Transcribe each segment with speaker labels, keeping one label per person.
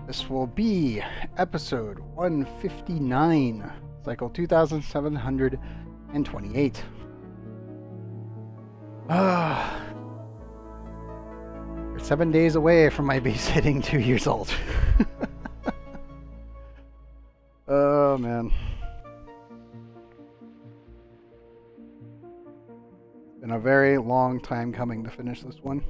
Speaker 1: This will be episode 159, cycle 2728. We're 7 days away from my base hitting 2 years old. Oh man. Been a very long time coming to finish this one.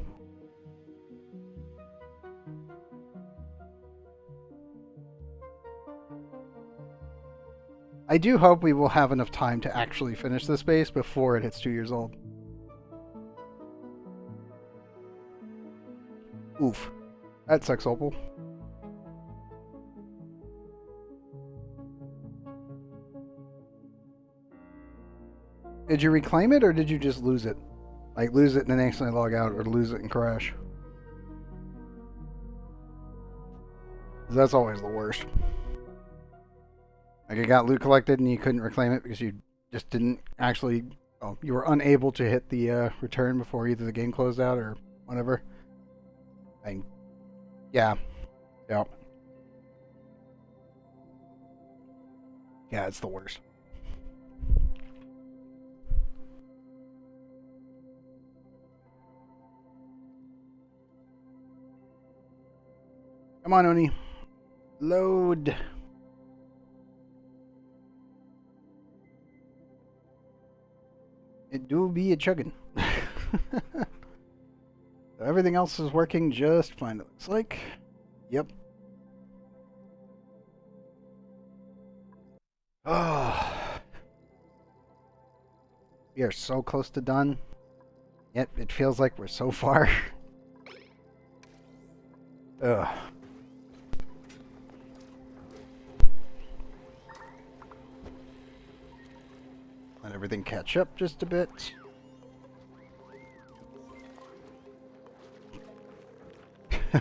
Speaker 1: I do hope we will have enough time to actually finish this base before it hits 2 years old. Oof. That sucks, Opal. Did you reclaim it or did you just lose it? Like lose it and then accidentally log out or lose it and crash? That's always the worst. Like you got loot collected and you couldn't reclaim it because you just didn't actually... Oh, you were unable to hit the return before either the game closed out or whatever. Yeah. Yeah. Yeah, it's the worst. Come on, Oni. Load. It do be a chugging. Everything else is working just fine, it looks like. Yep. Oh. We are so close to done. Yet it feels like we're so far. Ugh. Let everything catch up just a bit.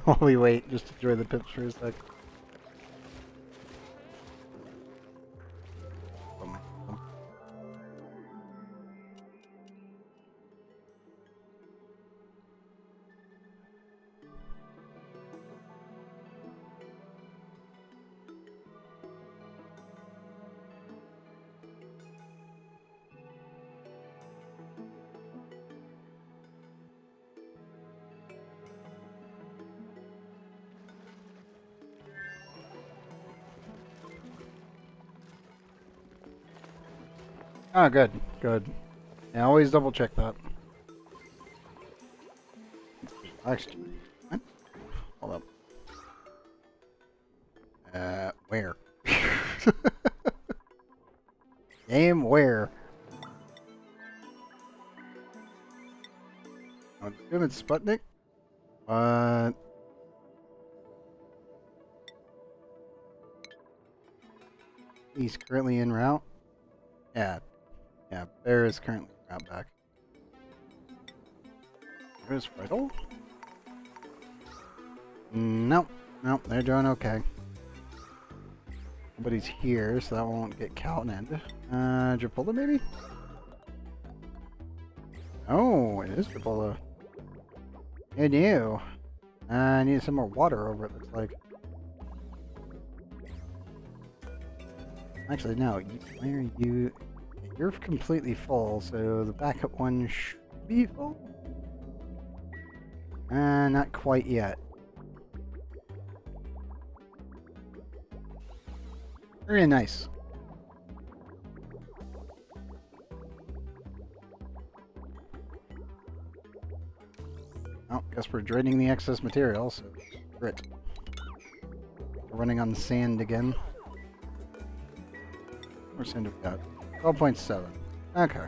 Speaker 1: While we wait, just enjoy the pips for a sec. Oh my God. Ah, good, good. Yeah, always double check that. Oxygen. What? Hold up. Where? Game where? I'm assuming it's Sputnik. He's currently en route. Yeah. Yeah, Bear is currently en route back. There's Friddle? Nope. Nope, they're doing okay. Nobody's here, so that won't get counted. Drapola maybe? Oh, it is Drapola. Hey, new. I need some more water over it, looks like. Actually, no. Why are you... You're completely full, so the backup one should be full? Not quite yet. Very nice. Oh, guess we're draining the excess material, so grit. We're running on sand again. What sand have we got? 12.7. Okay.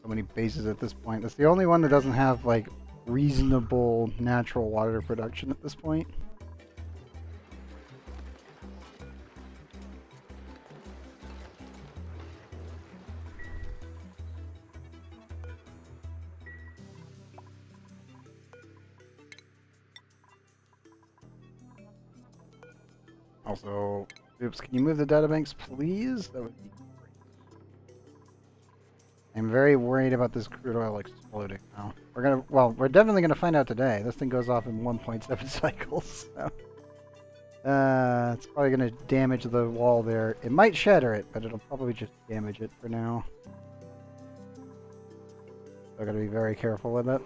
Speaker 1: So many bases at this point. That's the only one that doesn't have, like, reasonable natural water production at this point. Also, oops, can you move the databanks, please? That would be great. I'm very worried about this crude oil exploding now. We're definitely gonna find out today. This thing goes off in 1.7 cycles, so. It's probably gonna damage the wall there. It might shatter it, but it'll probably just damage it for now. So I gotta be very careful with it.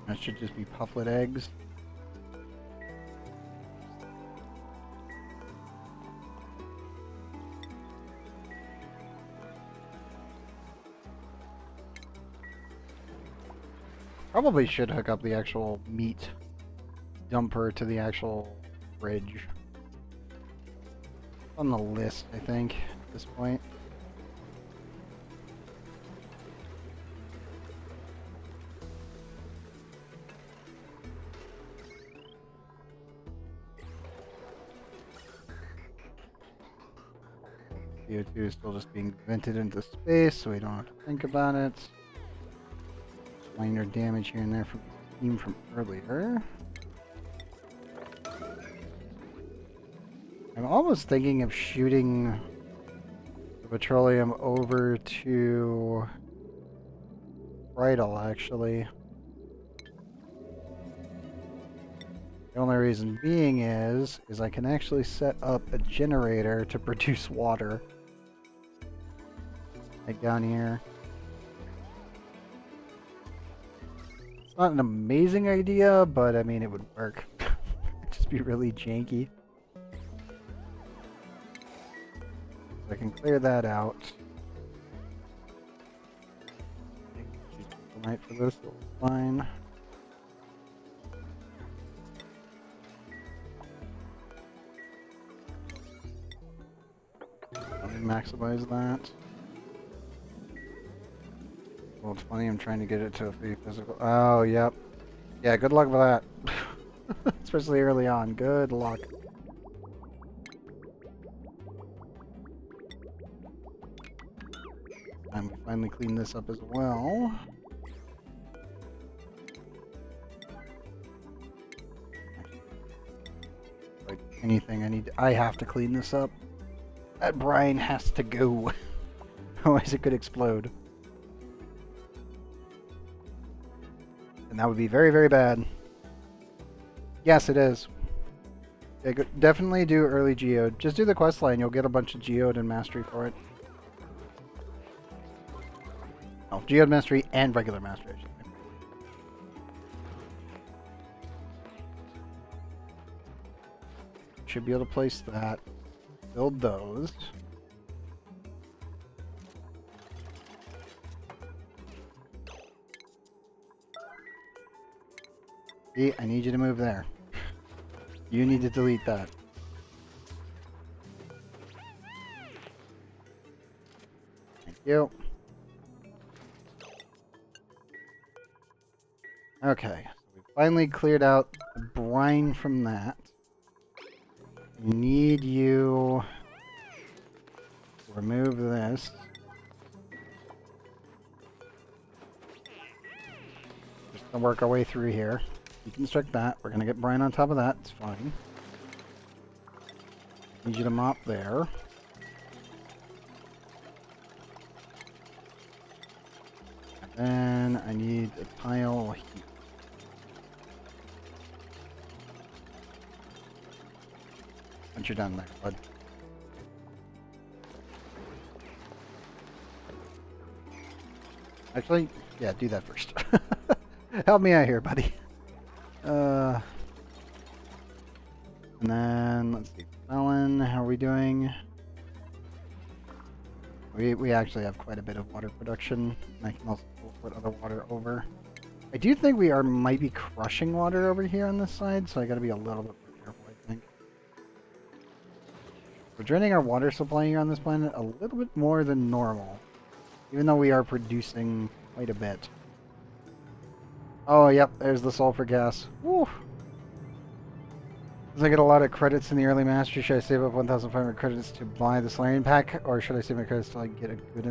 Speaker 1: That should just be pufflet eggs. Probably should hook up the actual meat dumper to the actual fridge. On the list, I think, at this point. CO2 is still just being vented into space, so we don't have to think about it. Minor damage here and there from the steam from earlier. I'm almost thinking of shooting the petroleum over to Bridal, actually. The only reason being is I can actually set up a generator to produce water. Like down here. It's not an amazing idea, but I mean, it would work. It'd just be really janky. So I can clear that out. Right for this, so fine. Let me maximize that. Well, it's funny, I'm trying to get it to be physical. Oh, yep. Yeah, good luck with that. Especially early on. Good luck. And we finally clean this up as well. Like anything, I have to clean this up. That brine has to go. Otherwise it could explode. And that would be very, very bad. Yes, it is. Yeah, definitely do early geode. Just do the quest line. You'll get a bunch of geode and mastery for it. Oh, geode mastery and regular mastery. Should be able to place that. Build those. See, I need you to move there. You need to delete that. Thank you. Okay, so we finally cleared out the brine from that. We need you to remove this. Just gonna work our way through here. Deconstruct that. We're gonna get brine on top of that. It's fine. Need you to mop there. And then I need a tile here. Once you're done there, bud. Actually, yeah, do that first. Help me out here, buddy. And then let's see, Felon, how are we doing? We actually have quite a bit of water production. I can also put other water over. I do think we might be crushing water over here on this side, so I gotta be a little bit more careful, I think. We're draining our water supply here on this planet a little bit more than normal, even though we are producing quite a bit. Oh, yep, there's the sulfur gas. Woo! Does I get a lot of credits in the early mastery? Should I save up 1,500 credits to buy the Solarian pack, or should I save my credits till I get a good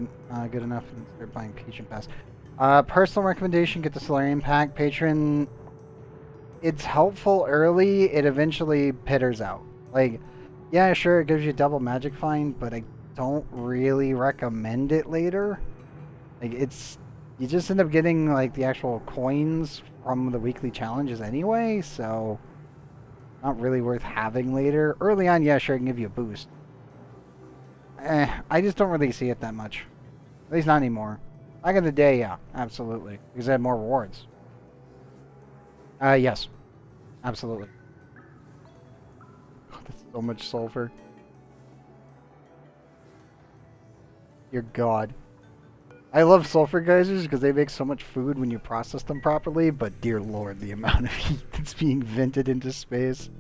Speaker 1: enough and start buying Patron Pass? Personal recommendation: get the Solarian pack. Patron it's helpful early, it eventually pitters out. Like, yeah, sure, it gives you double magic find, but I don't really recommend it later. Like, you just end up getting, like, the actual coins from the weekly challenges anyway, so not really worth having later. Early on, yeah, sure, it can give you a boost. I just don't really see it that much. At least not anymore. Back in the day, yeah, absolutely. Because it had more rewards. Yes, absolutely. That's so much sulfur. Dear God. I love sulfur geysers because they make so much food when you process them properly, but dear Lord, the amount of heat that's being vented into space.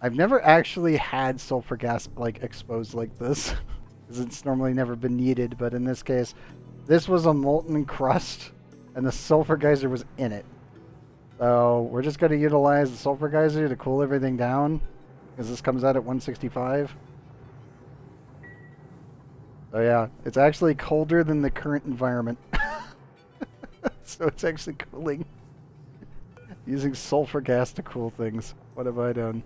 Speaker 1: I've never actually had sulfur gas, like, exposed like this. Because it's normally never been needed, but in this case, this was a molten crust, and the sulfur geyser was in it. So we're just going to utilize the sulfur geyser to cool everything down, because this comes out at 165. So yeah, it's actually colder than the current environment. So it's actually cooling. Using sulfur gas to cool things. What have I done?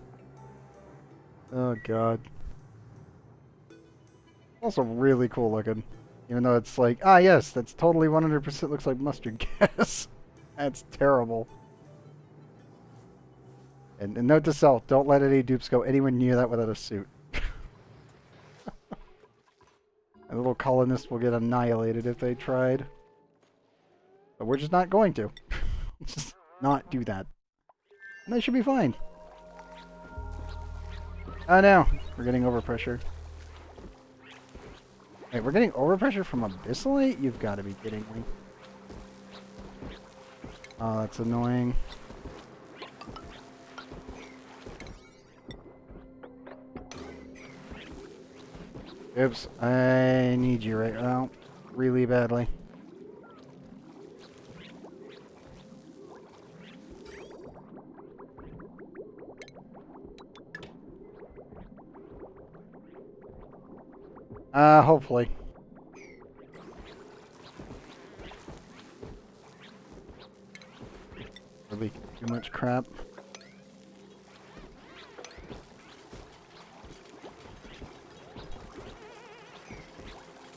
Speaker 1: Oh God. Also really cool looking. Even though it's like, ah yes, that's totally 100% looks like mustard gas. That's terrible. And note to self, don't let any dupes go anywhere near that without a suit. A little colonist will get annihilated if they tried. But we're just not going to. Just not do that. And they should be fine. Oh no, we're getting overpressure. Wait, we're getting overpressure from Abyssalate? You've got to be kidding me. Oh, that's annoying. Oops, I need you right now. Really badly. Hopefully. Really too much crap.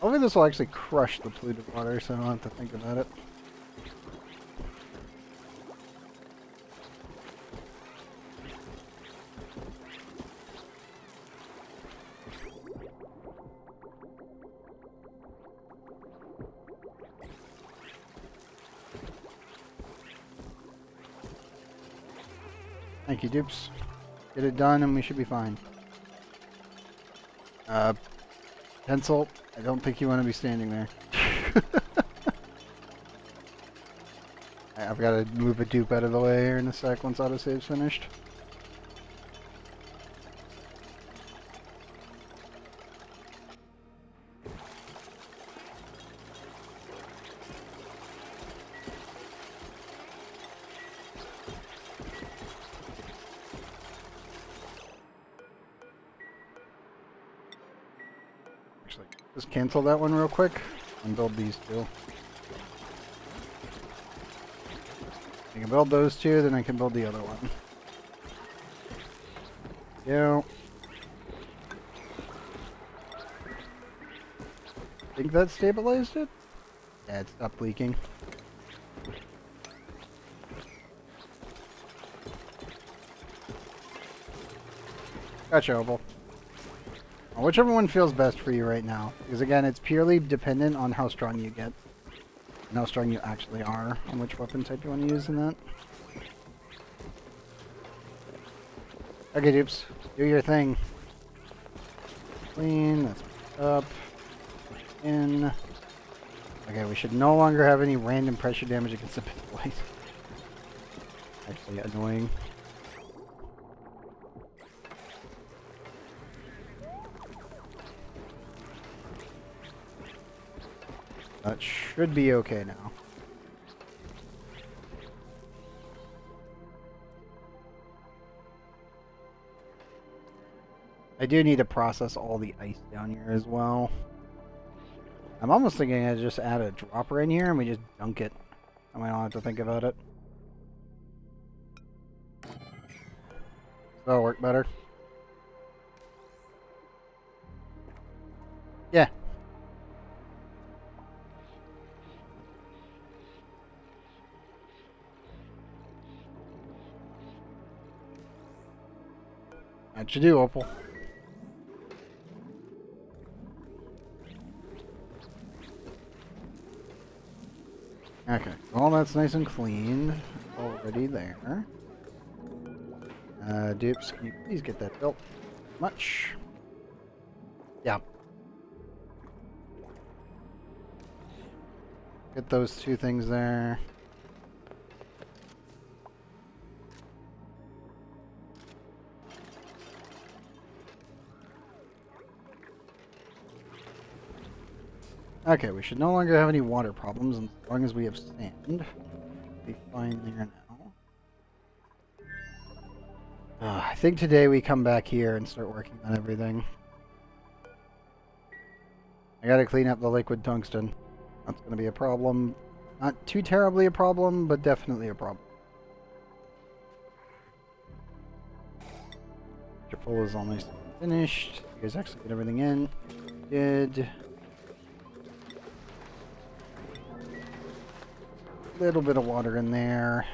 Speaker 1: Hopefully this will actually crush the polluted water, so I don't have to think about it. Thank you, dupes. Get it done and we should be fine. Pencil, I don't think you want to be standing there. I've got to move a dupe out of the way here in a sec once autosave's finished. Actually, just cancel that one real quick and build these two. I can build those two, then I can build the other one. Yeah. Think that stabilized it? Yeah, it stopped leaking. Gotcha, Opal. Whichever one feels best for you right now. Because again, it's purely dependent on how strong you get. And how strong you actually are. On which weapon type you want to use in that. Okay, dupes. Do your thing. Clean. That's up. In. Okay, we should no longer have any random pressure damage against the pit blade. Actually annoying. That should be okay now. I do need to process all the ice down here as well. I'm almost thinking I just add a dropper in here and we just dunk it. And we don't have to think about it. That'll work better. Yeah. That you do, Opal. Okay, all that's nice and clean. Already there. Dupes, can you please get that built? Much. Yeah. Get those two things there. Okay, we should no longer have any water problems as long as we have sand. Be fine there now. I think today we come back here and start working on everything. I gotta clean up the liquid tungsten. That's gonna be a problem. Not too terribly a problem, but definitely a problem. Full is almost finished. You guys actually get everything in. Did. Little bit of water in there.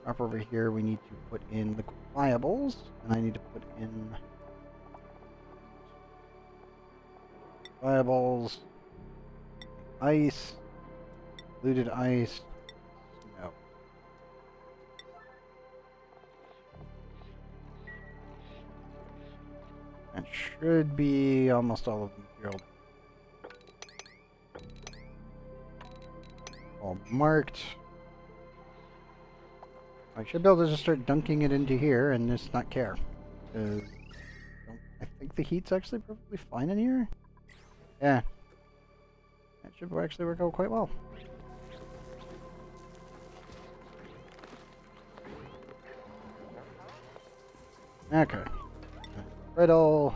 Speaker 1: Up over here, we need to put in liquefiables, and I need to put in liquefiables, ice, diluted ice, snow. That should be almost all of the material. All marked. I should be able to just start dunking it into here and just not care. I think the heat's actually perfectly fine in here. Yeah. That should actually work out quite well. Okay. Riddle.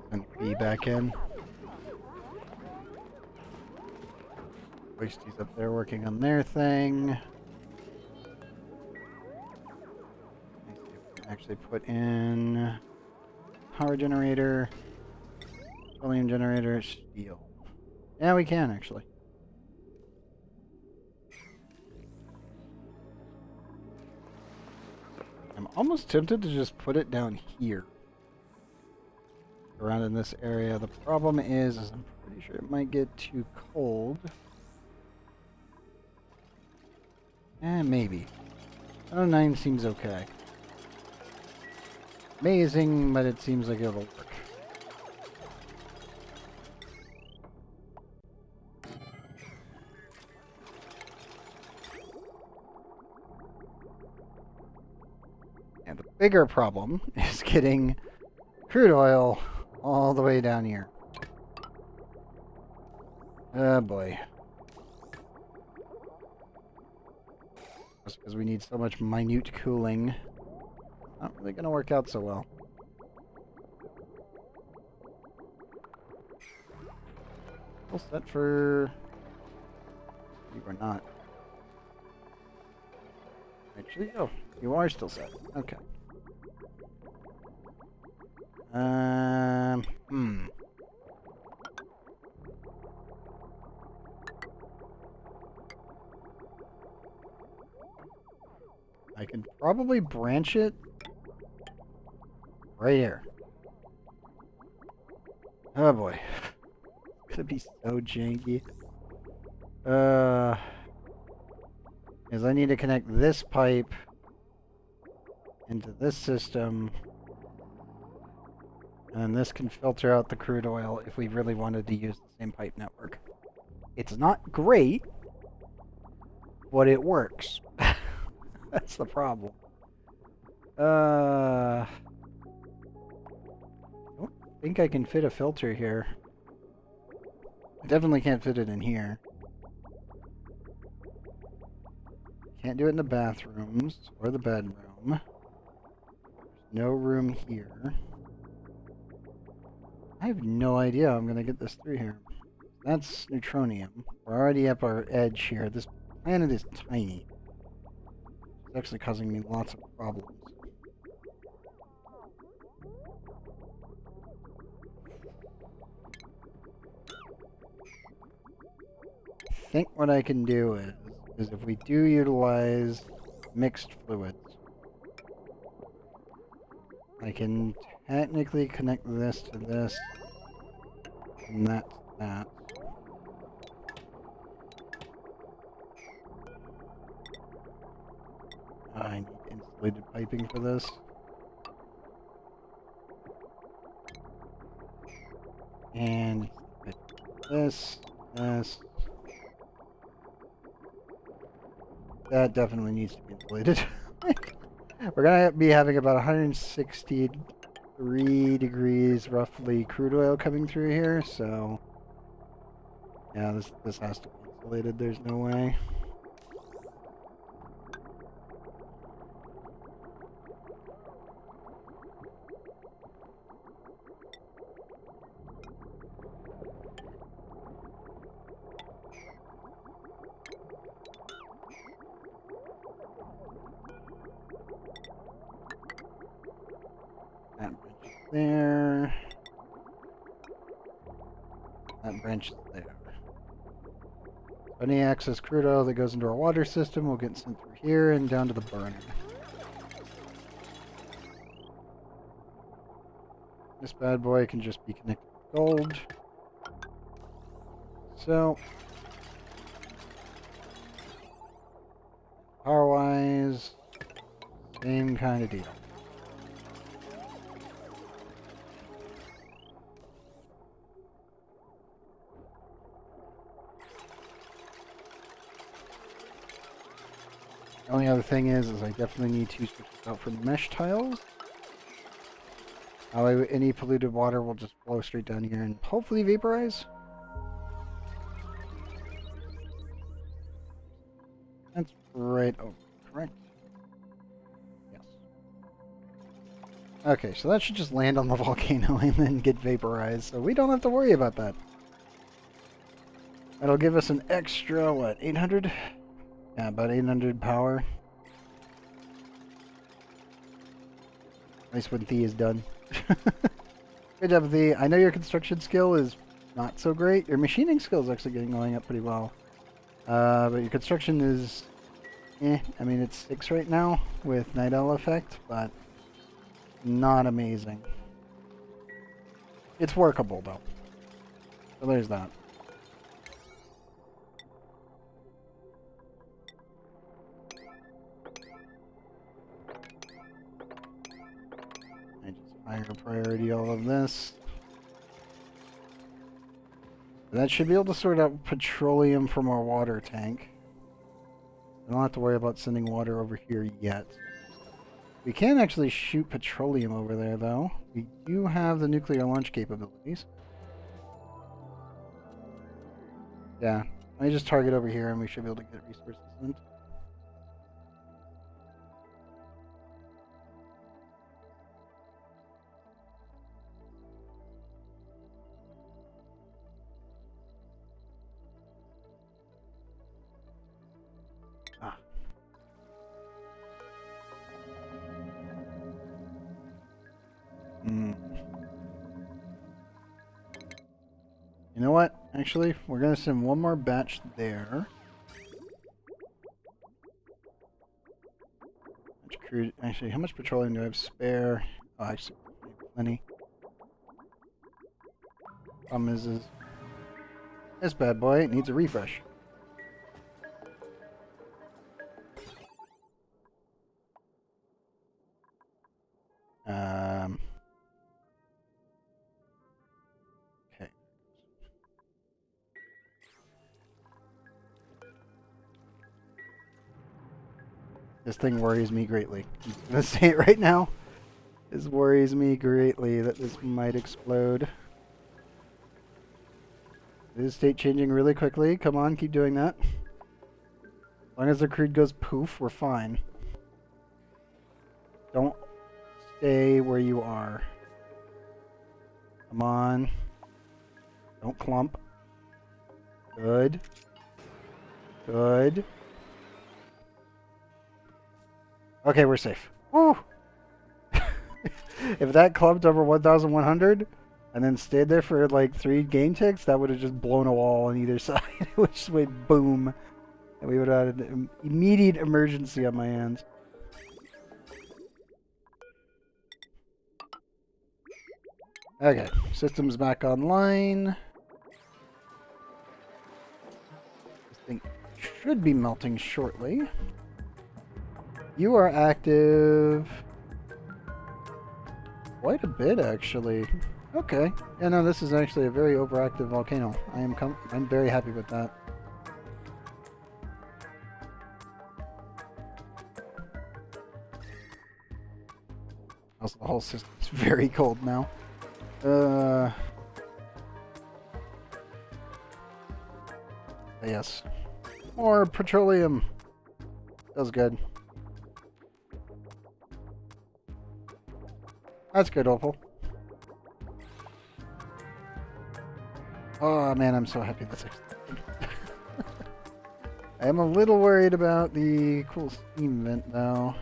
Speaker 1: And B back in. Wasties up there working on their thing. Actually put in power generator, petroleum generator, steel. Yeah, we can actually. I'm almost tempted to just put it down here. Around in this area. The problem is I'm pretty sure it might get too cold. Maybe. 109 seems okay. Amazing, but it seems like it'll work. And the bigger problem is getting crude oil all the way down here. Oh boy. Just because we need so much minute cooling. Not really going to work out so well. All set for... You are not. Actually, oh, you are still set. Okay. I could probably branch it right here. Oh boy. It's gonna be so janky. Because I need to connect this pipe into this system. And this can filter out the crude oil if we really wanted to use the same pipe network. It's not great, but it works. That's the problem. I don't think I can fit a filter here. I definitely can't fit it in here. Can't do it in the bathrooms or the bedroom. no room here. I have no idea how I'm gonna get this through here. That's neutronium. We're already up our edge here. This planet is tiny. It's actually causing me lots of problems. I think what I can do is if we do utilize mixed fluids, I can technically connect this to this, and that to that. I need insulated piping for this. And this. That definitely needs to be insulated. We're gonna be having about 163 degrees roughly crude oil coming through here, so yeah, this has to be insulated. There's no way. That branch is there. That branch is there. Any excess crude oil that goes into our water system will get sent through here and down to the burner. This bad boy can just be connected to gold. So, power-wise, same kind of deal. The only other thing is I definitely need to switch this out for mesh tiles. Any polluted water will just flow straight down here and hopefully vaporize. That's right over, correct? Yes. Okay, so that should just land on the volcano and then get vaporized, so we don't have to worry about that. That'll give us an extra, what, 800? Yeah, about 800 power. At least when Thea is done. Good job, Thea. I know your construction skill is not so great. Your machining skill is actually going up pretty well. But your construction is... I mean, it's 6 right now with Night Owl effect, but not amazing. It's workable, though. So there's that. Higher priority all of this. That should be able to sort out petroleum from our water tank. I don't have to worry about sending water over here yet. We can actually shoot petroleum over there, though. We do have the nuclear launch capabilities. Yeah, let me just target over here and we should be able to get resources sent. You know what? Actually, we're going to send one more batch there. Actually, how much petroleum do I have spare? Oh, actually, plenty. Problem is this bad boy needs a refresh. Okay. This thing worries me greatly. I'm gonna say it right now. This worries me greatly that this might explode. It is state changing really quickly. Come on, keep doing that. As long as the crude goes poof, we're fine. Don't stay where you are. Come on. Don't clump. Good. Good. Okay, we're safe. Woo! If that clumped over 1,100 and then stayed there for like 3 game ticks, that would have just blown a wall on either side. It would just went boom. And we would have had an immediate emergency on my hands. Okay, system's back online. This thing should be melting shortly. You are active quite a bit, actually. Okay. Yeah, no, this is actually a very overactive volcano. I'm very happy with that. Also, the whole system's very cold now. Yes. More petroleum. Feels good. That's good, Opal. Oh man, I'm so happy that's extended. I am a little worried about the cool steam vent though.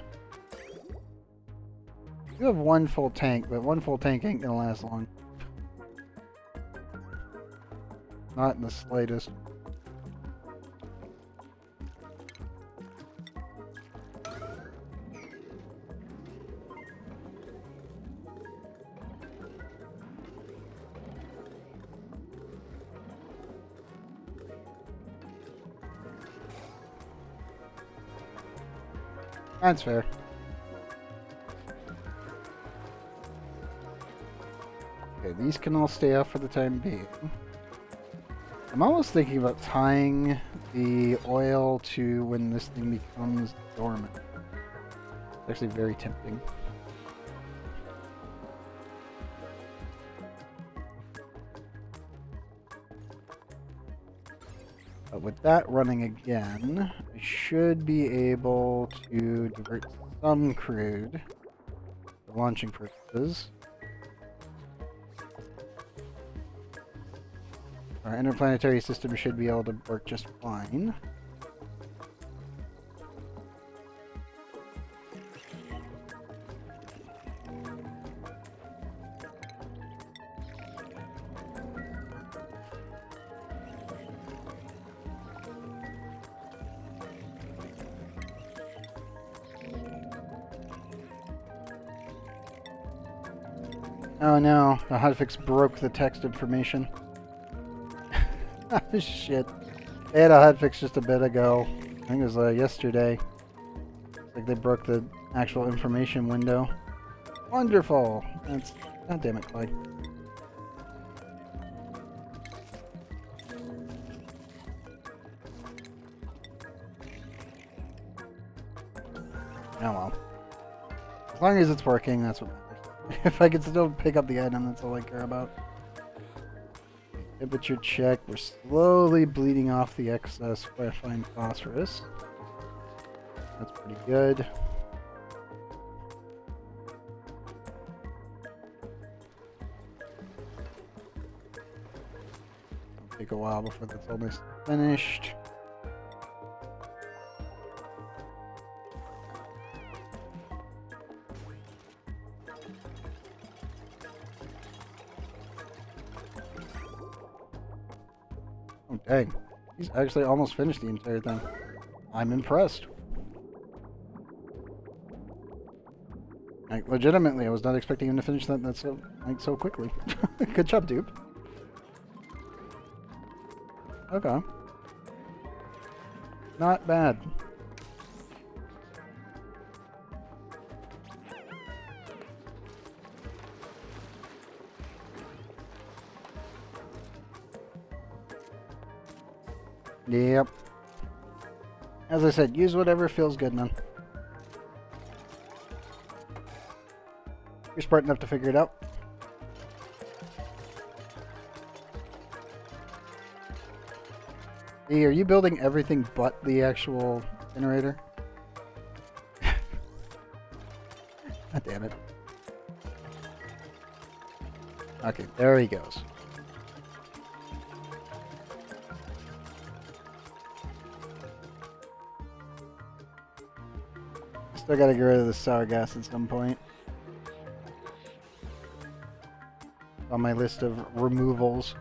Speaker 1: You have 1 full tank, but 1 full tank ain't gonna last long. Not in the slightest. That's fair. Okay, these can all stay off for the time being. I'm almost thinking about tying the oil to when this thing becomes dormant. It's actually very tempting. But with that running again, I should be able to divert some crude for launching purposes. Our interplanetary system should be able to work just fine. Oh no, the hotfix broke the text information. Oh shit. They had a hotfix just a bit ago. I think it was yesterday. It's like they broke the actual information window. Wonderful! That's... God damn it, Clyde. Oh well. As long as it's working, that's what matters. If I can still pick up the item, that's all I care about. Temperature check. We're slowly bleeding off the excess fine phosphorus. That's pretty good. It'll take a while before that's almost finished. Oh, dang. He's actually almost finished the entire thing. I'm impressed. Like, legitimately, I was not expecting him to finish that so quickly. Good job, dude. Okay. Not bad. Yep. As I said, use whatever feels good, man. You're smart enough to figure it out. Hey, are you building everything but the actual generator? God damn it. Okay, there he goes. Still gotta get rid of the sour gas at some point. On my list of removals.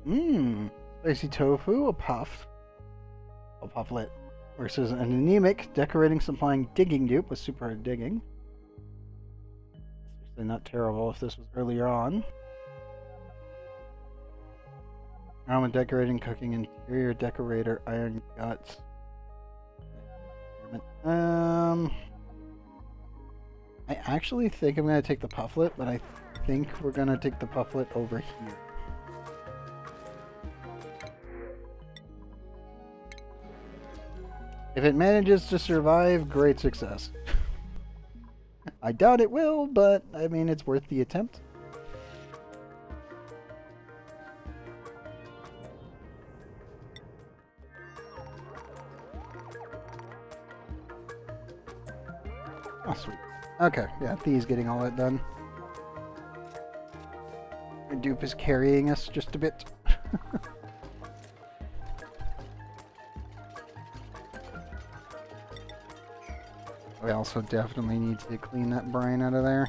Speaker 1: Mmm. Spicy tofu, a puff. A pufflet. Versus an anemic decorating supplying digging dupe with super hard digging. Seriously not terrible if this was earlier on. Aroma decorating, cooking, interior decorator, iron guts. I actually think I'm going to take the pufflet, but I think we're going to take the pufflet over here. If it manages to survive, great success. I doubt it will, but I mean, it's worth the attempt. Oh, sweet. Okay, yeah, Thee's getting all that done. Our dupe is carrying us just a bit. We also definitely need to clean that brine out of there.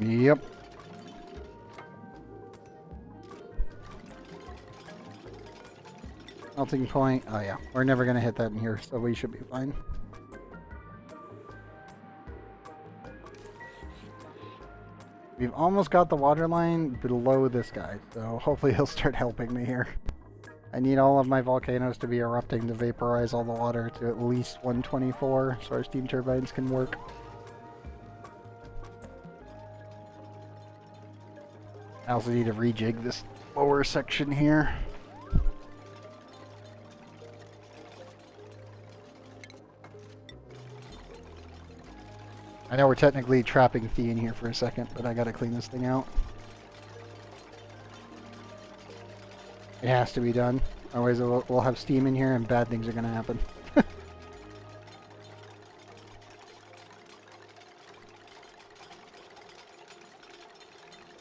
Speaker 1: Yep. Melting point. Oh yeah, we're never gonna hit that in here, so we should be fine. We've almost got the water line below this guy, so hopefully he'll start helping me here. I need all of my volcanoes to be erupting to vaporize all the water to at least 124 so our steam turbines can work. I also need to rejig this lower section here. I know we're technically trapping Thea in here for a second, but I gotta clean this thing out. It has to be done. Otherwise we'll have steam in here and bad things are gonna happen.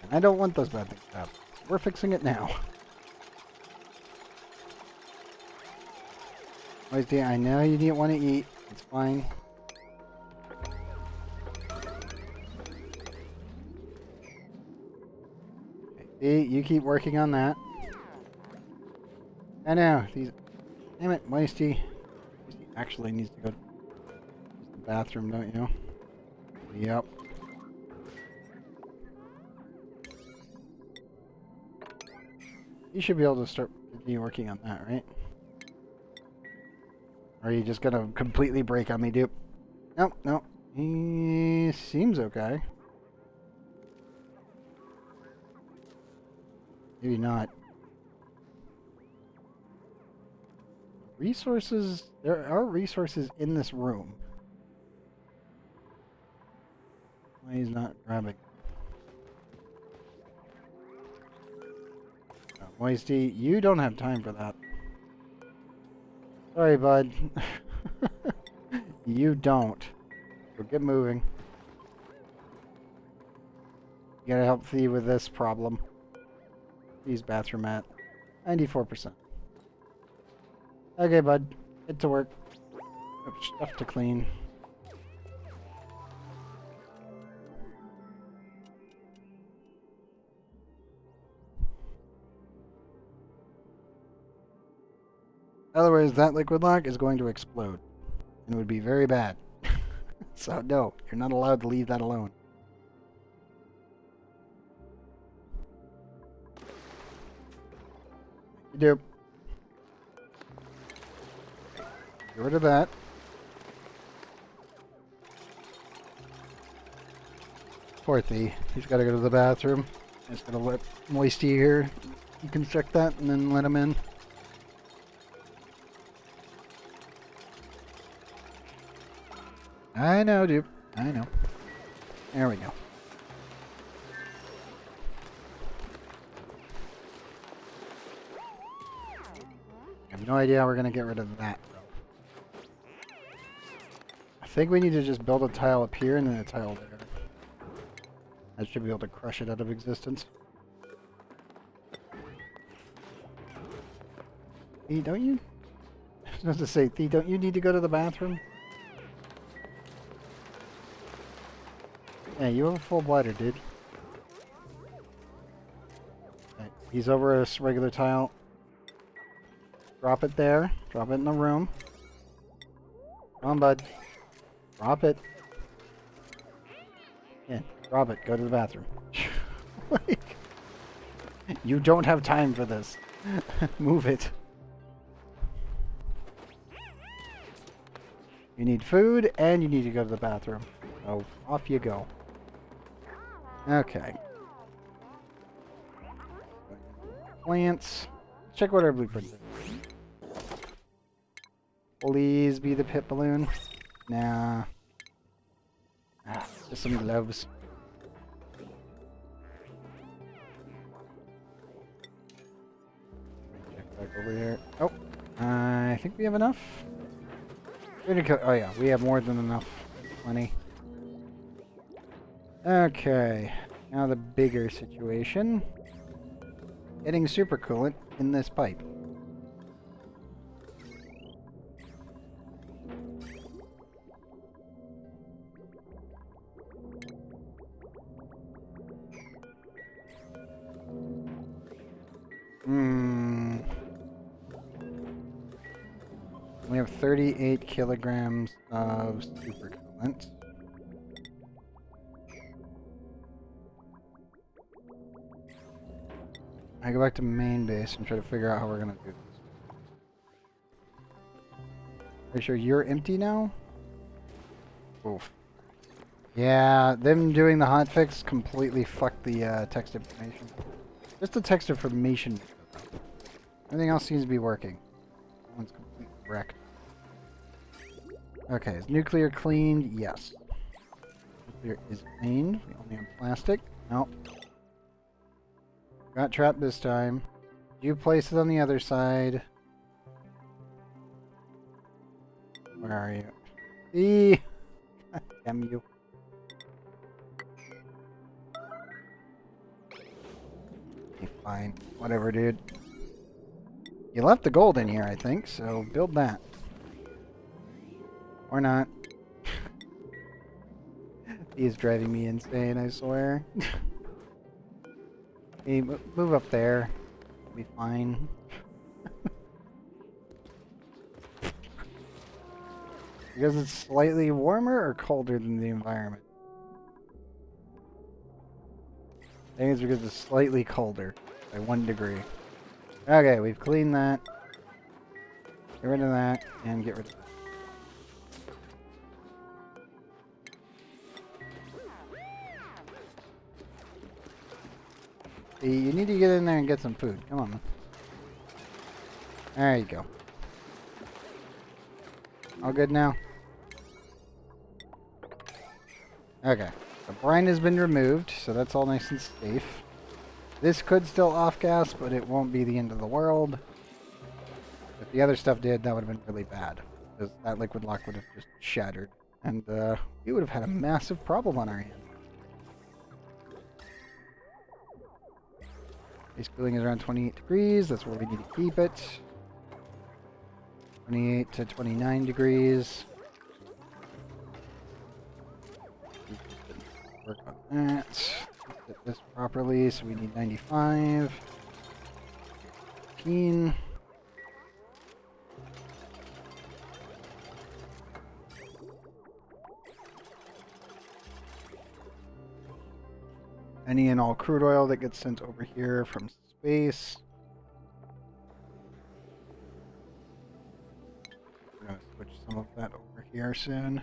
Speaker 1: And I don't want those bad things to happen. We're fixing it now. I know you didn't want to eat. It's fine. See, you keep working on that. I know, these... Damn it, Moisty. Moisty actually needs to go to the bathroom, don't you? Yep. You should be able to start working on that, right? Or are you just gonna completely break on me, dude? Nope, nope. He seems okay. Maybe not. Resources... There are resources in this room. Why he's not grabbing? No, Moisty, you don't have time for that. Sorry, bud. You don't. So get moving. You gotta help Thea with this problem. Thea's bathroom at 94%. Okay, bud. Get to work. Stuff to clean. Otherwise, that liquid lock is going to explode. And it would be very bad. So, no, you're not allowed to leave that alone. You do. Get rid of that. Poor Thea. He's got to go to the bathroom. Just gotta let Moisty here. You can check that and then let him in. I know, dude. I know. There we go. I have no idea how we're gonna get rid of that, though. I think we need to just build a tile up here and then a tile there. I should be able to crush it out of existence. Thea, don't you? I was supposed to say, Thea, don't you need to go to the bathroom? Yeah, you have a full bladder, dude. Okay, he's over a regular tile. Drop it there. Drop it in the room. Come on, bud. Drop it. Yeah, drop it. Go to the bathroom. Like, you don't have time for this. Move it. You need food, and you need to go to the bathroom. So, off you go. Okay. Plants. Check what our blueprint is. Please be the pit balloon. Nah. Just some gloves. Check back over here. Oh, I think we have enough. Oh yeah, we have more than enough. Plenty. Okay, now the bigger situation. Getting supercoolant in this pipe. We have 38 kilograms of supercoolant. I go back to main base and try to figure out how we're gonna do this. Are you sure you're empty now? Oof. Yeah, them doing the hotfix completely fucked the text information. Just the text information. Everything else seems to be working. That one's completely wrecked. Okay, is nuclear cleaned? Yes. Nuclear is cleaned. We only have plastic. Nope. Got trapped this time. You place it on the other side. Where are you? Eee! Damn you. Okay, fine. Whatever, dude. You left the gold in here, I think, so build that. Or not. He's driving me insane, I swear. Hey, move up there. It'll be fine. Because it's slightly warmer or colder than the environment? I think it's because it's slightly colder by 1 degree. Okay, we've cleaned that. Get rid of that and get rid of that. You need to get in there and get some food. Come on, man. There you go. All good now? Okay. The brine has been removed, so that's all nice and safe. This could still off-gas, but it won't be the end of the world. If the other stuff did, that would have been really bad. Because that liquid lock would have just shattered. And we would have had a massive problem on our hands. Base cooling is around 28 degrees. That's where we need to keep it. 28 to 29 degrees. Work on that. Get this properly, so we need 95. 15. Any and all crude oil that gets sent over here from space. We're going to switch some of that over here soon.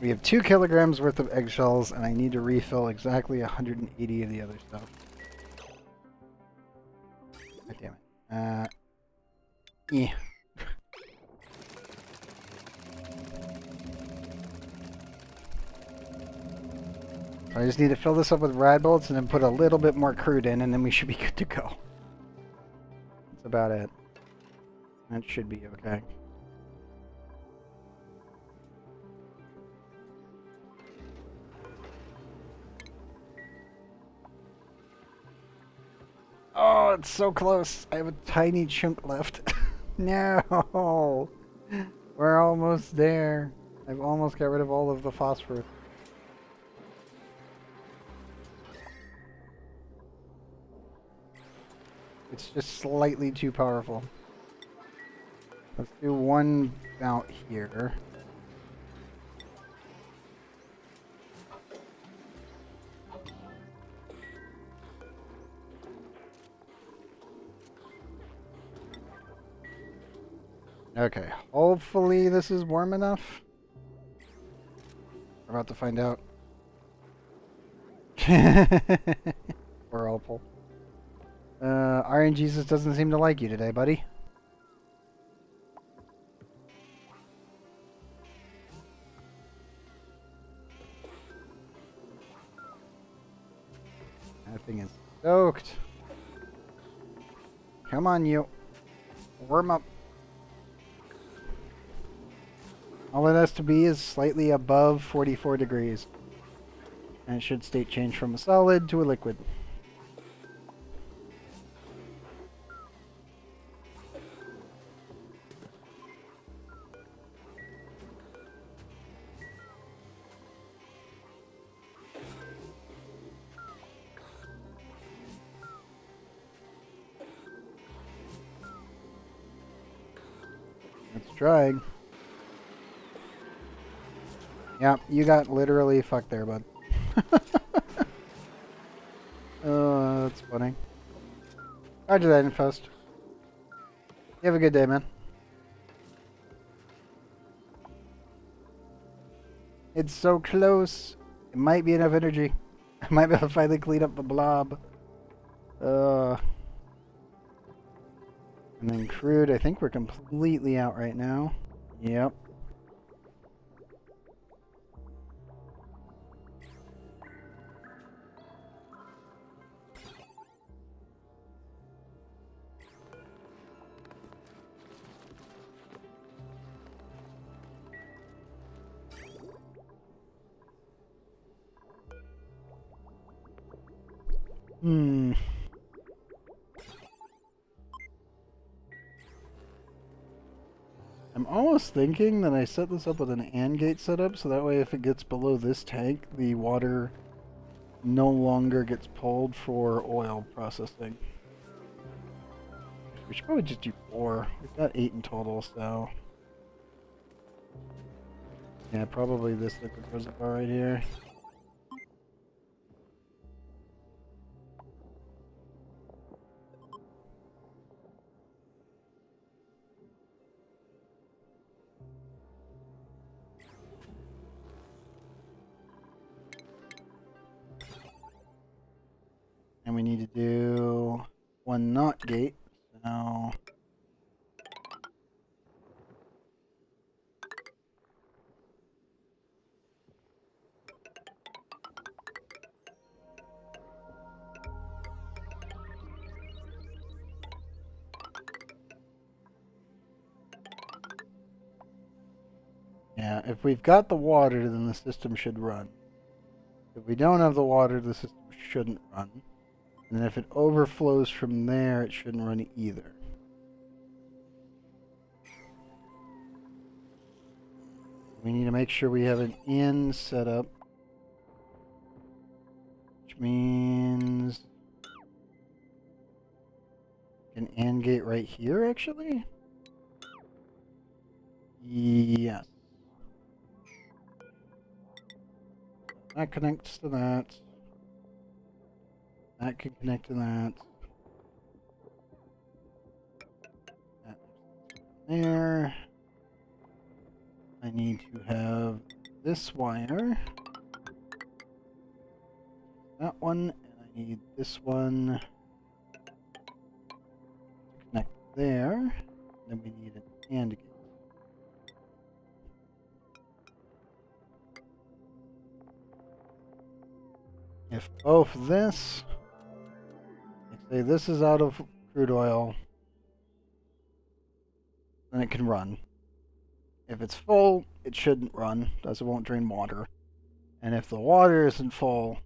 Speaker 1: We have 2 kilograms worth of eggshells, and I need to refill exactly 180 of the other stuff. God damn it. Yeah. I just need to fill this up with rad bullets and then put a little bit more crude in, and then we should be good to go. That's about it. That should be okay. Oh, it's so close. I have a tiny chunk left. No. We're almost there. I've almost got rid of all of the phosphorus. It's just slightly too powerful. Let's do one out here. Okay, hopefully this is warm enough. We're about to find out. Poor Opal. RNGesus doesn't seem to like you today, buddy. That thing is soaked. Come on, you. Warm up. All it has to be is slightly above 44 degrees. And it should state change from a solid to a liquid. Let's try. Yeah, you got literally fucked there, bud. Oh, that's funny. Roger that, Infost. You have a good day, man. It's so close. It might be enough energy. I might be able to finally clean up the blob. And then crude, I think we're completely out right now. Yep. I'm almost thinking that I set this up with an AND gate setup, so that way if it gets below this tank, the water no longer gets pulled for oil processing. We should probably just do 4. We've got 8 in total, so... yeah, probably this liquid reservoir right here. And we need to do 1 NOT gate, so... yeah, if we've got the water, then the system should run. If we don't have the water, the system shouldn't run. And if it overflows from there, it shouldn't run either. We need to make sure we have an in set up, which means an AND gate right here, actually? Yes. That connects to that. That can connect to that. That there. I need to have this wire. That one, and I need this one to connect there. Then we need an AND gate. If both this, like say this is out of crude oil, then it can run. If it's full, it shouldn't run, as it won't drain water. And if the water isn't full,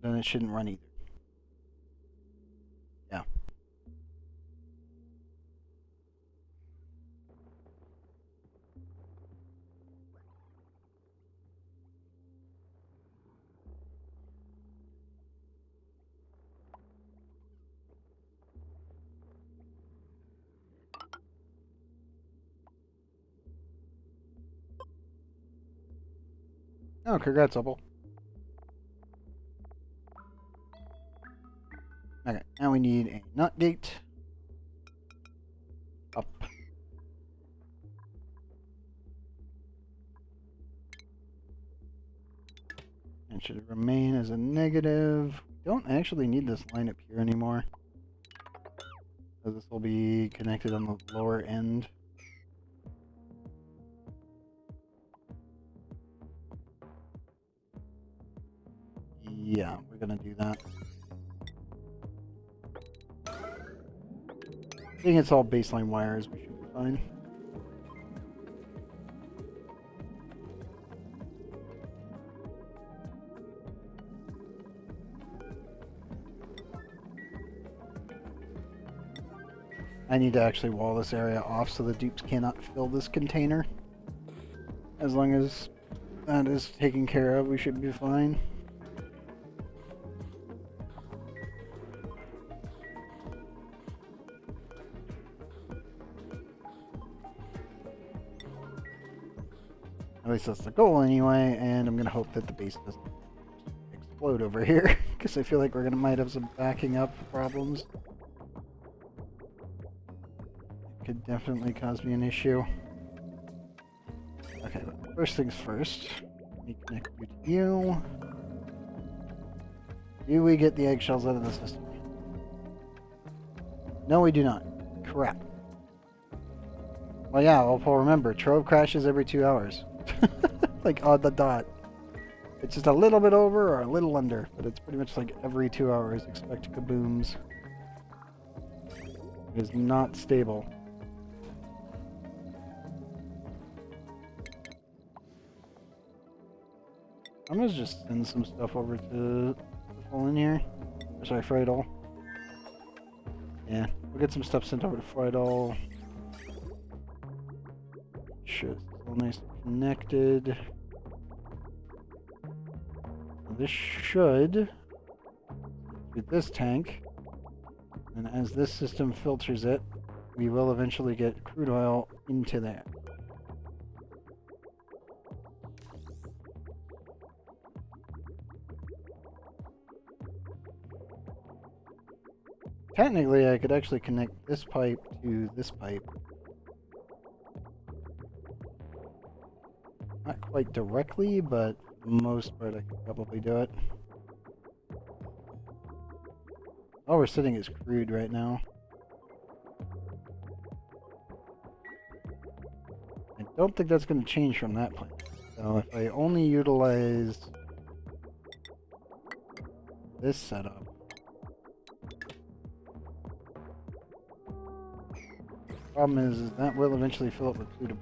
Speaker 1: then it shouldn't run either. Yeah. Oh, congrats, Opal. Okay, now we need a nut gate. Up. And should remain as a negative. We don't actually need this line up here anymore, because this will be connected on the lower end. Yeah, we're gonna do that. I think it's all baseline wires, we should be fine. I need to actually wall this area off so the dupes cannot fill this container. As long as that is taken care of, we should be fine. At least that's the goal anyway, and I'm gonna hope that the base doesn't explode over here, because I feel like we're might have some backing up problems. It could definitely cause me an issue. Okay, but first things first, let me connect you to you. Do we get the eggshells out of the system? No, we do not. Crap. Well, yeah, well, remember, Trove crashes every 2 hours. Like on the dot. It's just a little bit over or a little under, but it's pretty much like every 2 hours. Expect kabooms. It is not stable. I'm gonna just send some stuff over to Full in here. Or sorry, Friedel. Yeah, we'll get some stuff sent over to Friedel. Should still nice and connected. This should get this tank, and as this system filters it, we will eventually get crude oil into there. Technically, I could actually connect this pipe to this pipe. Not quite directly, but for the most part I could probably do it. All we're sitting is crude right now. I don't think that's going to change from that point. So if I only utilize this setup, problem is that will eventually fill up with crude.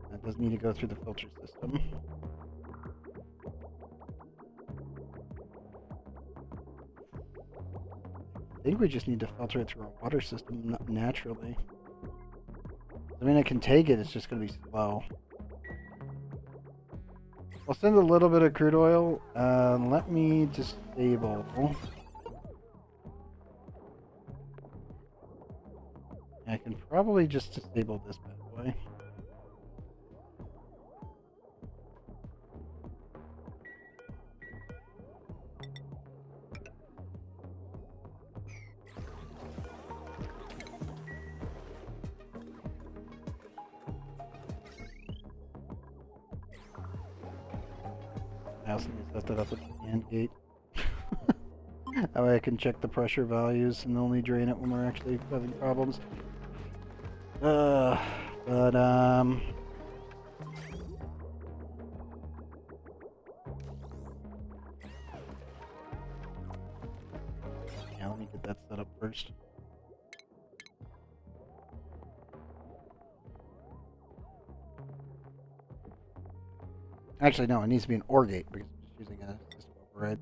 Speaker 1: That does need to go through the filter system. I think we just need to filter it through our water system naturally. I mean, I can take it, it's just going to be slow. I'll send a little bit of crude oil. Let me disable. I can probably just disable this bad boy. also need to set that up with the hand gate. That way I can check the pressure values and only drain it when we're actually having problems. But yeah, let me get that set up first. Actually, no, it needs to be an OR gate because I'm just using a system override.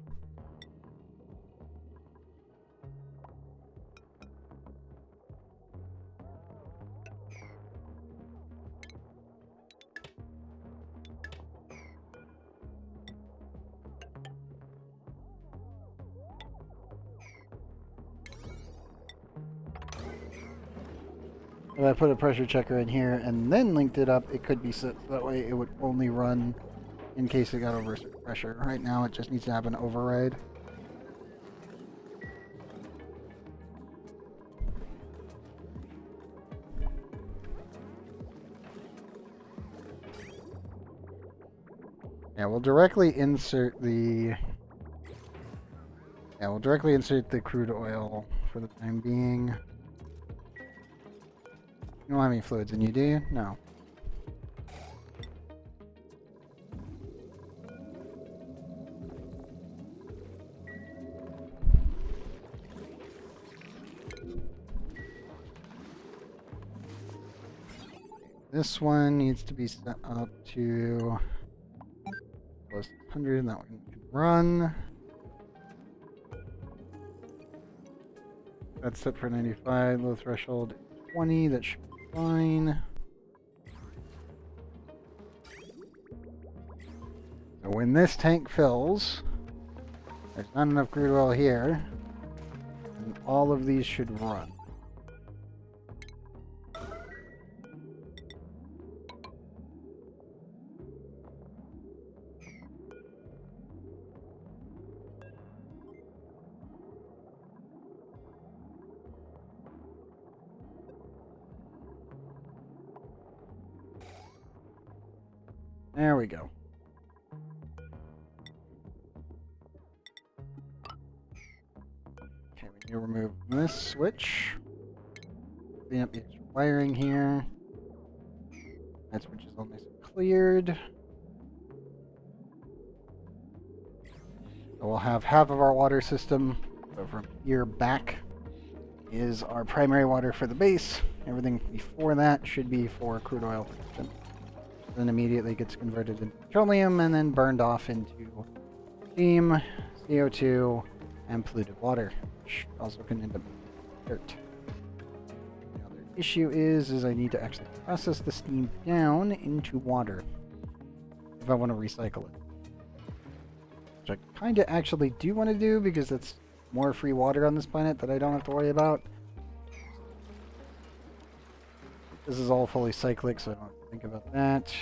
Speaker 1: If I put a pressure checker in here and then linked it up, it could be set so that way it would only run in case it got over a certain pressure. Right now it just needs to have an override. Yeah, we'll directly insert the crude oil for the time being. You don't have any fluids in you, do you? No. This one needs to be set up to plus 100, that one can run. That's set for 95, low threshold 20, that should be fine. So when this tank fills, there's not enough crude oil here, and all of these should run. There we go. Okay, we need to remove this switch. Clean up the extra wiring here. That switch is all nice and cleared. So we'll have half of our water system. So from here back is our primary water for the base. Everything before that should be for crude oil production. Then immediately gets converted into petroleum and then burned off into steam, CO2, and polluted water, which also can end up in dirt. The other issue is I need to actually process the steam down into water if I want to recycle it. Which I kind of actually do want to do because it's more free water on this planet that I don't have to worry about. This is all fully cyclic, so I don't have to think about that.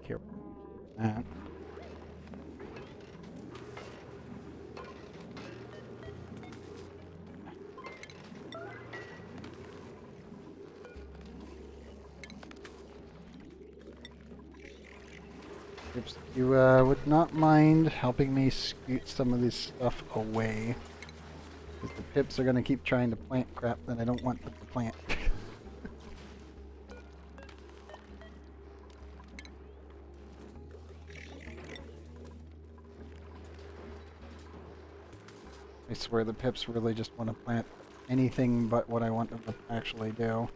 Speaker 1: Here, that. If you would not mind helping me scoot some of this stuff away. Because the pips are going to keep trying to plant crap that I don't want them to plant. I swear the pips really just want to plant anything but what I want them to actually do.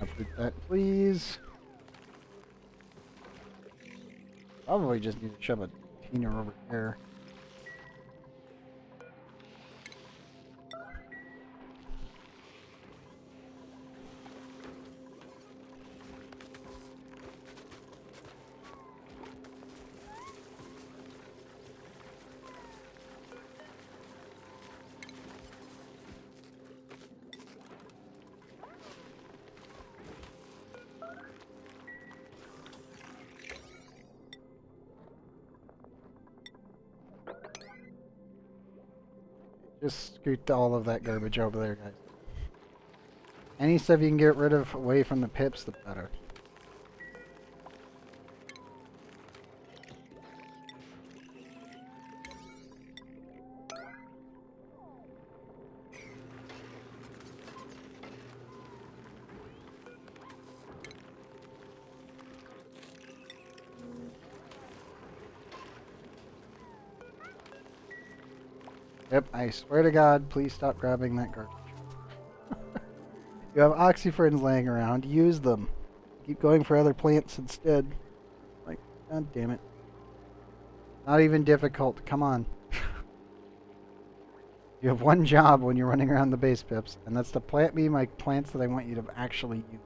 Speaker 1: Uproot that, please. Probably just need to shove a container over here. Just scoot all of that garbage over there, guys. Any stuff you can get rid of away from the pips, the better. Yep, I swear to God, please stop grabbing that garbage. You have oxyferns laying around, use them. Keep going for other plants instead. Like, God damn it. Not even difficult, come on. You have one job when you're running around the base, Pips, and that's to plant me my plants that I want you to actually use.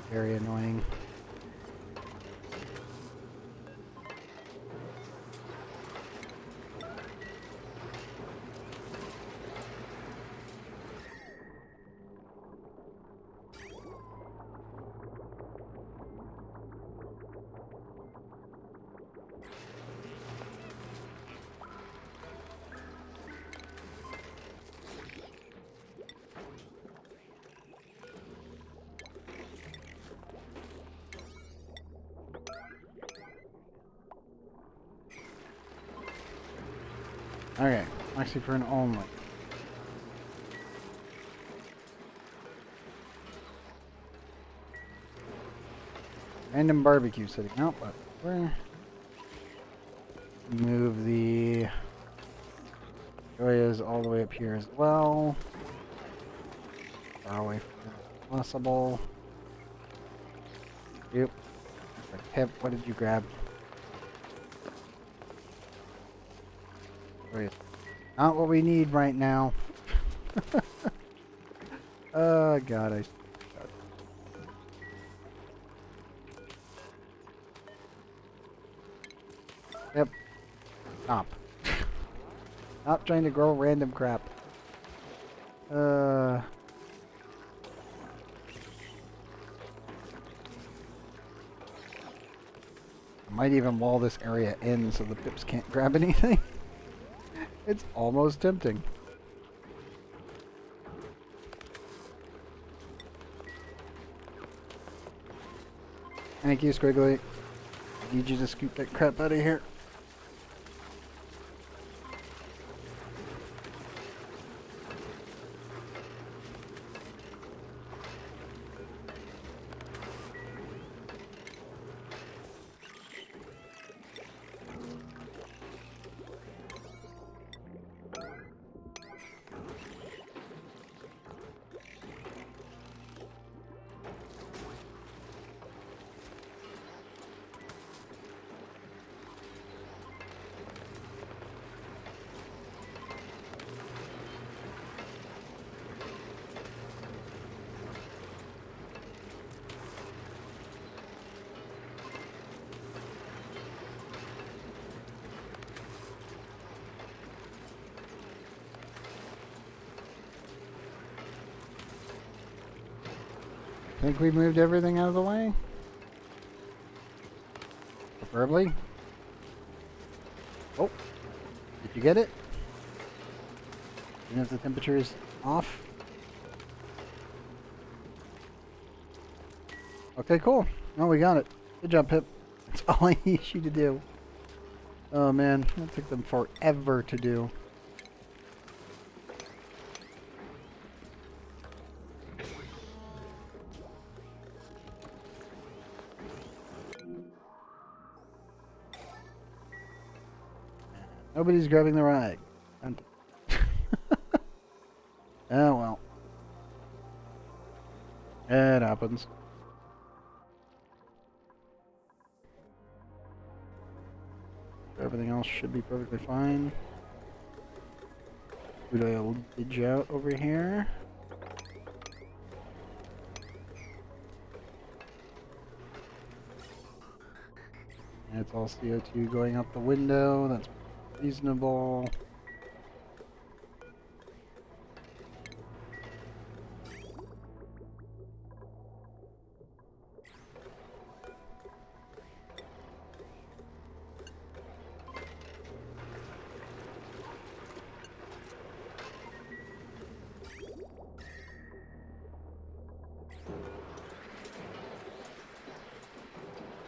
Speaker 1: Very annoying. Okay, oxyfern only. Random barbecue sitting out, but we're move the joyas all the way up here as well. Far away from it as possible. Yep. Pip, what did you grab? Not what we need right now. Oh God, Yep. Stop. Stop trying to grow random crap. I might even wall this area in so the pips can't grab anything. It's almost tempting. Thank you, Squiggly. I need you to scoot that crap out of here. Think we moved everything out of the way? Preferably. Oh, did you get it? Even if the temperature is off? Okay, cool. Oh, we got it. Good job, Pip. That's all I need you to do. Oh man, that took them forever to do. Nobody's grabbing the rag. Oh well. It happens. Everything else should be perfectly fine. Good old ditch out over here. And it's all CO2 going out the window. That's reasonable.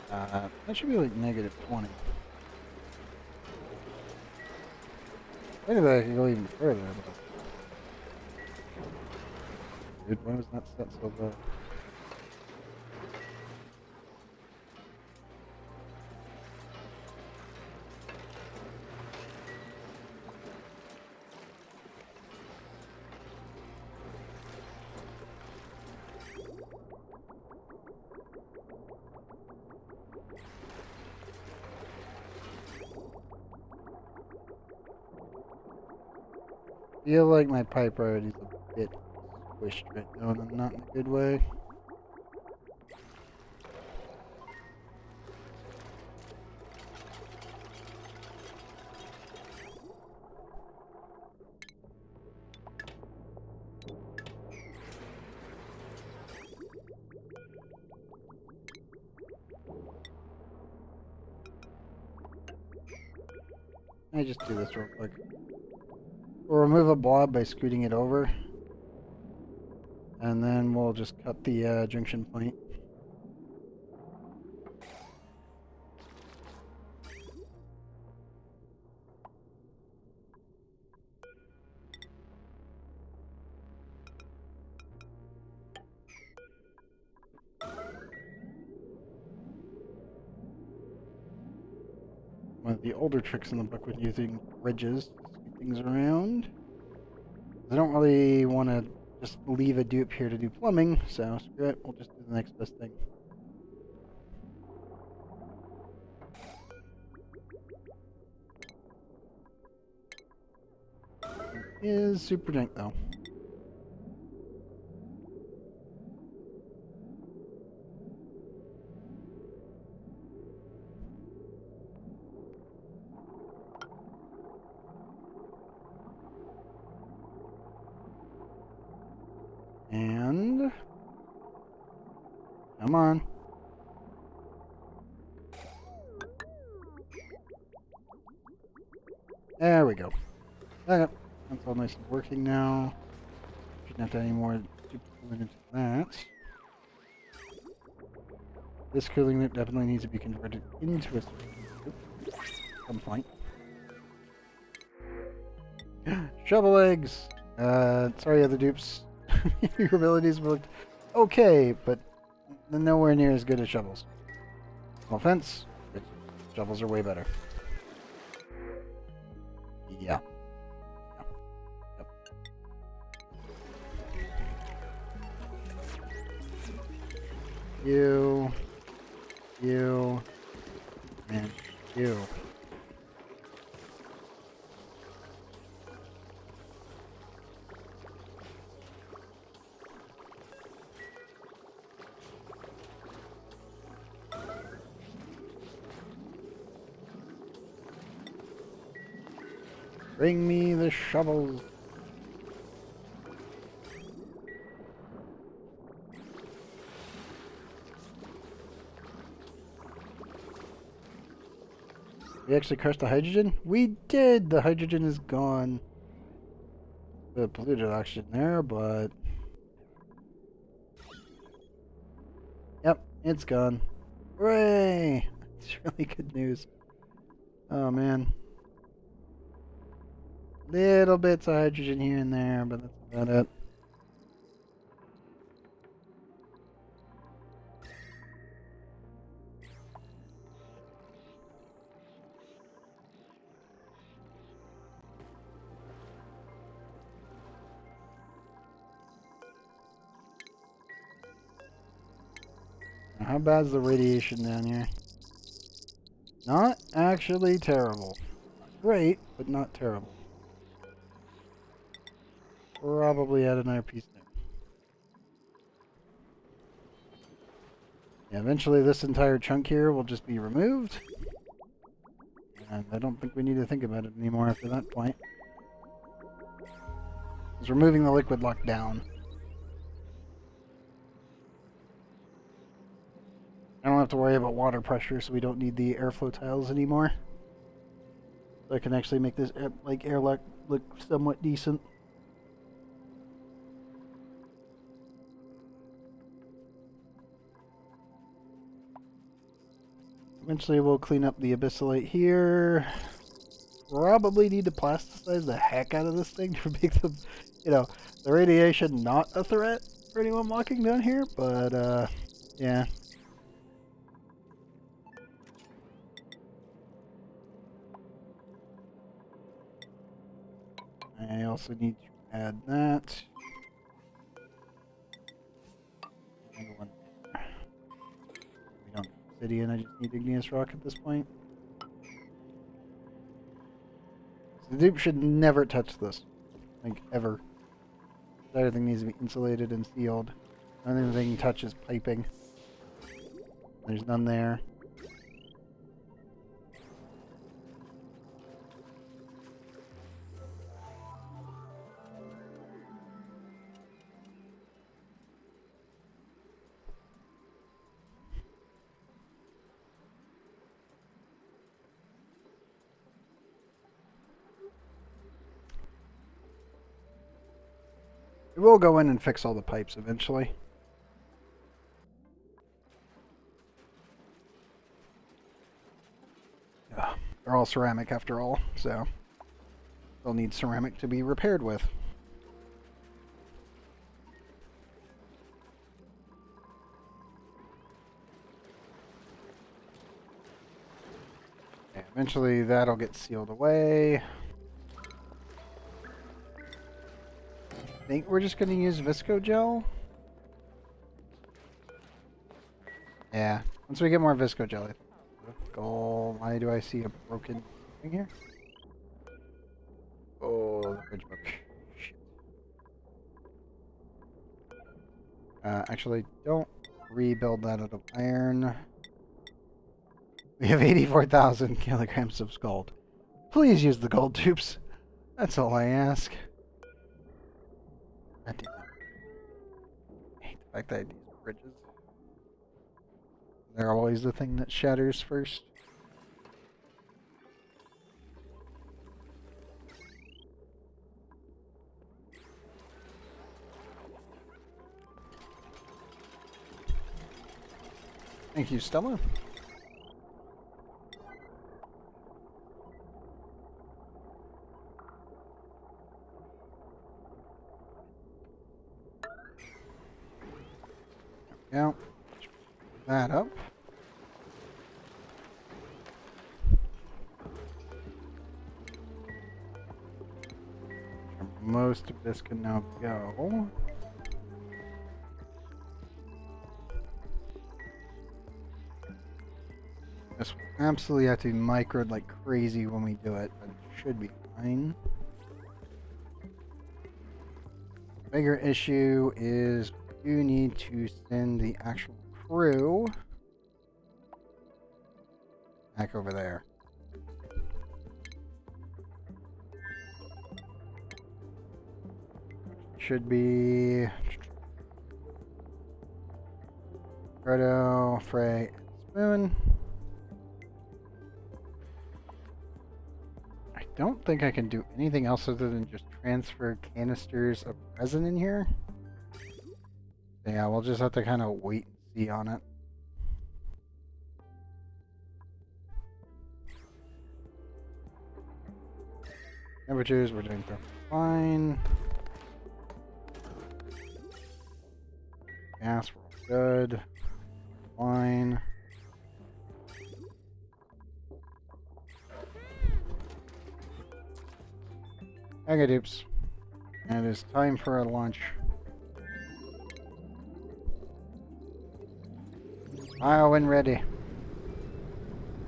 Speaker 1: That should be like negative 20. Maybe I could go even further, but... Dude, why was that set so low? I feel like my pipe priority's a bit squished right now, and not in a good way. Let me just do this real quick. We'll remove a blob by scooting it over. And then we'll just cut the junction point. One of the older tricks in the book with using ridges to scoot things around. I don't really want to just leave a dupe here to do plumbing, so screw it, we'll just do the next best thing. It is super jank though. And... come on. There we go. Okay. That's all nice and working now. Shouldn't have to any more dupes going into that. This cooling loop definitely needs to be converted into a loop at some point. Shovel eggs! Sorry other dupes. Your abilities looked okay, but nowhere near as good as shovels. No offense, but shovels are way better. Yeah. Yep. You, and you. Bring me the shovels. We actually crushed the hydrogen? We did! The hydrogen is gone. The polluted oxygen there, but... yep, it's gone. Hooray! It's really good news. Oh man. Little bits of hydrogen here and there, but that's about it. Now, how bad is the radiation down here? Not actually terrible. Not great, but not terrible. Probably add another piece there. Yeah, eventually this entire chunk here will just be removed. And I don't think we need to think about it anymore after that point. It's removing the liquid lock down. I don't have to worry about water pressure, so we don't need the airflow tiles anymore. So I can actually make this airlock look somewhat decent. Eventually we'll clean up the abyssalate here. Probably need to plasticize the heck out of this thing to make the, you know, the radiation not a threat for anyone walking down here, but, yeah. I also need to add that. And one there. We don't need obsidian, I just need igneous rock at this point. So the dupe should never touch this. Like, ever. Everything needs to be insulated and sealed. The only thing they can touch is piping. There's none there. We will go in and fix all the pipes eventually. Yeah, they're all ceramic after all, so they'll need ceramic to be repaired with. Yeah, eventually that'll get sealed away. I think we're just going to use Visco Gel. Yeah, once we get more Visco Gel. Goal. Why do I see a broken thing here? Oh, the bridge book. Shit. Actually, don't rebuild that out of iron. We have 84,000 kilograms of gold. Please use the gold tubes. That's all I ask. God damn it. I hate the fact that I use bridges. They're always the thing that shatters first. Thank you, Stella. Yeah. That up. Most of this can now go. This will absolutely have to be microed like crazy when we do it, but it should be fine. Bigger issue is we do need to send the actual crew back over there. Should be Frodo, Frey, and Spoon. I don't think I can do anything else other than just transfer canisters of resin in here. Yeah, we'll just have to kind of wait and see on it. Temperatures, we're doing fine. Gas, we're good. Fine. Okay, dupes. And it is time for our lunch. Oh, when ready.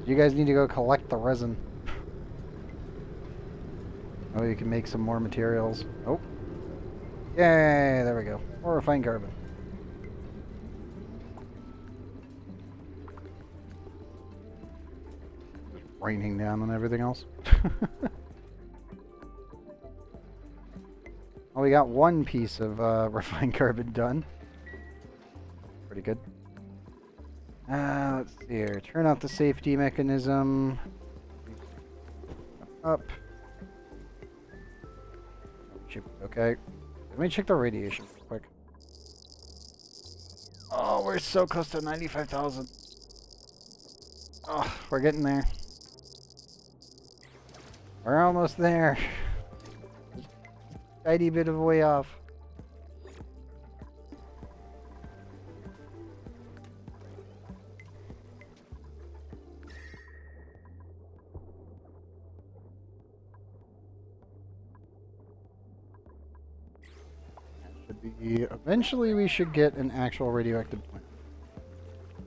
Speaker 1: You guys need to go collect the resin. Oh, you can make some more materials. Oh. Yay, there we go. More refined carbon. Just raining down on everything else. Well, we got one piece of refined carbon done. Pretty good. Let's see here. Turn off the safety mechanism. Up. Should be okay. Let me check the radiation real quick. Oh, we're so close to 95,000. Oh, we're getting there. We're almost there. Tiny bit of a way off. Eventually we should get an actual radioactive plant.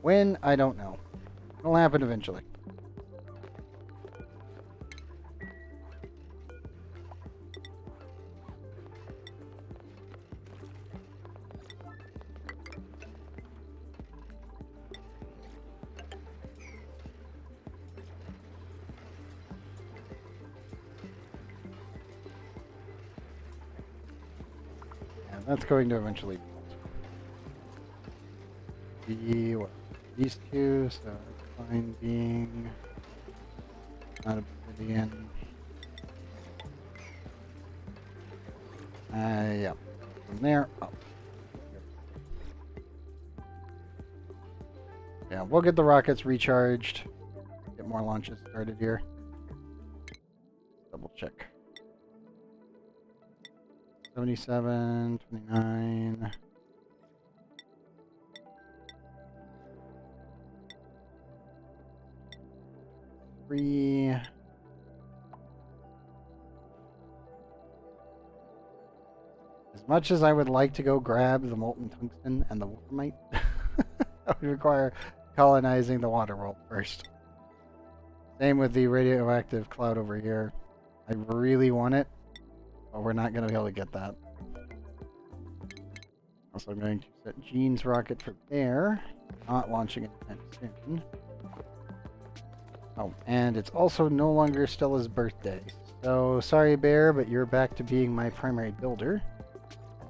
Speaker 1: When? I don't know. It'll happen eventually. Yeah, that's going to eventually be what? These two, so that's fine being not obsidian. Yeah. From there up. Yeah, we'll get the rockets recharged. Get more launches started here. Double check. 77, 29. Three. As much as I would like to go grab the molten tungsten and the watermite, that would require colonizing the water world first. Same with the radioactive cloud over here. I really want it, but we're not going to be able to get that. Also, I'm going to set Jean's rocket for there. Not launching anytime soon. Oh, and it's also no longer Stella's birthday. So, sorry, Bear, but you're back to being my primary builder.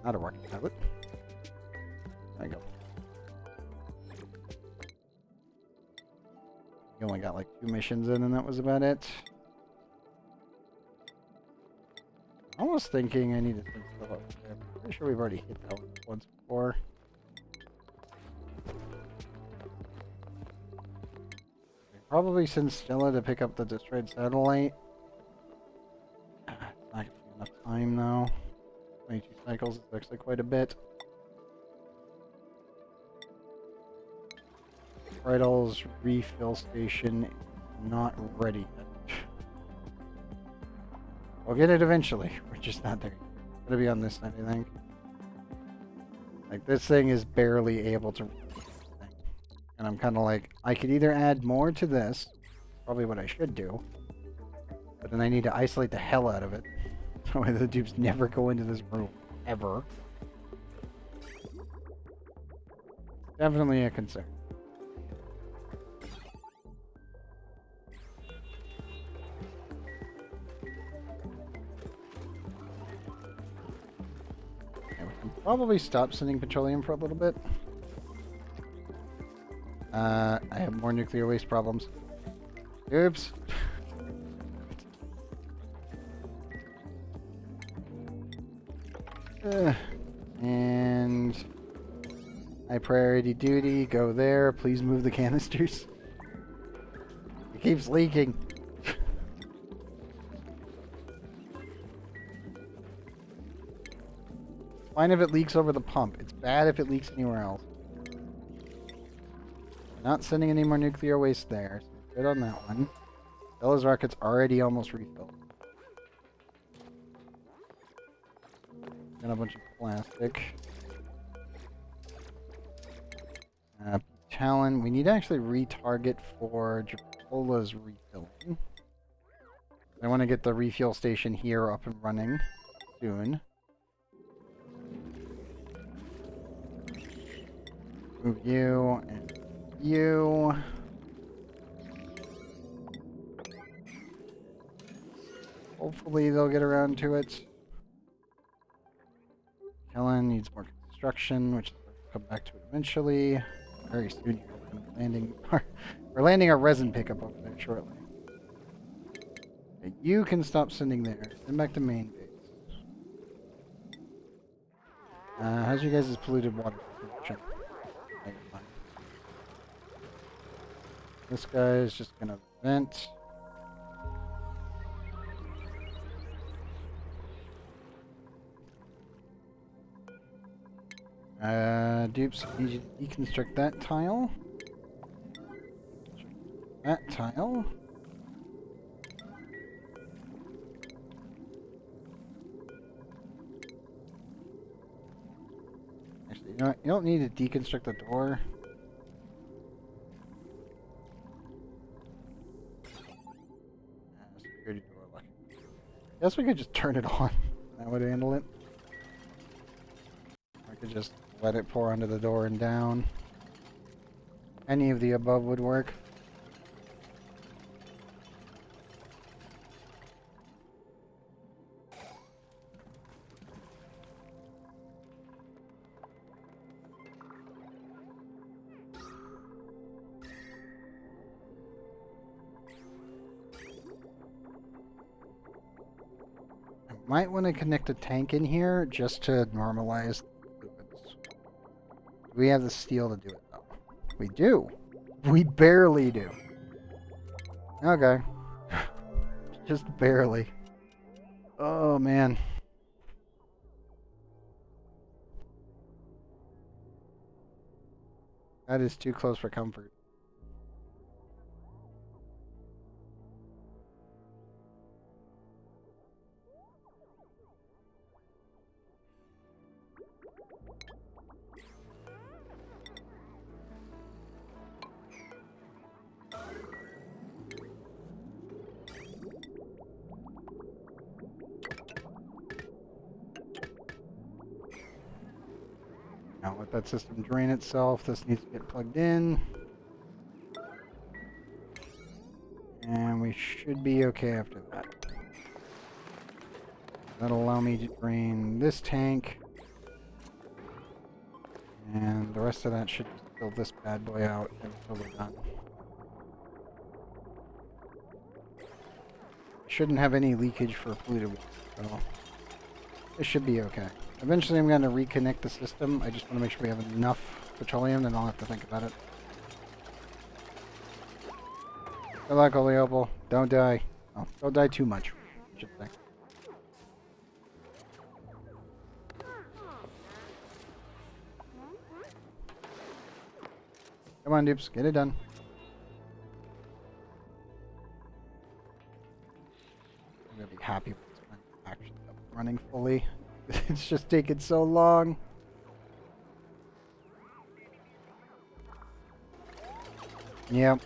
Speaker 1: Not a rocket pilot. There you go. You only got like 2 missions in, and that was about it. I'm almost thinking I need to think stuff up there. I'm pretty sure we've already hit that one once before. Probably send Stella to pick up the destroyed satellite. It's not going to be enough time, though. 22 cycles is actually quite a bit. Bridal's refill station is not ready yet. We'll get it eventually. We're just not there. It's gonna be on this side, I think. Like, this thing is barely able to... And I'm kind of like, I could either add more to this, probably what I should do, but then I need to isolate the hell out of it. So the dupes never go into this room, ever. Definitely a concern. Okay, we can probably stop sending petroleum for a little bit. I have more nuclear waste problems. Oops. And high priority duty, go there. Please move the canisters. It keeps leaking. Fine if it leaks over the pump. It's bad if it leaks anywhere else. We're not sending any more nuclear waste there. So good on that one. Stella's rocket's already almost refilled. Got a bunch of plastic. Talon. We need to actually retarget for Japola's refilling. I want to get the refuel station here up and running soon. Move you and you. Hopefully they'll get around to it. Helen needs more construction, which will come back to it eventually. Very soon here. We're landing our resin pickup over there shortly. Okay, you can stop sending there. Send back to main base. How's you guys' polluted water situation? This guy is just gonna vent. Dupes, need you to deconstruct that tile. That tile. Actually, you know what? You don't need to deconstruct the door. Security door lock. Guess we could just turn it on. That would handle it. I could just let it pour under the door and down. Any of the above would work. Might want to connect a tank in here just to normalize fluids. We have the steel to do it though. We do. We barely do. Okay. Just barely. Oh man. That is too close for comfort. Now let that system drain itself. This needs to get plugged in. And we should be okay after that. That'll allow me to drain this tank. And the rest of that should fill this bad boy out until we're done. Shouldn't have any leakage for polluted water, so it should be okay. Eventually I'm going to reconnect the system. I just want to make sure we have enough petroleum, then I'll have to think about it. Good luck, Holy Opal. Don't die. Oh, don't die too much, I should say. Come on, dupes. Get it done. I'm going to be happy when it's actually up and running fully. It's just taking so long. Yep.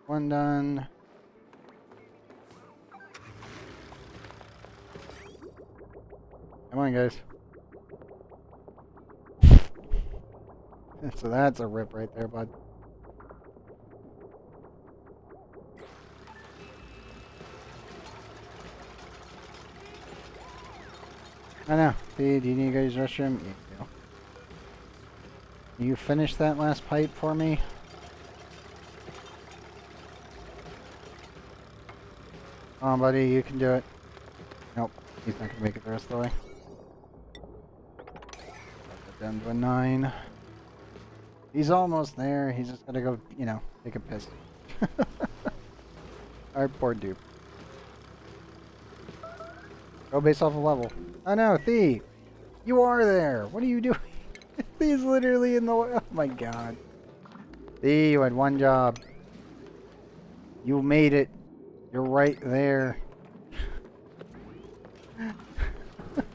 Speaker 1: One done. Come on, guys. So that's a rip right there, bud. I know. Do you need to go use the restroom? Yeah, you do. Can you finish that last pipe for me? Come on, buddy. You can do it. Nope. He's not going to make it the rest of the way. Down to a 9. He's almost there. He's just got to go, you know, take a piss. Our poor dude. Go base off a level. Oh no, Thee! You are there! What are you doing? Thee's literally in the way. Oh my god. Thee, you had one job. You made it. You're right there.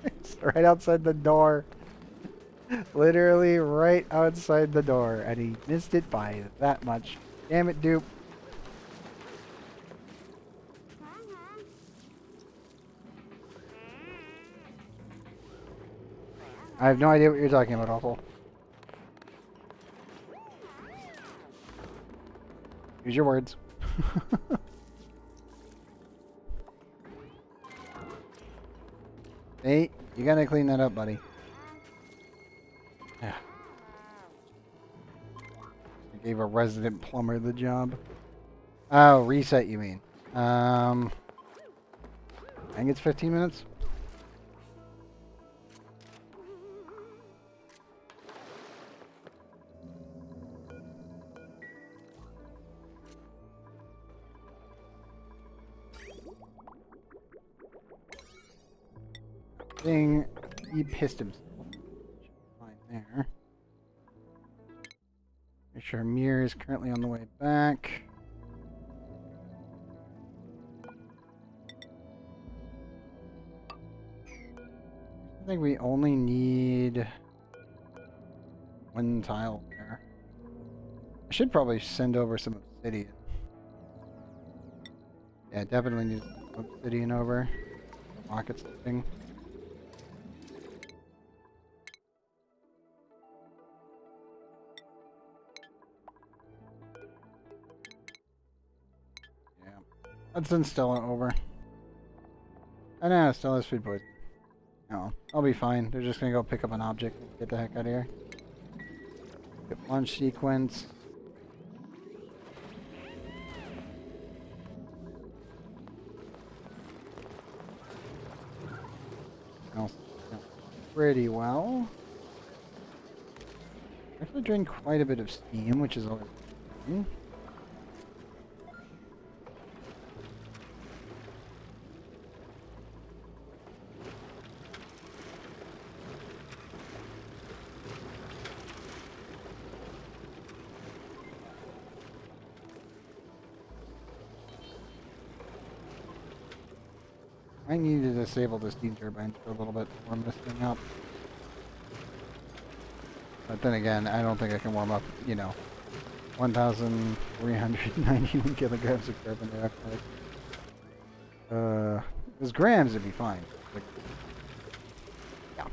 Speaker 1: It's right outside the door. Literally right outside the door. And he missed it by that much. Damn it, dupe. I have no idea what you're talking about, Awful. Use your words. Hey, you gotta clean that up, buddy. Yeah. I gave a resident plumber the job. Oh, reset you mean. I think it's 15 minutes. thing. He pissed himself. Fine there. Make sure Mir is currently on the way back. I think we only need one tile there. I should probably send over some obsidian. Yeah, definitely need some obsidian over. The rockets thing. Yeah. Let's send Stella over. I know, Stella's food poisoning. No, I'll be fine. They're just gonna go pick up an object and get the heck out of here. Get launch sequence. Pretty well. Actually drained quite a bit of steam, which is always fun. I need to disable the steam turbine for a little bit to warm this thing up. But then again, I don't think I can warm up, 1,391 kilograms of carbon dioxide. If it was grams, it'd be fine. Like, yeah.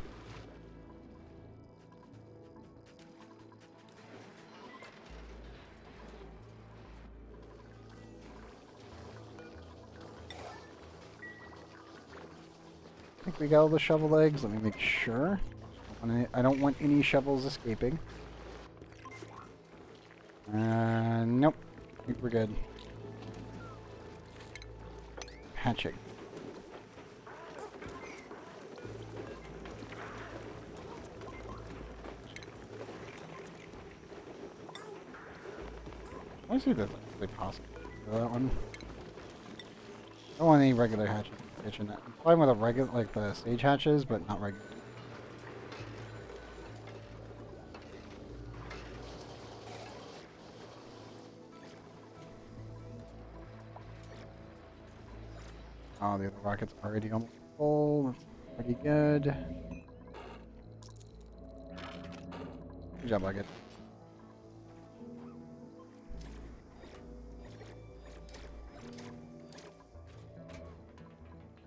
Speaker 1: I think we got all the shovel legs. Let me make sure. I don't want any shovels escaping. Nope. I think we're good. Hatching. I see that's actually possible for that one. I don't want any regular hatching in the kitchen. I'm fine with a regular, like the stage hatches, but not regular. Oh, the other rocket's already almost full. That's pretty good. Good job, Bucket.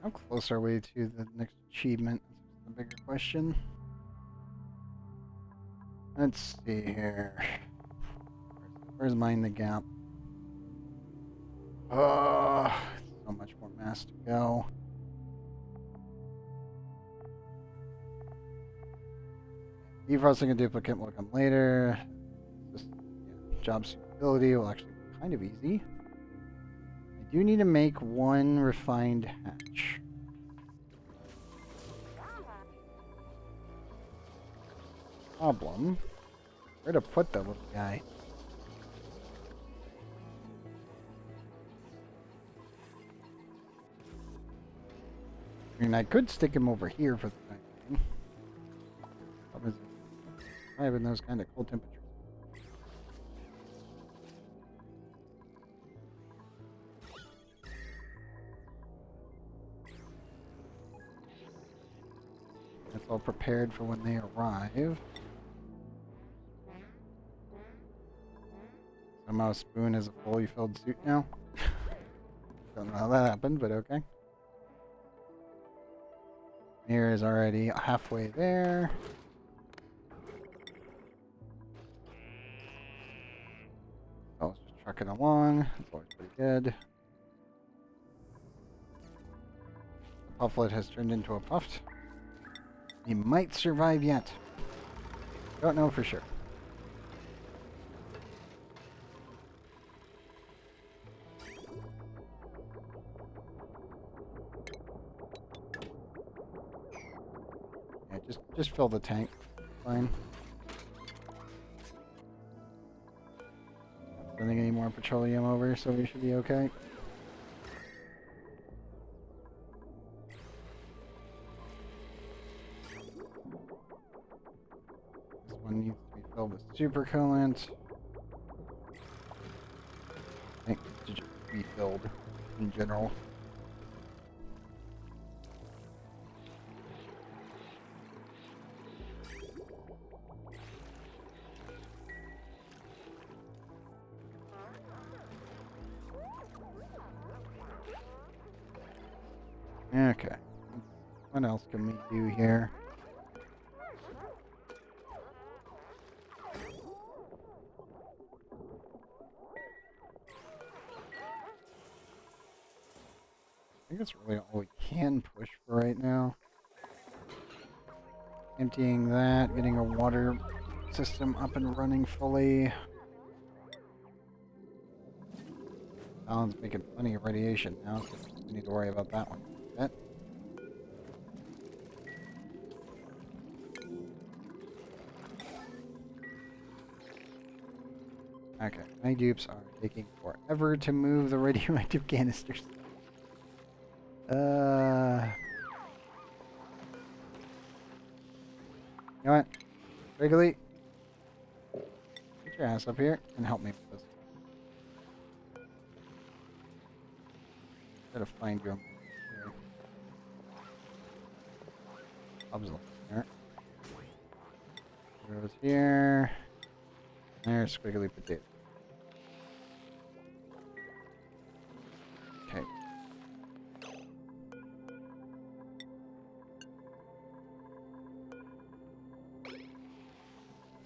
Speaker 1: How close are we to the next achievement? That's the bigger question. Let's see here. Where's Mind the Gap? So much more mass to go. Defrosting a duplicate will come later. This, job suitability will actually be kind of easy. I do need to make one refined hatch. Problem. Where to put that little guy? I mean, I could stick him over here for the time being. Problem is, I have in those kind of cold temperatures. That's all prepared for when they arrive. Somehow Spoon has a fully filled suit now. Don't know how that happened, but okay. Here is already halfway there. So let's just truck it along. That's always pretty good. The Pufflet has turned into a Puffed. He might survive yet. Don't know for sure. Yeah, just fill the tank. Fine. Not sending any more petroleum over, so we should be okay. This one needs to be filled with super coolant. I think it should just be filled in general. Okay. What else can we do here? I think that's really all we can push for right now. Emptying that, getting a water system up and running fully. Alan's making plenty of radiation now, so we need to worry about that one. That. Okay, my dupes are taking forever to move the radioactive canisters. You know what? Wrigley, get your ass up here and help me with this. Gotta find you. Here. Bob's there. Goes here. There's squiggly potato. Okay.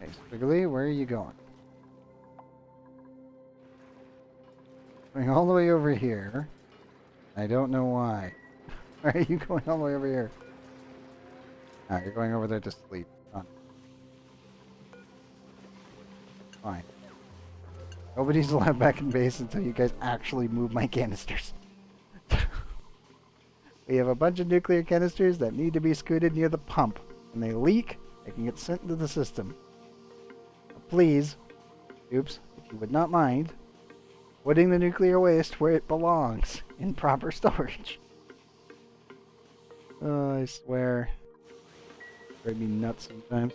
Speaker 1: Okay, Squiggly, where are you going? Going all the way over here. I don't know why. Why are you going all the way over here? Ah, you're going over there to sleep. Fine. Nobody's allowed back in base until you guys actually move my canisters. We have a bunch of nuclear canisters that need to be scooted near the pump. When they leak, they can get sent into the system. Please, oops, if you would not mind, putting the nuclear waste where it belongs, in proper storage. Oh, I swear. It drives me nuts sometimes.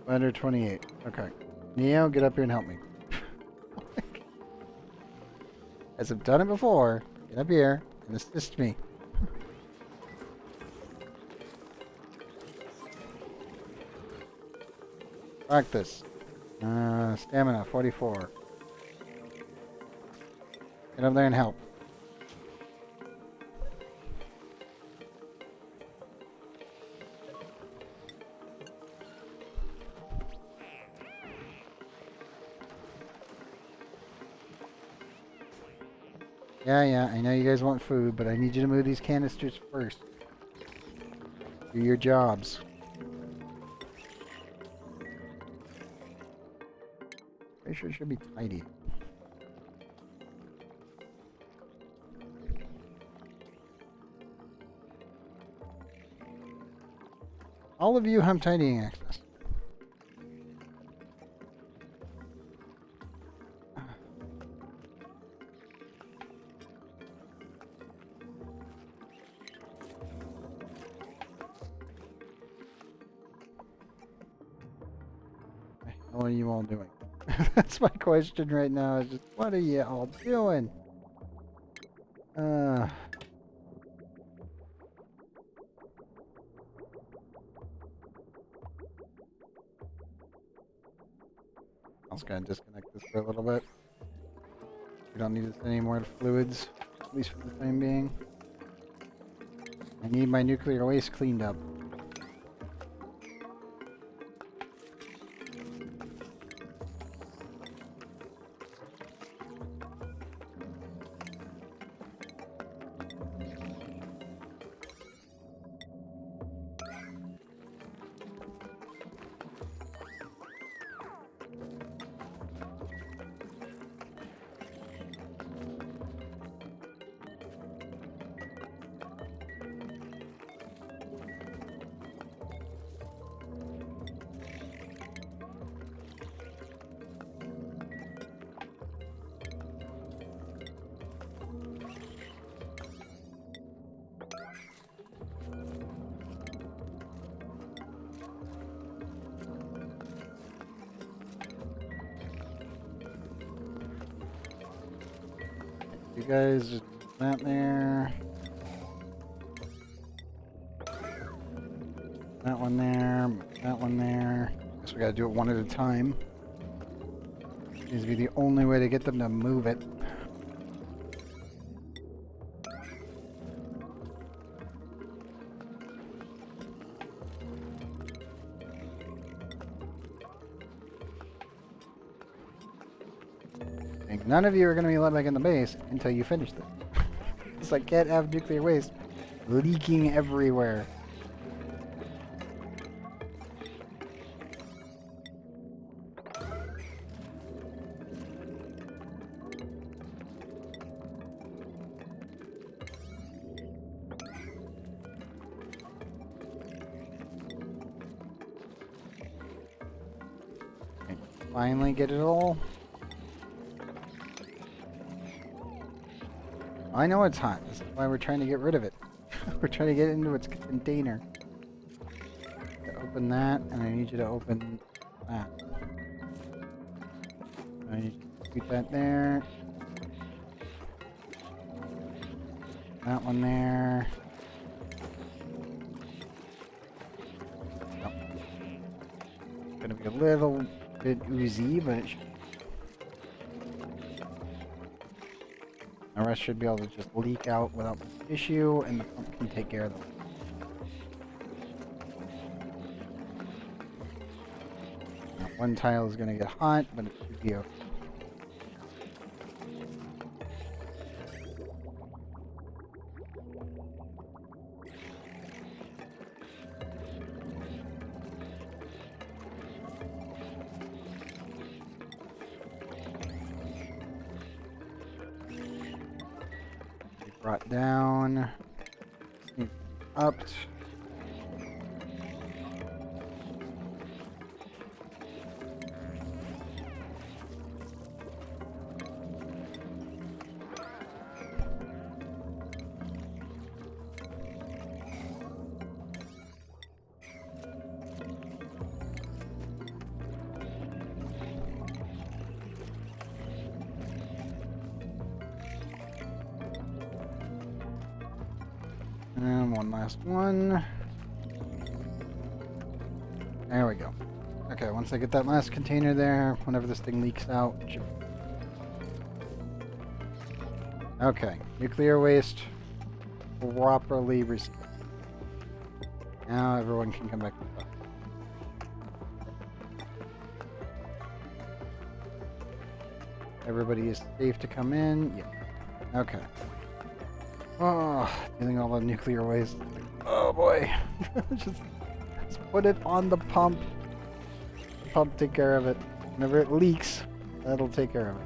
Speaker 1: Under 28. Okay. Neo, get up here and help me. As I've done it before, get up here and assist me. Practice. Stamina, 44. Get up there and help. Yeah, I know you guys want food, but I need you to move these canisters first. Do your jobs. Pretty sure it should be tidy. All of you have tidying access. What are you all doing? That's my question right now. Is just, what are you all doing? I was gonna disconnect this for a little bit. We don't need any more fluids, at least for the time being. I need my nuclear waste cleaned up. You guys just put that there. That one there. That one there. Guess we gotta do it one at a time. Seems to be the only way to get them to move it. None of you are going to be let back in the base until you finish this. Because I can't have nuclear waste leaking everywhere. Okay, finally get it all. I know it's hot. That's why we're trying to get rid of it. We're trying to get it into its container. Open that, and I need you to open that. I need you to put that there. That one there. Nope. It's gonna be a little bit oozy, but it should. The rest should be able to just leak out without issue, and the pump can take care of them. Now, one tile is going to get hot, but it should be okay. Brought down, upped. And one last one. There we go. Okay, once I get that last container there, whenever this thing leaks out. Okay, nuclear waste properly recycled. Now everyone can come back to the dock. Everybody is safe to come in. Yeah. Okay. Oh, dealing all the nuclear waste. Oh boy. just put it on the pump. The pump take care of it. Whenever it leaks, that'll take care of it.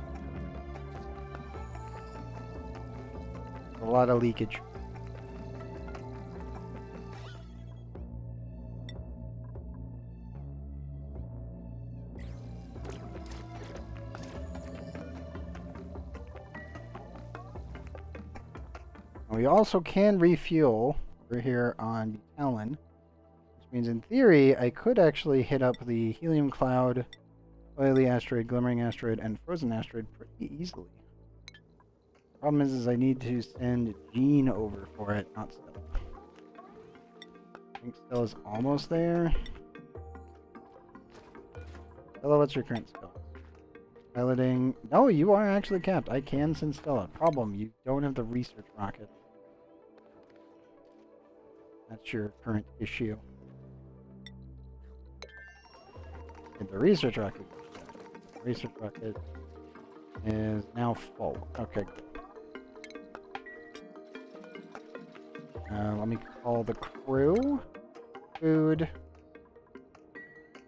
Speaker 1: A lot of leakage. We also can refuel. We're here on Talon, which means in theory I could actually hit up the helium cloud, oily asteroid, glimmering asteroid, and frozen asteroid pretty easily. Problem is I need to send Gene over for it, not Stella. I think Stella's almost there. Stella, what's your current skill? Piloting. No, you are actually capped. I can send Stella. Problem, you don't have the research rocket. That's your current issue. And the research rocket. The research rocket is now full. Okay, cool. Let me call the crew. Food.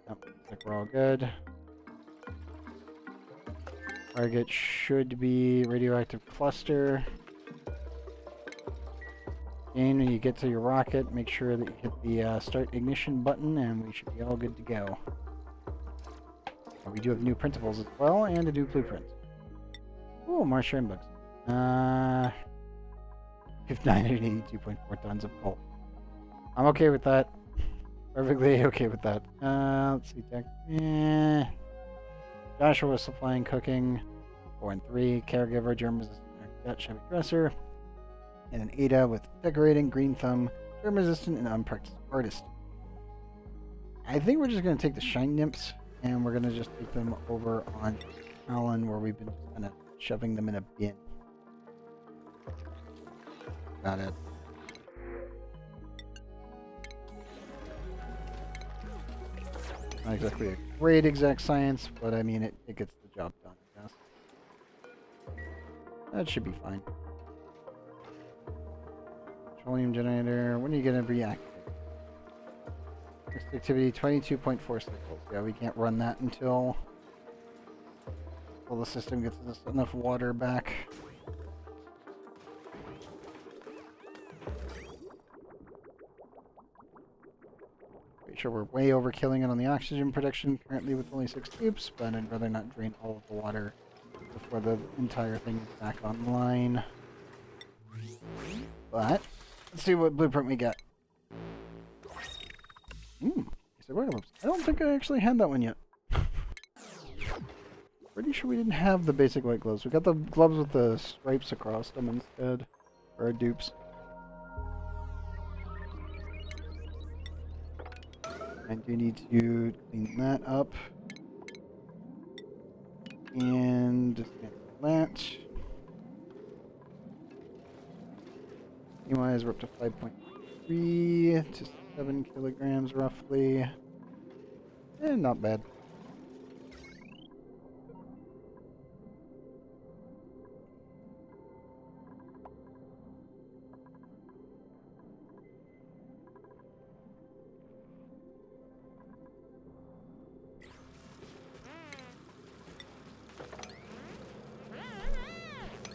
Speaker 1: Nope, looks like we're all good. Target should be radioactive cluster. And when you get to your rocket, make sure that you hit the start ignition button, and we should be all good to go. We do have new printables as well, and a new blueprint. Ooh, more sharing bugs. 982.4 tons of coal. I'm okay with that. Perfectly okay with that. Let's see, tech. Joshua was supplying cooking. 4 and 3. Caregiver, germ resistant. that Chevy dresser, and an Ada with decorating, green thumb, germ resistant, and unpracticed artist. I think we're just going to take the shine nymphs and we're going to just take them over on Alan where we've been just kind of shoving them in a bin. Got it. Not exactly a great exact science, but I mean, it gets the job done, I guess. That should be fine. Petroleum generator, when are you going to react? Next activity, 22.4 cycles. Yeah, we can't run that until the system gets us enough water back. Pretty sure we're way overkilling it on the oxygen production currently with only 6 tubes, but I'd rather not drain all of the water before the entire thing is back online. But let's see what blueprint we got. I don't think I actually had that one yet. Pretty sure we didn't have the basic white gloves. We got the gloves with the stripes across them instead. Or our dupes. I do need to clean that up. And dismantle that. Anyways, we're up to 5.3 to 7 kilograms roughly. Not bad.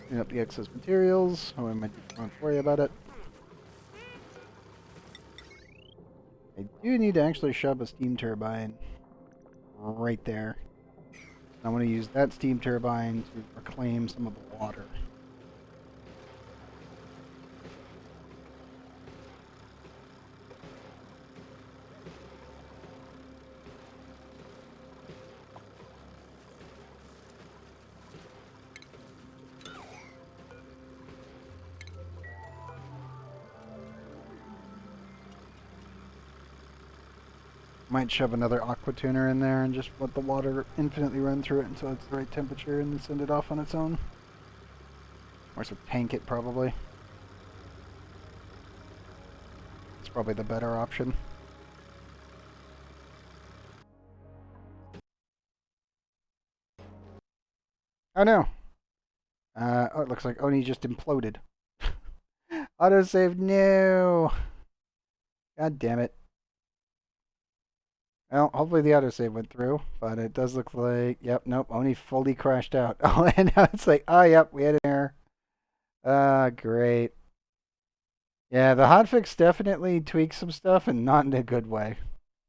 Speaker 1: Clean up the excess materials. Oh, I might not worry about it. I do need to actually shove a steam turbine right there. I want to use that steam turbine to reclaim some of the water. Might shove another aqua tuner in there and just let the water infinitely run through it until it's the right temperature and then send it off on its own. Or so tank it probably. It's probably the better option. Oh no! Oh, it looks like ONI just imploded. Autosave, no! God damn it. Well, hopefully the autosave went through, but it does look like, yep, nope, ONI fully crashed out. Oh, and now it's like, oh, yep, we had an error. Ah, great. Yeah, the hotfix definitely tweaks some stuff and not in a good way.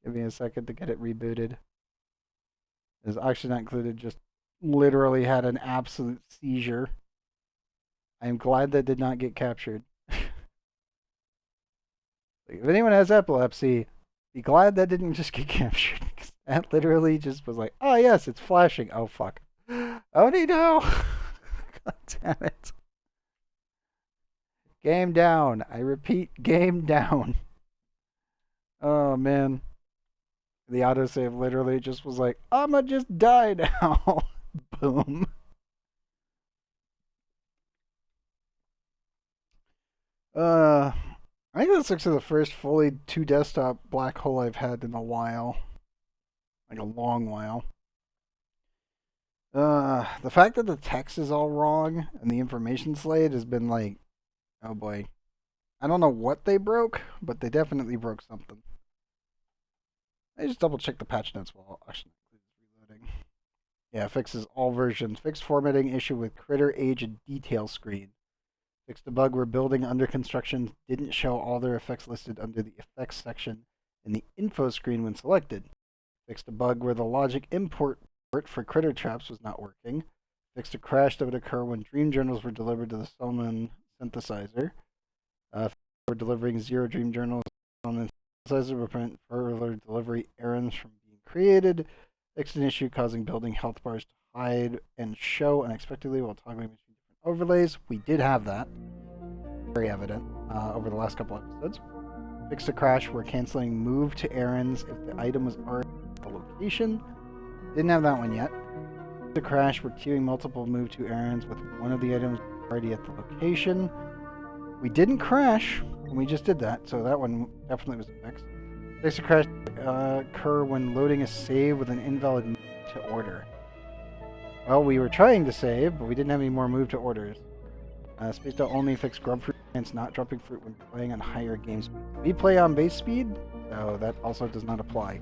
Speaker 1: Give me a second to get it rebooted. As Oxygen Not Included just literally had an absolute seizure. I am glad that did not get captured. If anyone has epilepsy, be glad that didn't just get captured. Because that literally just was like, oh yes, it's flashing. Oh fuck. Oh no! God damn it. Game down. I repeat, game down. Oh man. The autosave literally just was like, I'ma just die now. Boom. I think that's actually the first fully 2-desktop black hole I've had in a while. Like a long while. The fact that the text is all wrong and the information slate has been like, oh boy. I don't know what they broke, but they definitely broke something. I just double check the patch notes while actually reloading. Yeah, fixes all versions. Fixed formatting issue with critter age and detail screen. Fixed a bug where building under construction didn't show all their effects listed under the effects section in the info screen when selected. Fixed a bug where the logic import port for critter traps was not working. Fixed a crash that would occur when dream journals were delivered to the Solomon synthesizer. For delivering 0 dream journals on the synthesizer will prevent further delivery errors from being created. Fixed an issue causing building health bars to hide and show unexpectedly while toggling between different overlays. We did have that. Very evident over the last couple episodes. Fix the crash, we're canceling move to errands if the item was already at the location. Didn't have that one yet. The crash, we're queuing multiple move to errands with one of the items already at the location. We didn't crash, and we just did that, so that one definitely was a fix. Fix the crash occur when loading a save with an invalid move to order. Well, we were trying to save, but we didn't have any more move to orders. Space to only fix grub fruit and it's not dropping fruit when playing on higher game speed. We play on base speed, so that also does not apply.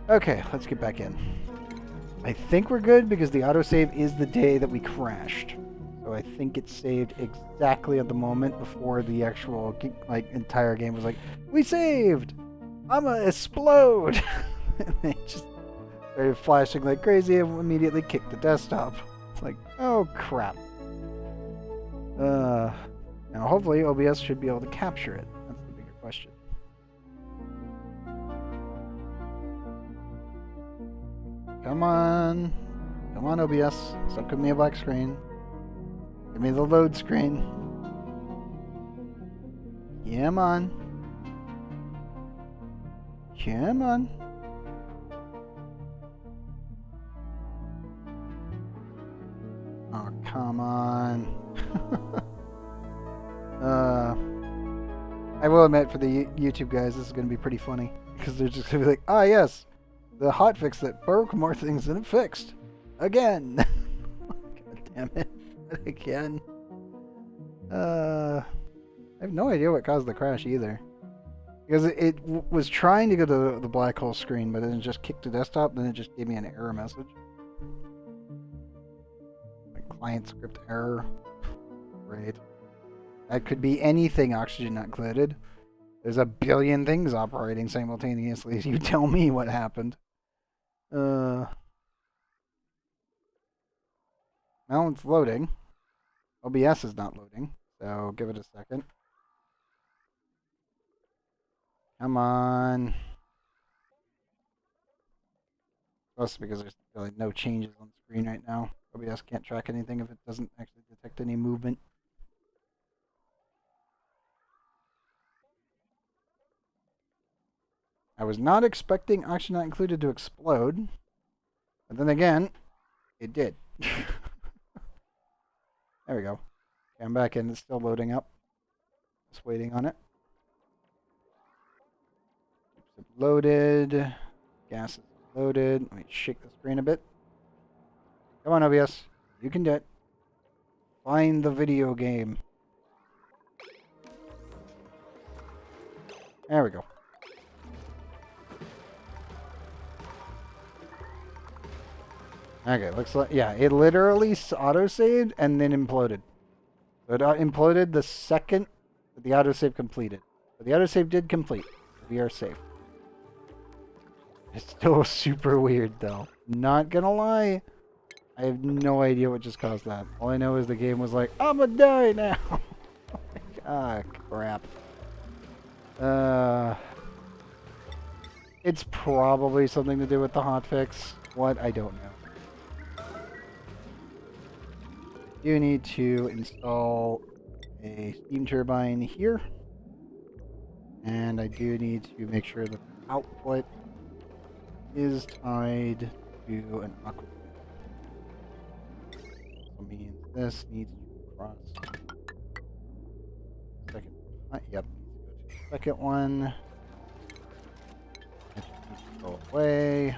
Speaker 1: Okay, let's get back in. I think we're good because the autosave is the day that we crashed. So I think it saved exactly at the moment before the actual entire game was like, we saved! I'ma explode! And they just started flashing like crazy and immediately kicked the desktop. It's like, oh crap. Now hopefully OBS should be able to capture it. That's the bigger question. Come on. Come on, OBS. Stop giving me a black screen. Give me the load screen. Come on. Come on. Oh, come on. I will admit, for the YouTube guys, this is going to be pretty funny. Because they're just going to be like, ah, yes, the hotfix that broke more things than it fixed. Again. God damn it. Again. I have no idea what caused the crash either. Because it was trying to go to the black hole screen, but then it just kicked the desktop, then it just gave me an error message. Like client script error. Great. That could be anything, oxygen not included. There's a billion things operating simultaneously. You tell me what happened. Now it's loading. OBS is not loading, so give it a second. Come on. Mostly because there's really no changes on the screen right now. OBS can't track anything if it doesn't actually detect any movement. I was not expecting Oxygen Not Included to explode. But then again, it did. There we go. Okay, I'm back in. It's still loading up. Just waiting on it. It's loaded. Gas is loaded. Let me shake the screen a bit. Come on, OBS. You can do it. Find the video game. There we go. Okay, looks like, yeah, it literally autosaved and then imploded. So it imploded the second that the autosave completed. But the autosave did complete. We are safe. It's still super weird, though. Not gonna lie. I have no idea what just caused that. All I know is the game was like, I'ma die now! Ah, crap. It's probably something to do with the hotfix. What? I don't know. You need to install a steam turbine here. And I do need to make sure that the output is tied to an aqua. So means this needs to cross second. Yep, needs to go to the second one. That needs to go away.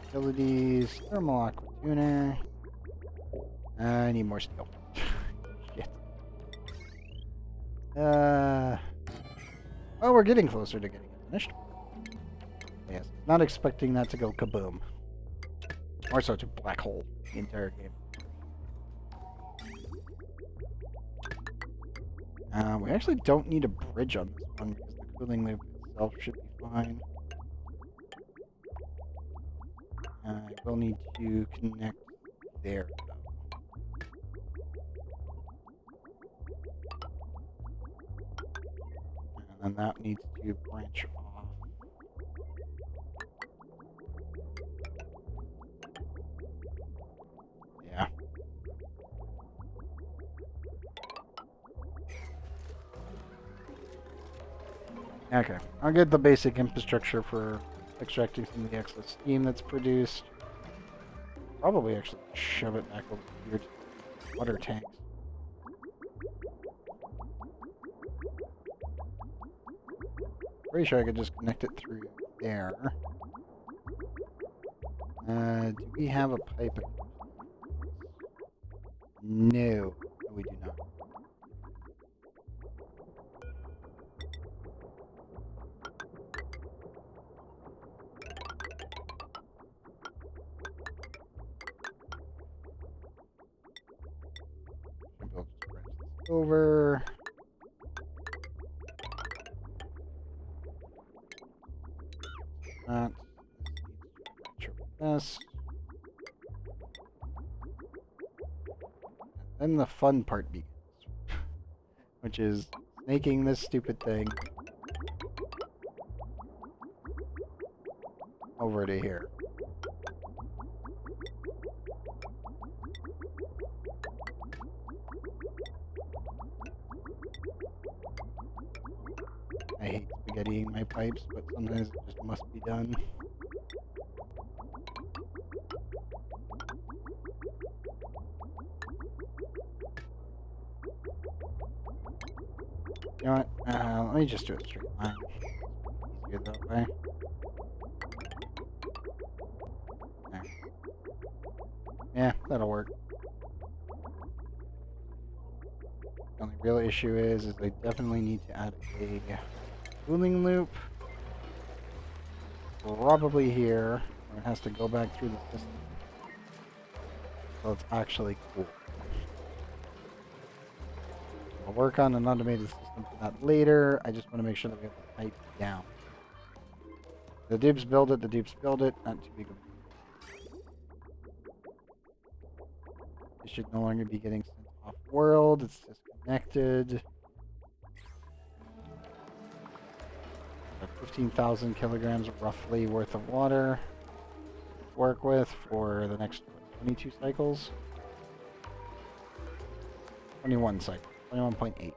Speaker 1: Utilities, thermal aqua tuner. I need more steel. Shit. Well, we're getting closer to getting it finished. Yes, not expecting that to go kaboom. Or so to black hole the entire game. We actually don't need a bridge on this one because the cooling loop itself should be fine. I will need to connect there though. And that needs to branch off. Yeah. Okay, I'll get the basic infrastructure for extracting some of the excess steam that's produced. Probably actually shove it back over here to the water tanks. Pretty sure I could just connect it through there. Do we have a pipe? No, we do not. We'll just bridge this over. That. This. And then the fun part begins, which is snaking this stupid thing over to here. I hate spaghettiing my pipes, but sometimes it just must be done. You know what? Let me just do a straight line. Easier that way. There. Yeah, that'll work. The only real issue is they definitely need to add a cooling loop. Probably here, where it has to go back through the system. So it's actually cool. I'll work on an automated system for that later. I just want to make sure that we have the pipe down. The dupes build it, the dupes build it. Not too big of a It should no longer be getting sent off world. It's disconnected. 15,000 kilograms roughly worth of water to work with for the next 22 cycles. 21 cycles. 21.8.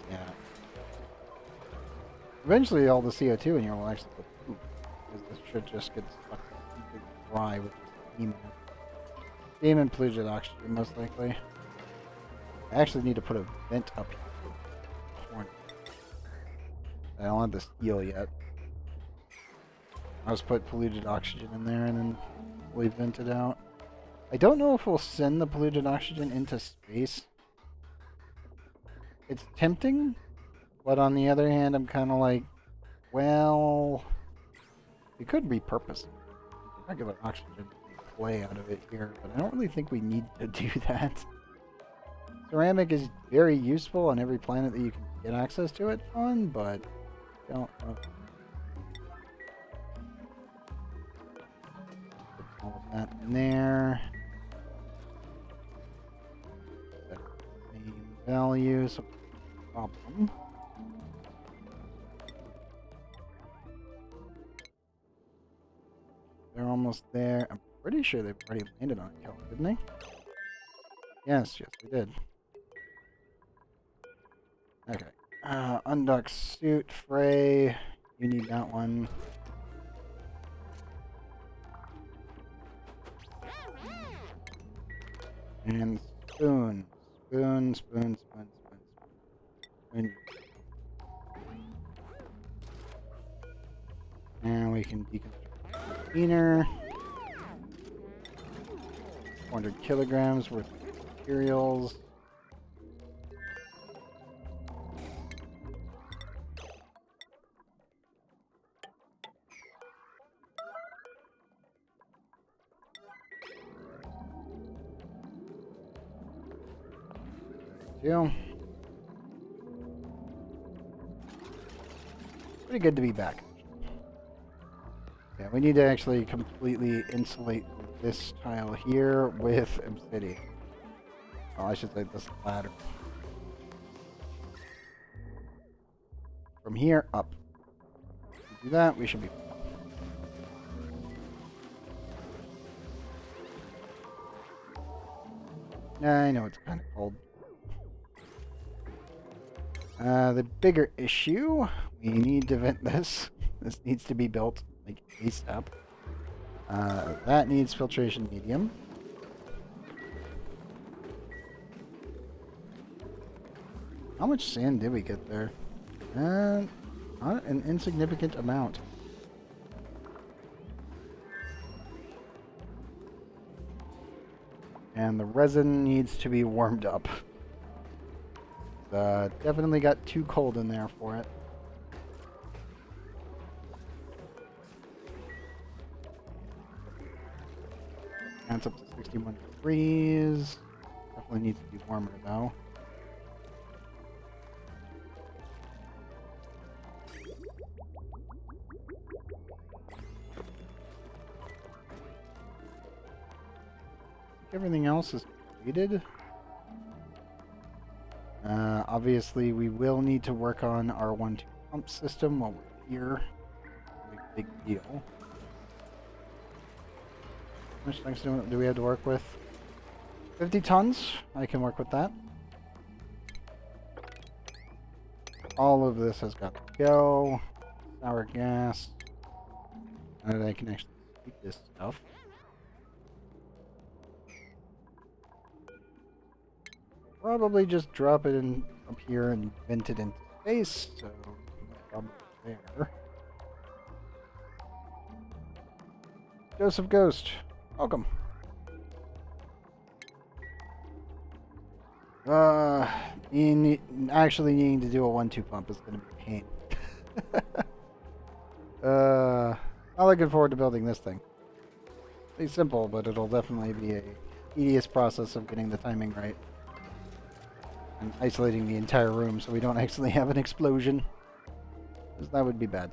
Speaker 1: Yeah. Eventually all the CO2 in here will actually go poop, because this should just get stuck dry with steam. Steam and polluted oxygen, most likely. I actually need to put a vent up here. I don't have the steel yet. I'll just put polluted oxygen in there and then we'll vent it out. I don't know if we'll send the polluted oxygen into space. It's tempting, but on the other hand, I'm kind of like, well, we could repurpose it. Regular oxygen play out of it here, but I don't really think we need to do that. Ceramic is very useful on every planet that you can get access to it on, but I don't know. Put all of that in there. That's the same value, so no problem. They're almost there. I'm pretty sure they've already landed on it, didn't they? Yes, they did. Okay. Undock suit, Frey. You need that one. And spoon. Spoon. And we can deconstruct the cleaner. 400 kilograms worth of materials. Pretty good to be back. Yeah, we need to actually completely insulate this tile here with obsidian. Oh, I should say this ladder. From here up. If we do that, we should be. I know it's kind of cold. The bigger issue, we need to vent this. This needs to be built like ASAP. That needs filtration medium. How much sand did we get there? Not an insignificant amount. And the resin needs to be warmed up. Definitely got too cold in there for it. And it's up to 61 degrees. Definitely needs to be warmer though. Everything else is completed. Obviously, we will need to work on our 1-2 pump system while we're here. Big deal. How much tanks do we have to work with? 50 tons. I can work with that. All of this has got to go. Sour gas. Now that I can actually speak this stuff. Probably just drop it in up here and vent it into space, so no problem there. Joseph Ghost, welcome. Actually needing to do a 1-2 pump is going to be a pain. Not looking forward to building this thing. It's simple, but it'll definitely be a tedious process of getting the timing right. And isolating the entire room so we don't actually have an explosion. Because that would be bad.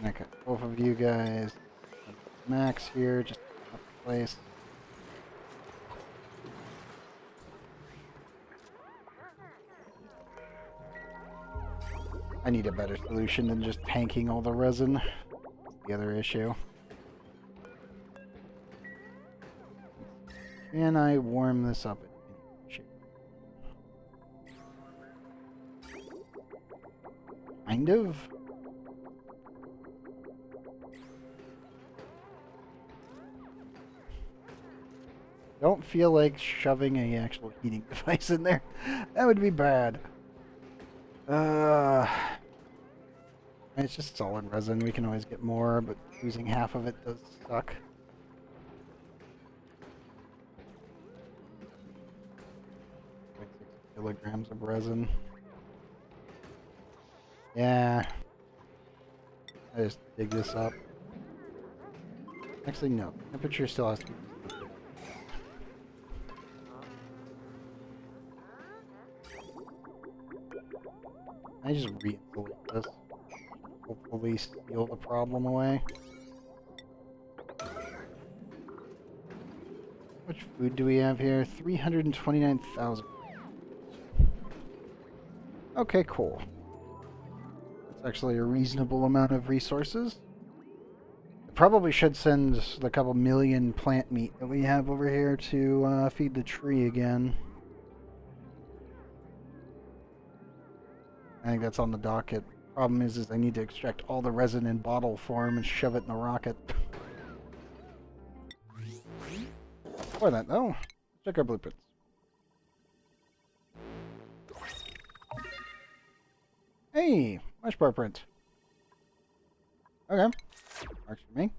Speaker 1: Okay, both of you guys. Max here, just up the place. I need a better solution than just tanking all the resin. That's the other issue. Can I warm this up? Kind of. Don't feel like shoving a actual heating device in there. That would be bad. It's just solid resin. We can always get more, but using half of it does suck. Like 6 kilograms of resin. Yeah. I just dig this up. Actually, no. Temperature still has to be. I just re-insulate this. Hopefully steal the problem away. How much food do we have here? 329,000. Okay, cool. That's actually a reasonable amount of resources. I probably should send the couple million plant meat that we have over here to feed the tree again. I think that's on the docket. Problem is I need to extract all the resin in bottle form and shove it in the rocket. For that though, check our blueprints. Hey, mush bar print. Okay, works for me.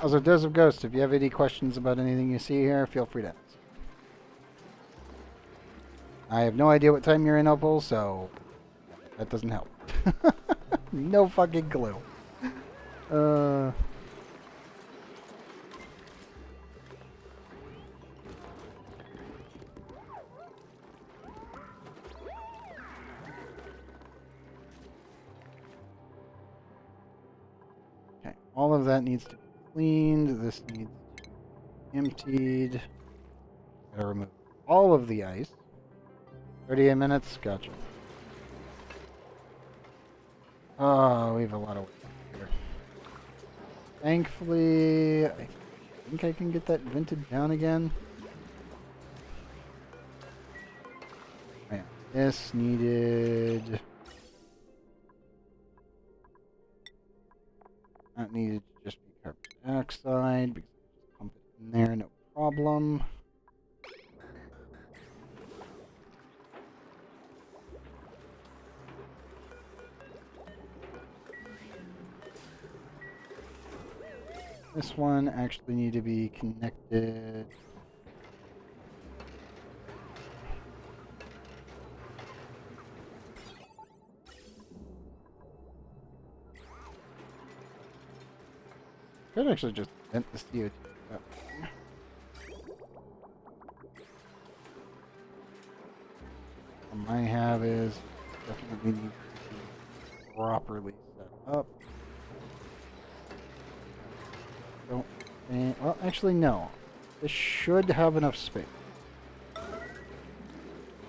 Speaker 1: Also, Dose of Ghost, if you have any questions about anything you see here, feel free to ask. I have no idea what time you're in, Opal, so that doesn't help. No fucking clue. Okay, all of that needs to be cleaned. This needs to be emptied. Gotta remove all of the ice. 38 minutes? Gotcha. Oh, we have a lot of work here. Thankfully, I think I can get that vented down again. Oh, yeah. This needed... That needed to just be carbon dioxide, because I just pump it in there, no problem. This one actually need to be connected. Could actually just vent the CO2 up. What I have is definitely need to be properly set up. Don't think, well, actually no. This should have enough space.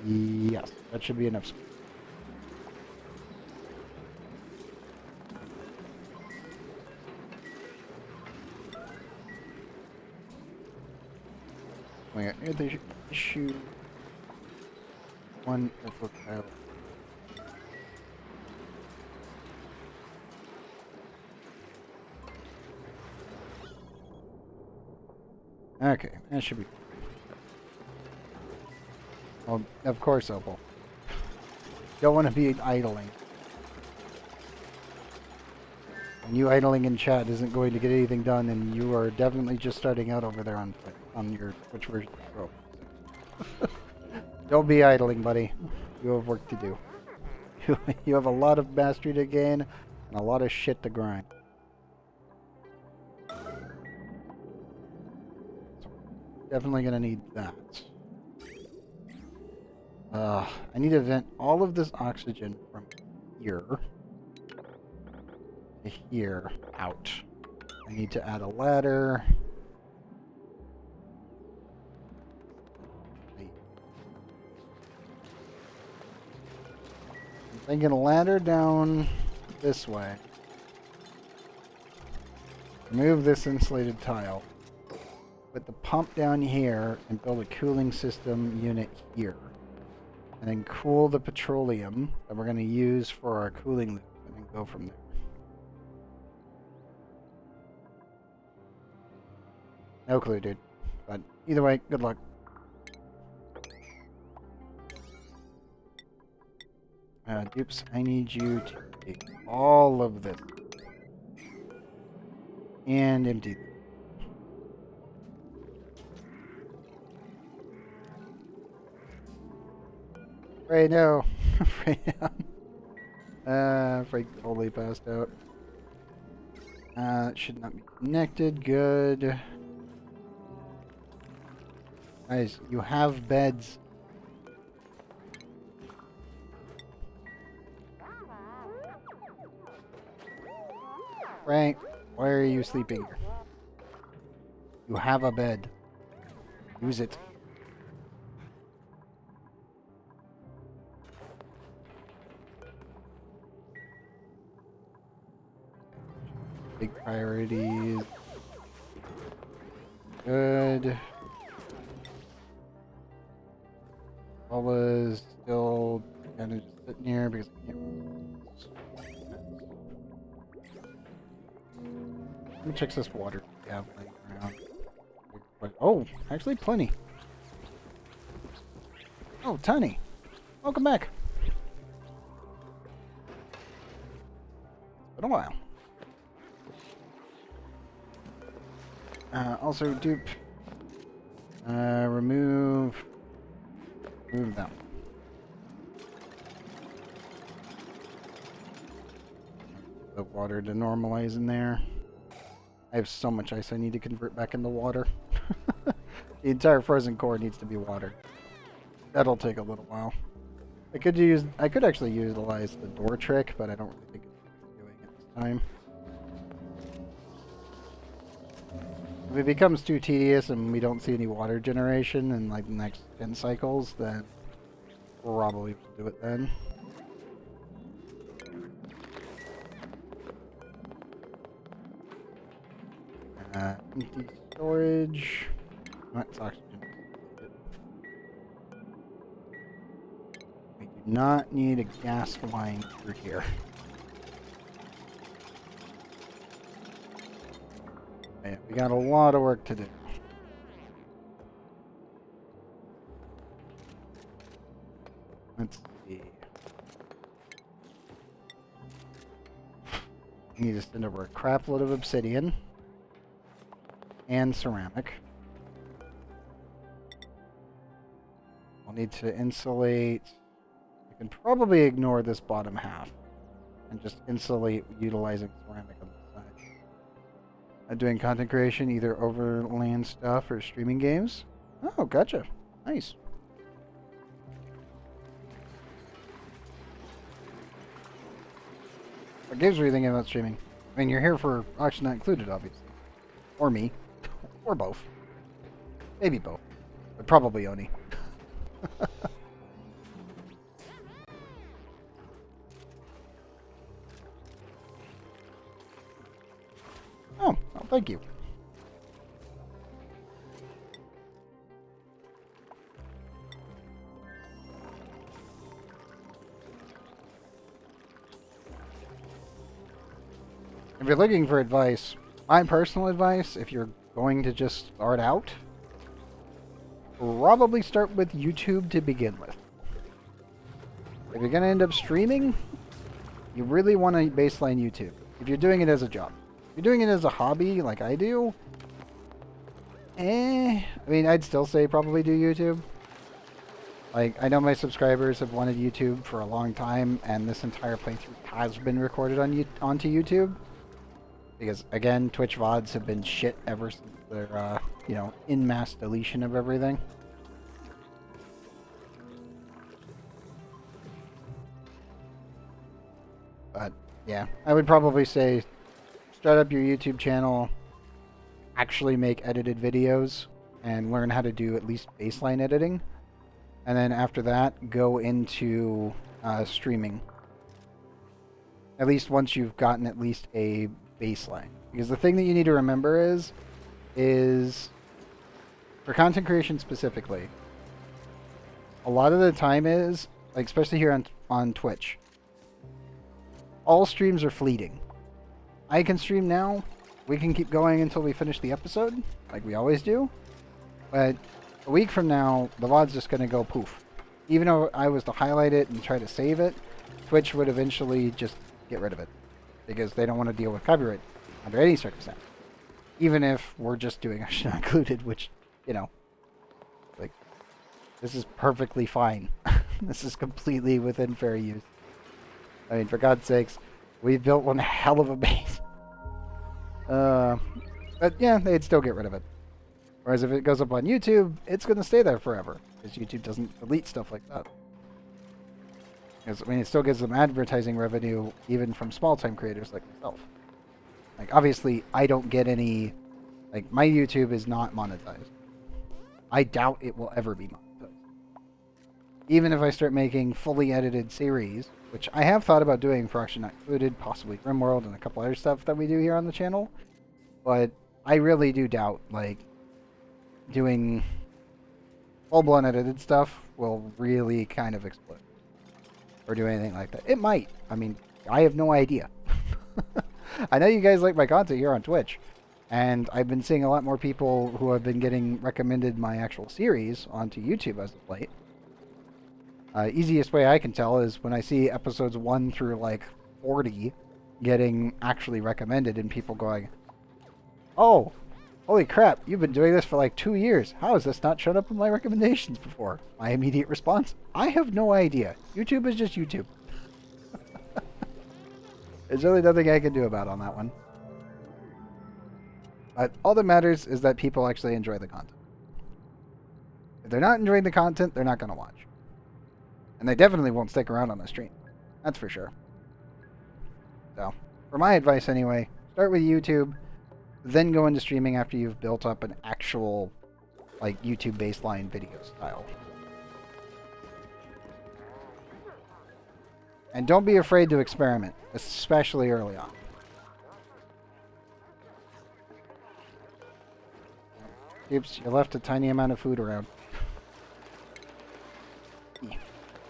Speaker 1: Yes, that should be enough space. We got air issue. One airflow tile. Okay, that should be. Well, of course, Opal. Don't want to be idling. And you idling in chat isn't going to get anything done, and you are definitely just starting out over there on your Twitch version of Pro. Don't be idling, buddy. You have work to do. You have a lot of mastery to gain, and a lot of shit to grind. Definitely gonna need that. I need to vent all of this oxygen from here to here out. I need to add a ladder. I'm thinking a ladder down this way. Remove this insulated tile. Put the pump down here and build a cooling system unit here. And then cool the petroleum that we're going to use for our cooling loop and then go from there. No clue, dude. But either way, good luck. Dupes, I need you to take all of this and empty them. Right now. Right now. Frank totally passed out. It should not be connected. Good. Guys, you have beds. Frank, why are you sleeping here? You have a bed. Use it. Big priorities. Good. Paula's still kind of just sitting here because I can't. Let me check this water we have laying around. Oh, actually plenty. Oh, Tiny. Welcome back. It's been a while. Also, dupe. Remove that one. The water to normalize in there. I have so much ice I need to convert back into water. The entire frozen core needs to be watered. That'll take a little while. I could actually utilize the door trick, but I don't really think it's worth doing at this time. If it becomes too tedious and we don't see any water generation in like the next 10 cycles, then probably we'll do it then. Empty storage. What's oxygen? We do not need a gas line through here. Yeah, we got a lot of work to do. Let's see. We need to send over a crap load of obsidian and ceramic. We'll need to insulate. We can probably ignore this bottom half and just insulate utilizing ceramic on the side. I'm doing content creation, either overland stuff or streaming games. Oh, gotcha. Nice. What games were you thinking about streaming? I mean, you're here for Auction Not Included, obviously. Or me. Or both. Maybe both. But probably ONI. Oh, well, thank you. If you're looking for advice, my personal advice, if you're going to just start out, probably start with YouTube to begin with. If you're going to end up streaming, you really want to baseline YouTube. If you're doing it as a job. If you're doing it as a hobby, like I do, I mean, I'd still say probably do YouTube. Like, I know my subscribers have wanted YouTube for a long time, and this entire playthrough has been recorded on onto YouTube. Because, again, Twitch VODs have been shit ever since their, you know, in-mass deletion of everything. But, yeah, I would probably say start up your YouTube channel, actually make edited videos, and learn how to do at least baseline editing. And then after that, go into streaming. At least once you've gotten at least a baseline. Because the thing that you need to remember is for content creation specifically, a lot of the time is, like especially here on Twitch, all streams are fleeting. I can stream now, we can keep going until we finish the episode, like we always do, but a week from now, the VOD's just going to go poof. Even though I was to highlight it and try to save it, Twitch would eventually just get rid of it. Because they don't want to deal with copyright under any circumstance. Even if we're just doing Auction Not Included, which, you know, like, this is perfectly fine. This is completely within fair use. I mean, for God's sakes, we've built one hell of a base. But yeah, they'd still get rid of it. Whereas if it goes up on YouTube, it's going to stay there forever. Because YouTube doesn't delete stuff like that. Because, I mean, it still gives them advertising revenue, even from small-time creators like myself. Like, obviously, I don't get any... Like, my YouTube is not monetized. I doubt it will ever be monetized. Even if I start making fully edited series, which I have thought about doing for Auction Not Included, possibly RimWorld, and a couple other stuff that we do here on the channel. But I really do doubt, like, doing full-blown edited stuff will really kind of explode. Or do anything like that. It might. I mean, I have no idea. I know you guys like my content here on Twitch. And I've been seeing a lot more people who have been getting recommended my actual series onto YouTube as of late. Easiest way I can tell is when I see episodes 1 through like 40 getting actually recommended and people going, oh, holy crap, you've been doing this for like 2 years. How has this not shown up in my recommendations before? My immediate response, I have no idea. YouTube is just YouTube. There's really nothing I can do about on that one. But all that matters is that people actually enjoy the content. If they're not enjoying the content, they're not going to watch. And they definitely won't stick around on the stream. That's for sure. So, for my advice anyway, start with YouTube, then go into streaming after you've built up an actual, like, YouTube baseline video style. And don't be afraid to experiment, especially early on. Oops, you left a tiny amount of food around.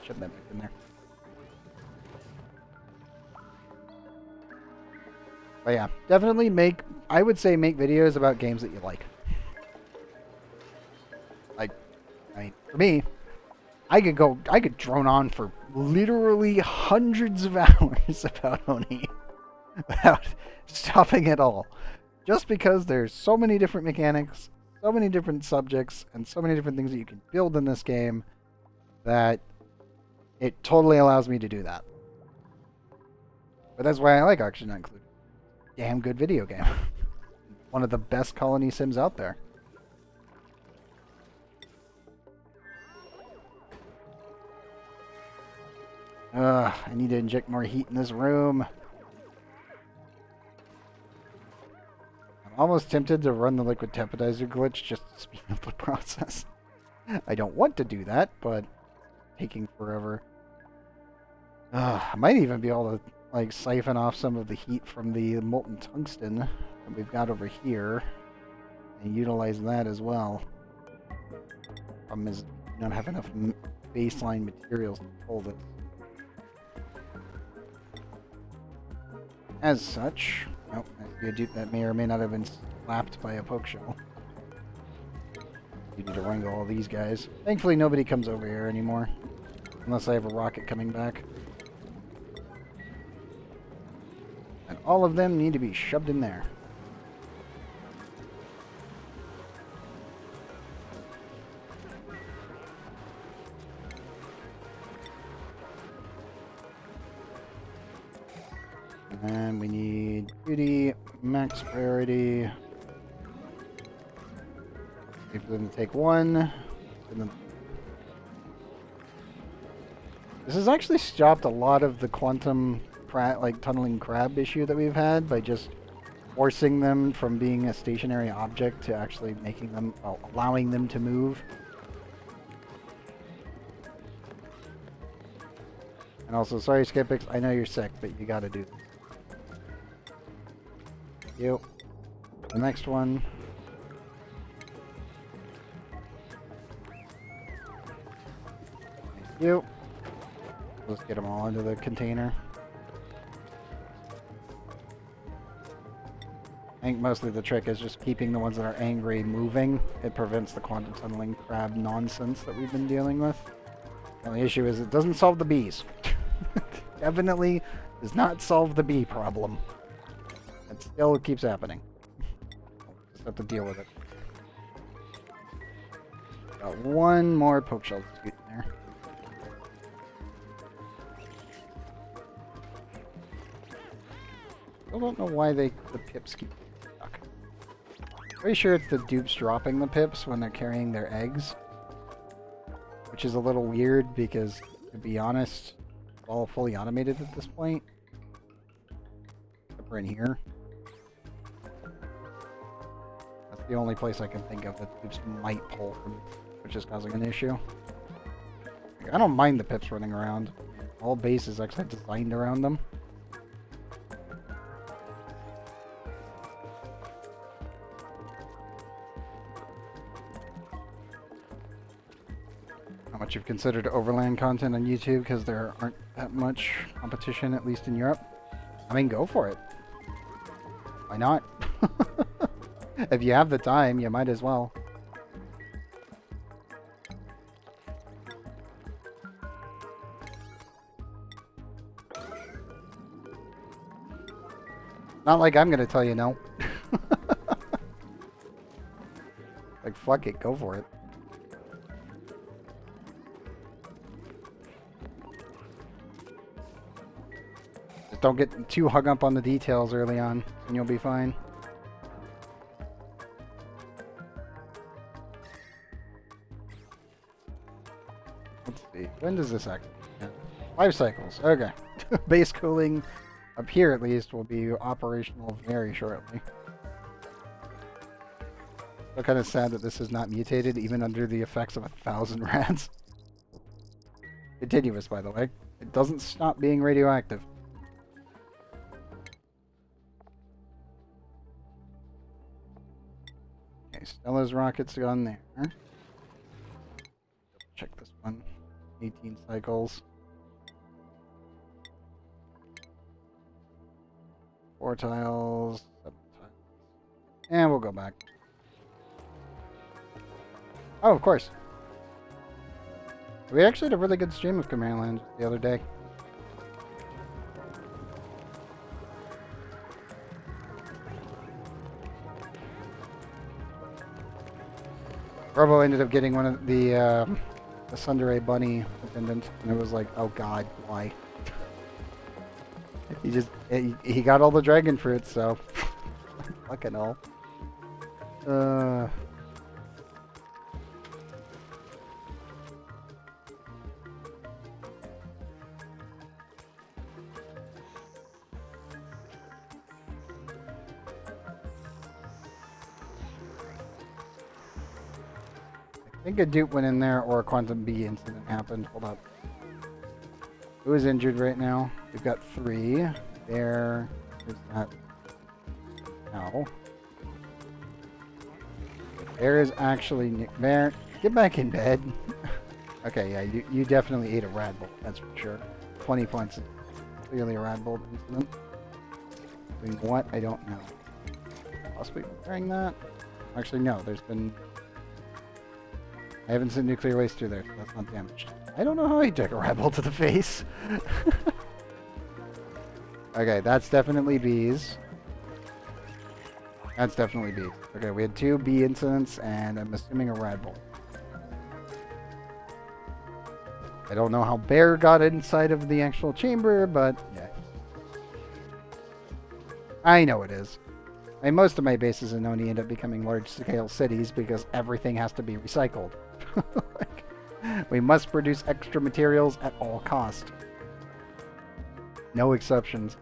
Speaker 1: Shove that back in there. But yeah, definitely I would say make videos about games that you like. Like, I mean, for me, I could drone on for literally hundreds of hours about ONI without stopping at all. Just because there's so many different mechanics, so many different subjects, and so many different things that you can build in this game that it totally allows me to do that. But that's why I like Oxygen Not Included. Damn good video game. One of the best colony sims out there. I need to inject more heat in this room. I'm almost tempted to run the liquid temporizer glitch just to speed up the process. I don't want to do that, but taking forever. I might even be able to like siphon off some of the heat from the molten tungsten that we've got over here and utilize that as well. Problem is, we don't have enough baseline materials to pull this. As such, oh, I see a dupe that may or may not have been slapped by a poke shell. You need to wrangle all these guys. Thankfully, nobody comes over here anymore, unless I have a rocket coming back. And all of them need to be shoved in there. And we need duty, max priority. Wait for them to take one. And then this has actually stopped a lot of the quantum tunneling crab issue that we've had by just forcing them from being a stationary object to actually making them, well, allowing them to move. And also, sorry Skipix, I know you're sick, but you gotta do this. Thank you. The next one. Thank you. Let's get them all into the container. I think mostly the trick is just keeping the ones that are angry moving. It prevents the quantum tunneling crab nonsense that we've been dealing with. The only issue is it doesn't solve the bees. Definitely does not solve the bee problem. It still keeps happening. Just have to deal with it. Got one more poke shell to scoot in there. I don't know why the pips keep stuck. Pretty sure it's the dupes dropping the pips when they're carrying their eggs. Which is a little weird because, to be honest, it's all fully automated at this point. Except for in here. That's the only place I can think of that dupes might pull from, which is causing an issue. Like, I don't mind the pips running around. All base is actually designed around them. How much you've considered overland content on YouTube because there aren't that much competition, at least in Europe? I mean, go for it. Why not? If you have the time, you might as well. Not like I'm gonna tell you no. Like, fuck it, go for it. Just don't get too hung up on the details early on, and you'll be fine. Let's see, when does this act? 5 cycles, okay. Base cooling, up here at least, will be operational very shortly. So kind of sad that this is not mutated, even under the effects of 1,000 rats. Continuous, by the way. It doesn't stop being radioactive. Okay, Stella's rockets gone there. Check this one. 18 cycles. 4 tiles. 7 tiles. And we'll go back. Oh, of course. We actually had a really good stream of Command Land the other day. Robo ended up getting one of the Sundere Bunny pendant, and it was like, oh god, why? he got all the dragon fruits, so fucking hell. I think a dupe went in there or a quantum bee incident happened. Hold up. Who is injured right now? We've got 3. There. There's that. No. There is actually Nick Bear. Get back in bed. Okay, yeah, you definitely ate a rad bolt, that's for sure. 20 points. Clearly a rad bolt incident. Doing what? I don't know. Possibly repairing that? Actually, no, there's been... I haven't seen nuclear waste through there, so that's not damaged. I don't know how he took a rad bolt to the face. Okay, that's definitely bees. That's definitely bees. Okay, we had 2 bee incidents, and I'm assuming a rad bolt. I don't know how Bear got inside of the actual chamber, but yeah. I know it is. I mean, most of my bases in ONI end up becoming large-scale cities because everything has to be recycled. Like, we must produce extra materials at all cost. No exceptions.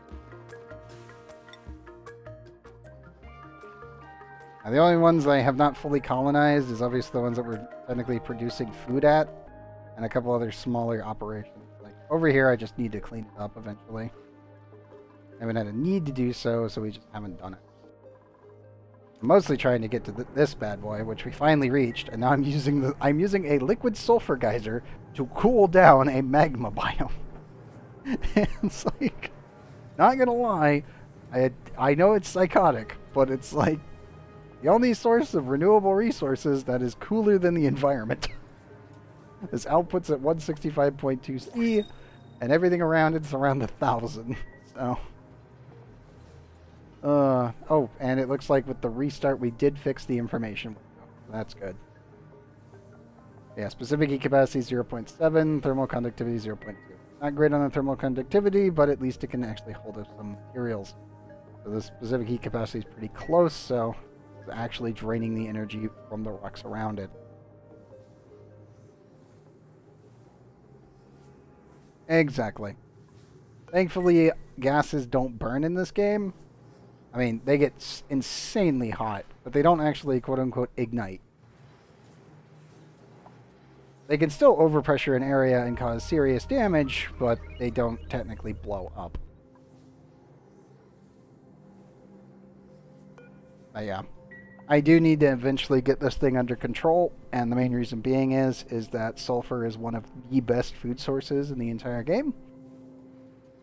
Speaker 1: Now, the only ones I have not fully colonized is obviously the ones that we're technically producing food at, and a couple other smaller operations. Like over here, I just need to clean it up eventually. I haven't had a need to do so, so we just haven't done it. I'm mostly trying to get to this bad boy, which we finally reached, and now I'm using a liquid sulfur geyser to cool down a magma biome. And it's like, not gonna lie, I know it's psychotic, but it's like the only source of renewable resources that is cooler than the environment. This output's at 165.2 C, and everything around it's around 1,000. So. Oh, and it looks like with the restart we did fix the information window. That's good. Yeah, specific heat capacity 0.7, thermal conductivity 0.2. Not great on the thermal conductivity, but at least it can actually hold up some materials. So the specific heat capacity is pretty close, so it's actually draining the energy from the rocks around it. Exactly. Thankfully, gases don't burn in this game. I mean, they get insanely hot, but they don't actually, quote-unquote, ignite. They can still overpressure an area and cause serious damage, but they don't technically blow up. But yeah. I do need to eventually get this thing under control, and the main reason being is that sulfur is one of the best food sources in the entire game.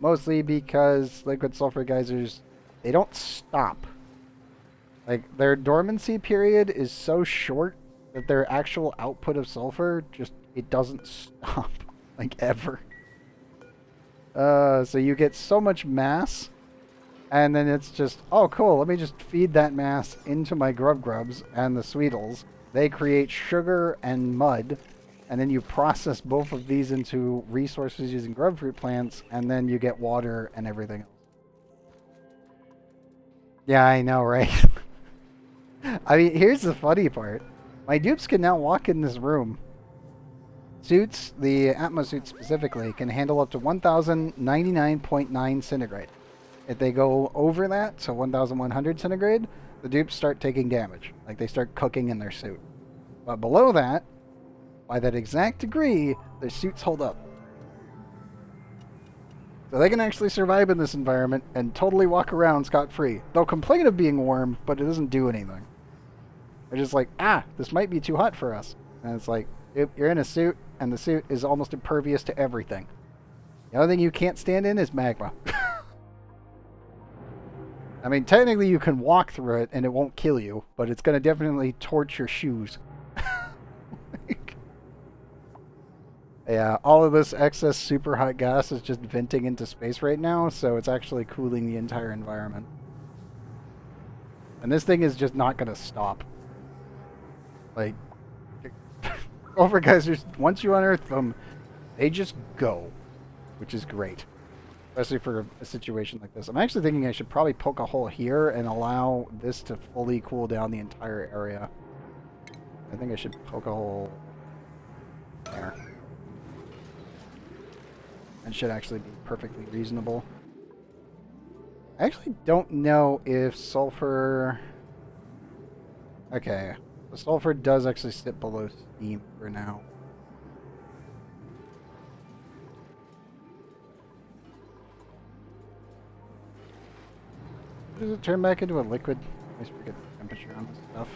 Speaker 1: Mostly because liquid sulfur geysers, they don't stop. Like, their dormancy period is so short that their actual output of sulfur just, it doesn't stop. Like, ever. So you get so much mass, and then it's just, oh cool, let me just feed that mass into my grubs and the sweetles. They create sugar and mud, and then you process both of these into resources using grub fruit plants, and then you get water and everything else. Yeah, I know, right? I mean, here's the funny part. My dupes can now walk in this room. Suits, the Atmos suit specifically, can handle up to 1099.9 centigrade. If they go over that, so 1100 centigrade, the dupes start taking damage. Like, they start cooking in their suit. But below that, by that exact degree, their suits hold up. So they can actually survive in this environment and totally walk around scot-free. They'll complain of being warm, but it doesn't do anything. They're just like, ah, this might be too hot for us. And it's like, you're in a suit, and the suit is almost impervious to everything. The only thing you can't stand in is magma. I mean, technically you can walk through it and it won't kill you, but it's going to definitely torch your shoes. Yeah, all of this excess super hot gas is just venting into space right now, so it's actually cooling the entire environment. And this thing is just not going to stop. Like, sulfur geysers, once you unearth them, they just go, which is great. Especially for a situation like this. I'm actually thinking I should probably poke a hole here and allow this to fully cool down the entire area. I think I should poke a hole there. That should actually be perfectly reasonable. I actually don't know if sulfur... Okay. The sulfur does actually sit below steam for now. Does it turn back into a liquid? I always forget the temperature on this stuff.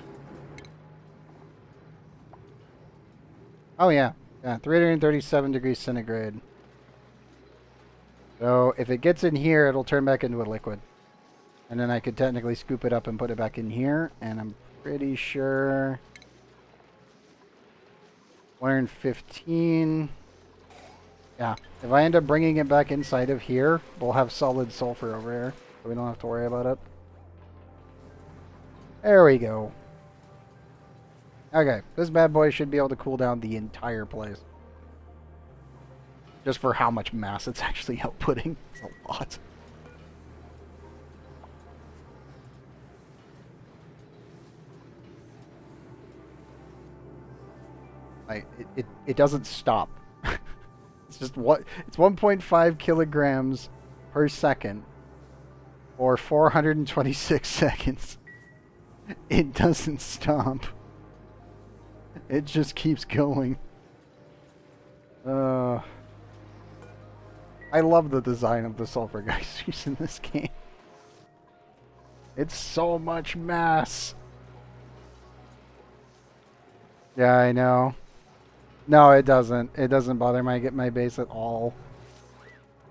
Speaker 1: Oh yeah. Yeah, 337 degrees centigrade. So if it gets in here, it'll turn back into a liquid. And then I could technically scoop it up and put it back in here. And I'm pretty sure... 115... Yeah, if I end up bringing it back inside of here, we'll have solid sulfur over here. So we don't have to worry about it. There we go. Okay, this bad boy should be able to cool down the entire place. Just for how much mass it's actually outputting. It's a lot. It doesn't stop. It's just what it's 1.5 kilograms per second or 426 seconds. It doesn't stop. It just keeps going. I love the design of the sulfur geysers in this game. It's so much mass. Yeah, I know. No, it doesn't. It doesn't bother my base at all.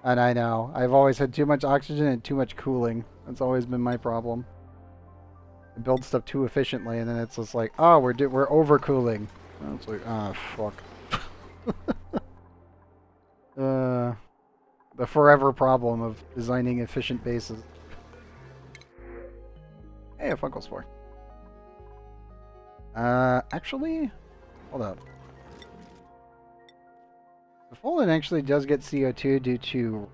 Speaker 1: And I know. I've always had too much oxygen and too much cooling. That's always been my problem. I build stuff too efficiently, and then it's just like, oh, we're overcooling. And it's like, ah, fuck. The forever problem of designing efficient bases. Hey, a fungal spore. Actually, hold up. The Fallen actually does get CO2 due to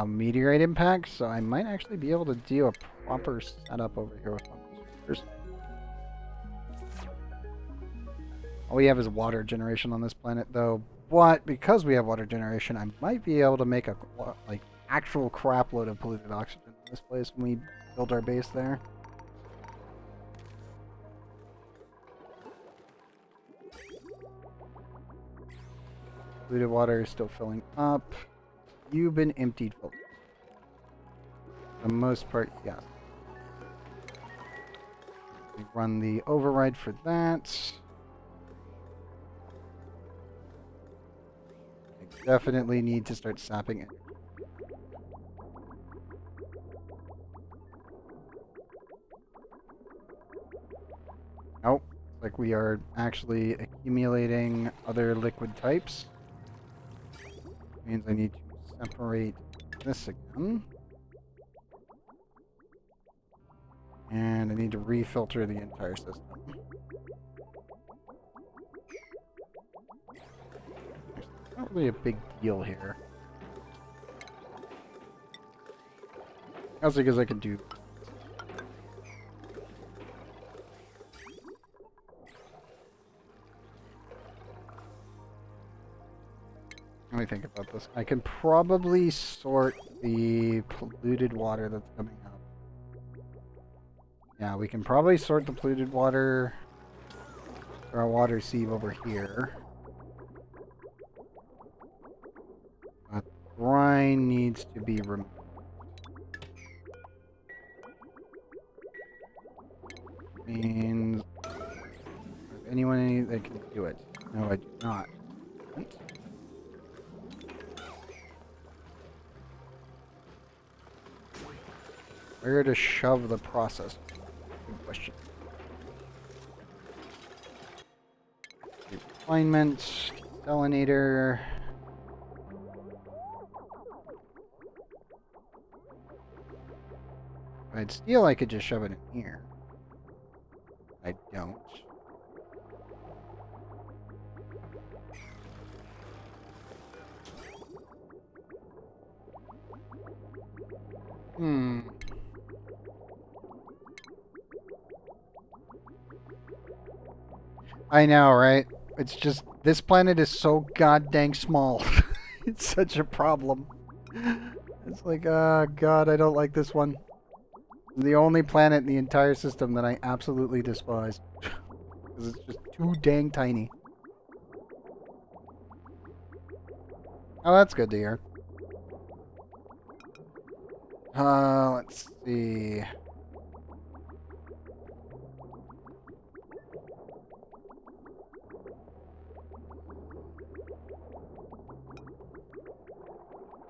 Speaker 1: meteorite impact, so I might actually be able to do a proper setup over here with fungal spores. All we have is water generation on this planet, though. But because we have water generation, I might be able to make a actual crap load of polluted oxygen in this place when we build our base there. Polluted water is still filling up. You've been emptied fully. For the most part, yes. We run the override for that. Definitely need to start sapping it. Nope. Like we are actually accumulating other liquid types. Means I need to separate this again. And I need to refilter the entire system. Not really a big deal here. Also because I can do... Let me think about this. I can probably sort the polluted water that's coming up. Yeah, we can probably sort the polluted water... Or our water sieve over here. Brine needs to be removed. Means anyone that can do it? No, I do not. Where to shove the process? Good question. Refinement, desalinator. If I had steel, I could just shove it in here. I don't. I know, right? It's just, this planet is so goddamn small. It's such a problem. It's like, oh god, I don't like this one. The only planet in the entire system that I absolutely despise. Because it's just too dang tiny. Oh, that's good to hear. Let's see.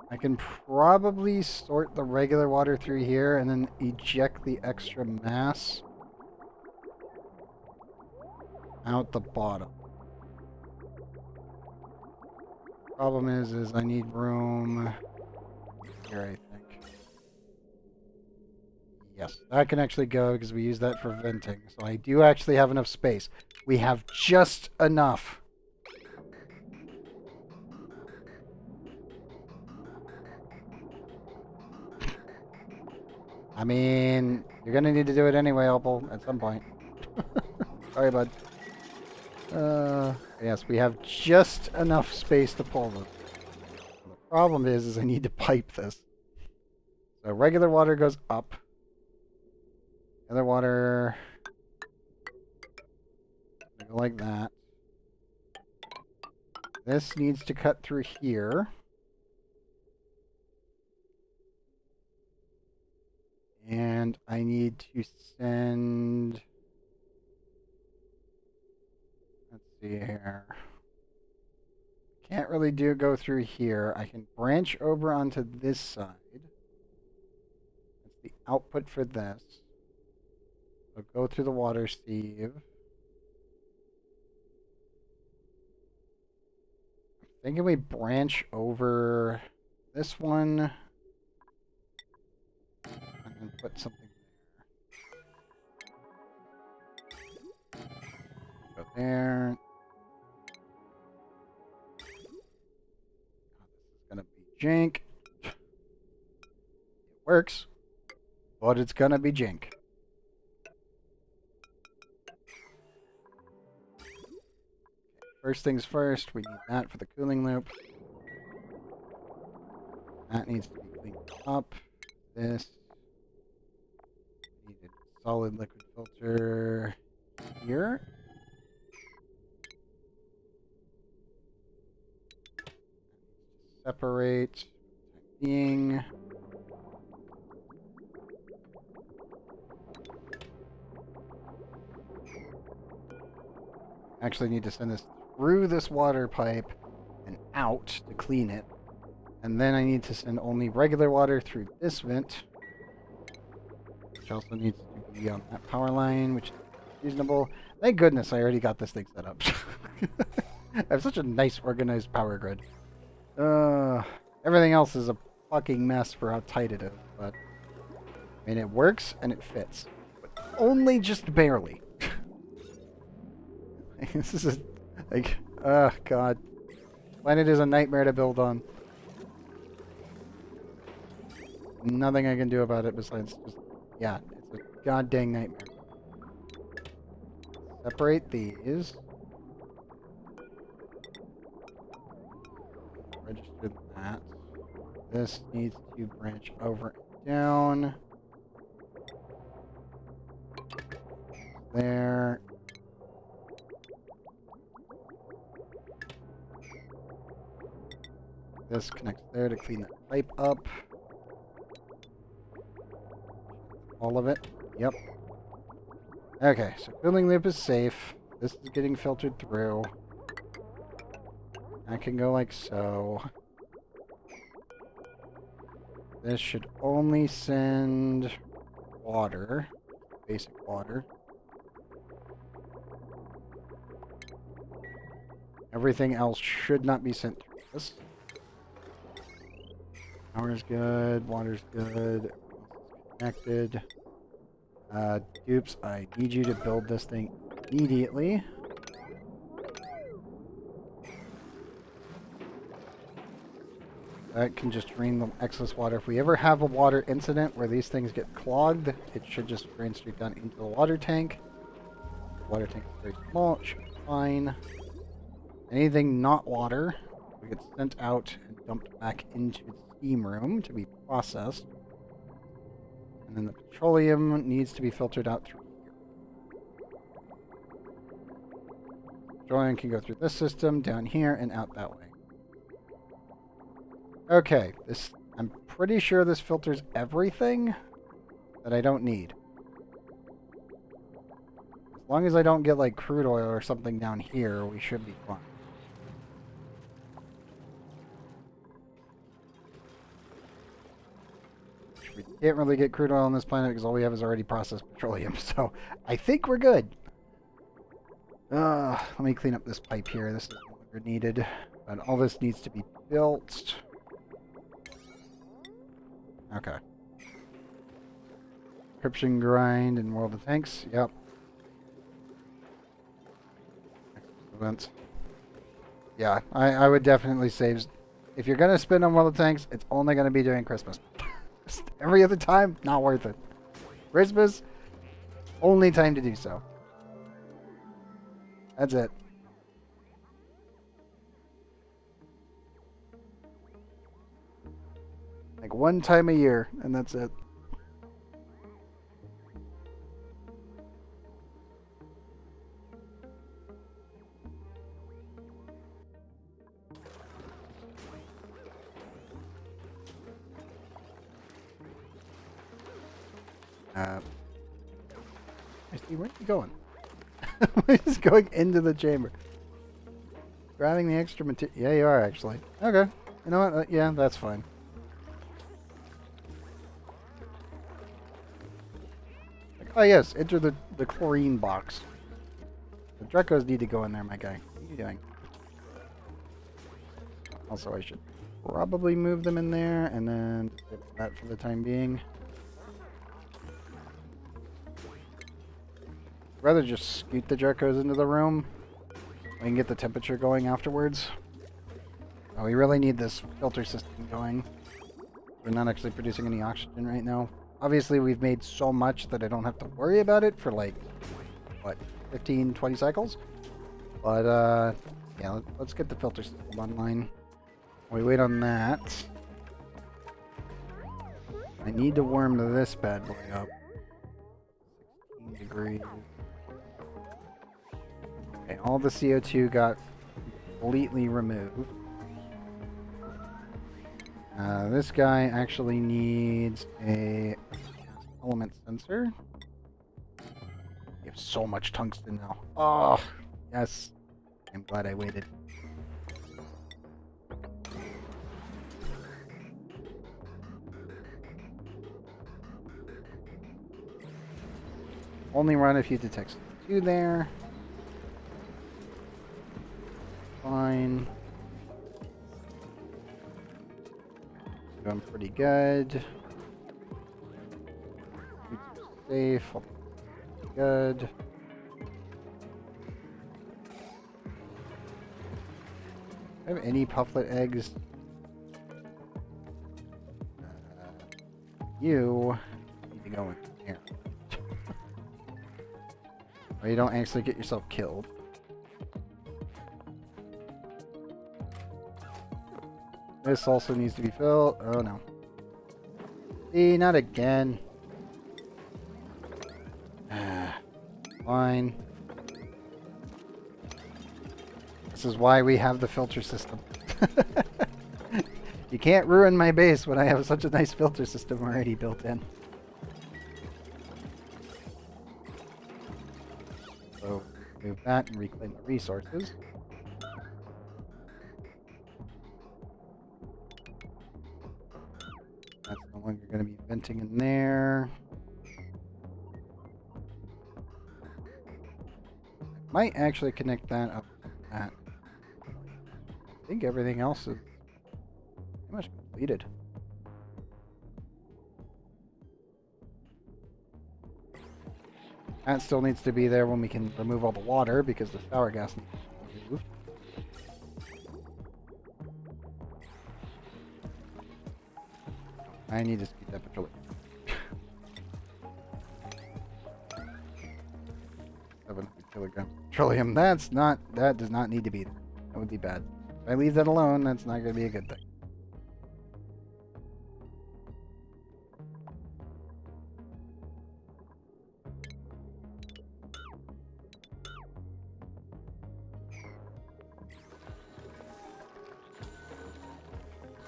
Speaker 1: I can probably sort the regular water through here and then eject the extra mass out the bottom. Problem is I need room here, I think. Yes, that can actually go because we use that for venting. So I do actually have enough space. We have just enough. I mean, you're gonna need to do it anyway, Opal, at some point. Sorry, bud. Yes, we have just enough space to pull them. The problem is I need to pipe this. So regular water goes up. Other water go like that. This needs to cut through here. And I need to send... Let's see here. Can't really go through here. I can branch over onto this side. That's the output for this. So go through the water sieve. Thinking we branch over this one and then put something there. Go there. This is gonna be jank. It works, but it's gonna be jank. First things first, we need that for the cooling loop. That needs to be cleaned up. This needed solid liquid filter here. Separate. Being. Actually need to send this through this water pipe and out to clean it. And then I need to send only regular water through this vent, which also needs to be on that power line, which is reasonable. Thank goodness I already got this thing set up. I have such a nice organized power grid. Everything else is a fucking mess for how tight it is, but I mean, it works and it fits, but only just barely. This is like, oh god. Planet is a nightmare to build on. Nothing I can do about it besides just, yeah, it's a god dang nightmare. Separate these. Register that. This needs to branch over and down. There. This connects there to clean that pipe up. All of it. Yep. Okay, so cooling loop is safe. This is getting filtered through. I can go like so. This should only send water, basic water. Everything else should not be sent through this. Power's good, water's good, connected. Dupes, I need you to build this thing immediately. That can just drain the excess water. If we ever have a water incident where these things get clogged, it should just drain straight down into the water tank. The water tank is very small, it should be fine. Anything not water will get sent out and dumped back into the steam room to be processed. And then the petroleum needs to be filtered out through here. Petroleum can go through this system, down here, and out that way. Okay, I'm pretty sure this filters everything that I don't need. As long as I don't get like crude oil or something down here, we should be fine. We can't really get crude oil on this planet because all we have is already processed petroleum, so I think we're good. Let me clean up this pipe here. This is no longer needed, but all this needs to be built. Okay. Encryption grind and World of Tanks. Yep. Excellent. Yeah, I would definitely save. If you're going to spend on World of Tanks, it's only going to be during Christmas. Every other time, not worth it. Christmas, only time to do so. That's it. Like one time a year, and that's it. Where are you going? He's going into the chamber. Grabbing the extra material. Yeah, you are actually. Okay. You know what? Yeah, that's fine. Oh yes, enter the chlorine box. The Drecos need to go in there, my guy. What are you doing? Also, I should probably move them in there, and then skip that for the time being. Rather just scoot the Drecos into the room. We can get the temperature going afterwards. Oh, we really need this filter system going. We're not actually producing any oxygen right now. Obviously, we've made so much that I don't have to worry about it for like, what, 15, 20 cycles? But, yeah, let's get the filter system online. While we wait on that, I need to warm this bad boy up. 16 degrees. Okay, all the CO2 got completely removed. This guy actually needs a element sensor. We have so much tungsten now. Oh, yes. I'm glad I waited. Only run if you detect CO2 there. Fine. Doing pretty good. Safe. Good. Do I have any pufflet eggs? You need to go in here. Or you don't actually get yourself killed. This also needs to be filled. Oh no. See, not again. Fine. This is why we have the filter system. You can't ruin my base when I have such a nice filter system already built in. So, move that and reclaim the resources. That's no longer going to be venting in there. I might actually connect that up to that. I think everything else is pretty much completed. That still needs to be there when we can remove all the water because the sour gas needs to be removed. I need to speed that petroleum. 700 kilograms of petroleum. That does not need to be there. That would be bad. If I leave that alone, that's not going to be a good thing.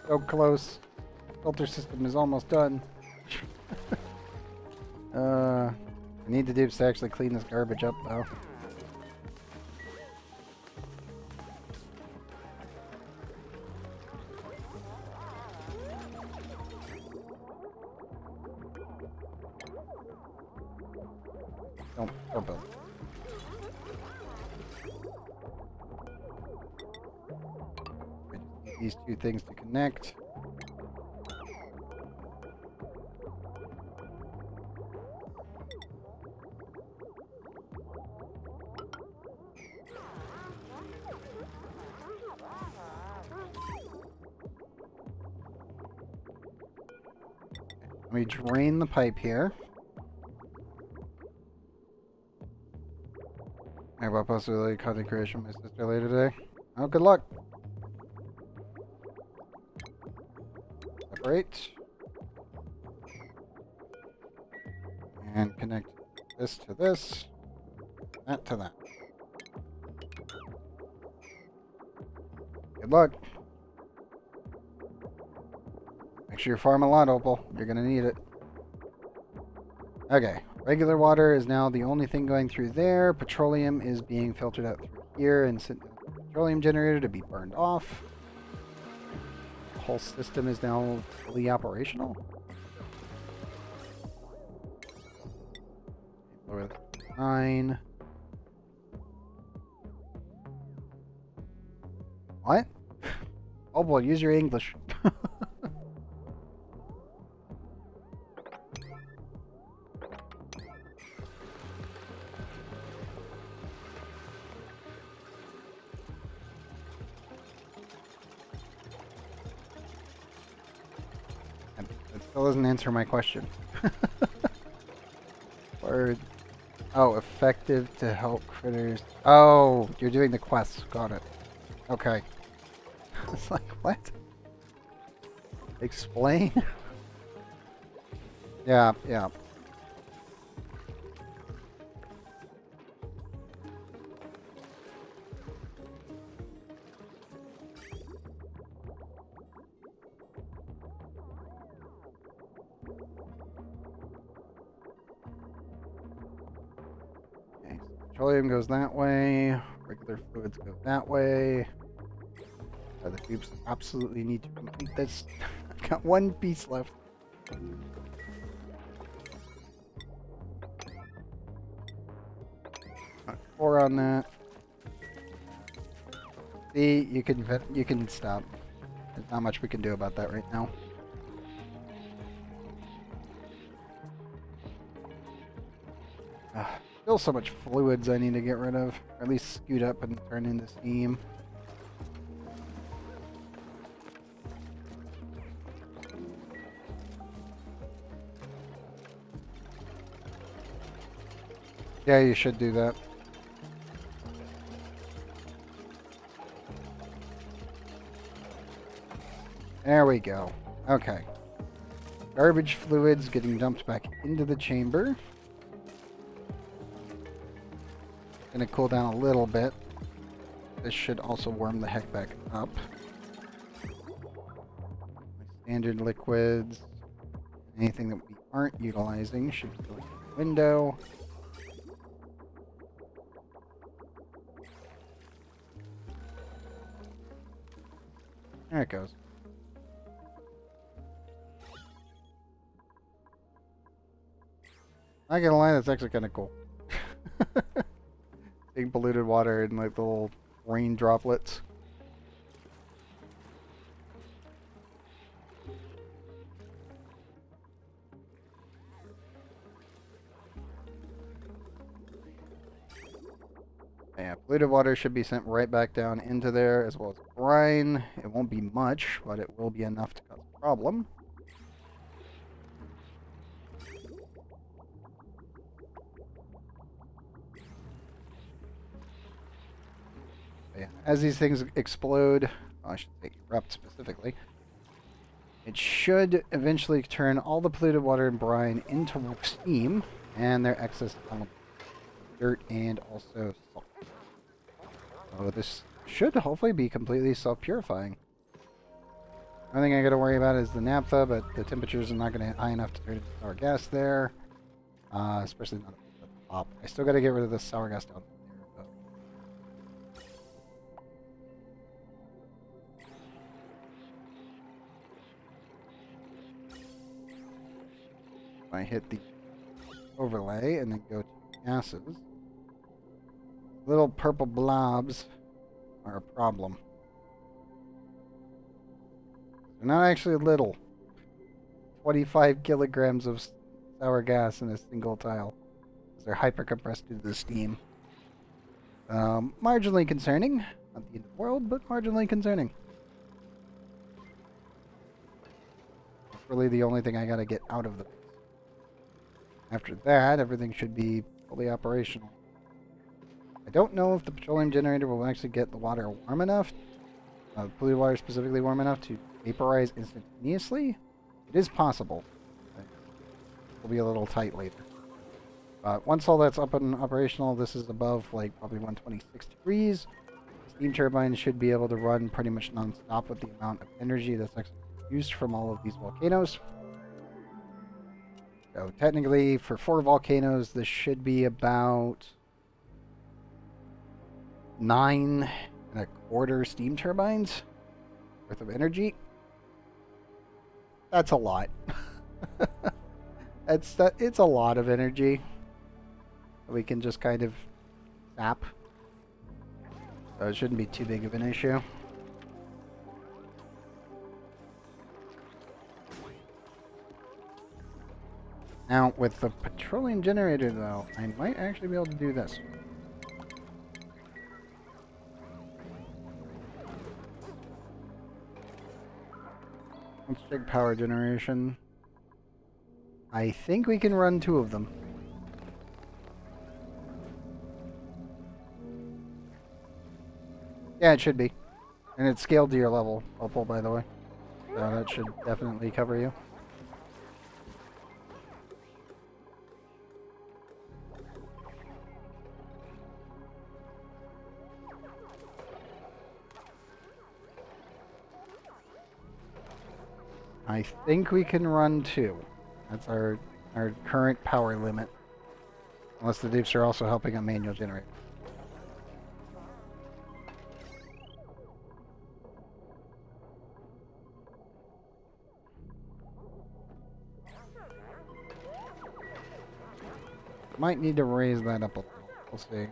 Speaker 1: So close. Filter system is almost done. I need to do is to actually clean this garbage up though. Don't build. I just need these two things to connect. Let me drain the pipe here. I have a possibility of content creation with my sister later today. Oh, good luck. Separate. And connect this to this. That to that. Good luck. Make sure you farm a lot, Opal. You're gonna need it. Okay. Regular water is now the only thing going through there. Petroleum is being filtered out through here and sent to the petroleum generator to be burned off. The whole system is now fully operational. Lower the 9. What? Oh boy, use your English. That still doesn't answer my question. Word. Oh, effective to help critters. Oh, you're doing the quests. Got it. Okay. It's like, what? Explain? Yeah. Okay, so petroleum goes that way. Regular fluids go that way. The tubes absolutely need to complete this. I've got one piece left. 4 on that. See, you can stop. There's not much we can do about that right now. Still so much fluids I need to get rid of, or at least scoot up and turn into steam. Yeah, you should do that. There we go. Okay. Garbage fluids getting dumped back into the chamber. Gonna cool down a little bit. This should also warm the heck back up. Standard liquids. Anything that we aren't utilizing should go in the window. There it goes. Not gonna lie, that's actually kind of cool. Big polluted water and like the little rain droplets. Yeah, polluted water should be sent right back down into there, as well as brine. It won't be much, but it will be enough to cause a problem. But yeah, as these things explode, well, I should say erupt specifically, it should eventually turn all the polluted water and brine into steam, and their excess dirt and also salt. So this should hopefully be completely self-purifying. Only thing I gotta worry about is the naphtha, but the temperatures are not gonna high enough to turn into sour gas there. Especially not at the top. I still gotta get rid of the sour gas down there, though. I hit the overlay and then go to gases. Little purple blobs are a problem. They're not actually little. 25 kilograms of sour gas in a single tile. They're hyper compressed due to the steam. Marginally concerning. Not the end of the world, but marginally concerning. That's really the only thing I gotta get out of the base. After that, everything should be fully operational. I don't know if the petroleum generator will actually get the water warm enough, polluted water specifically warm enough to vaporize instantaneously. It is possible. It'll be a little tight later. Once all that's up and operational, this is above like probably 126 degrees. Steam turbines should be able to run pretty much non-stop with the amount of energy that's actually used from all of these volcanoes. So technically, for 4 volcanoes, this should be about 9.25 steam turbines worth of energy. That's a lot. It's a lot of energy. We can just kind of zap. So it shouldn't be too big of an issue. Now, with the petroleum generator, though, I might actually be able to do this. Let's check power generation. I think we can run 2 of them. Yeah, it should be. And it's scaled to your level, Opal, by the way. So that should definitely cover you. I think we can run 2. That's our current power limit. Unless the deeps are also helping a manual generator. Might need to raise that up a little. We'll see.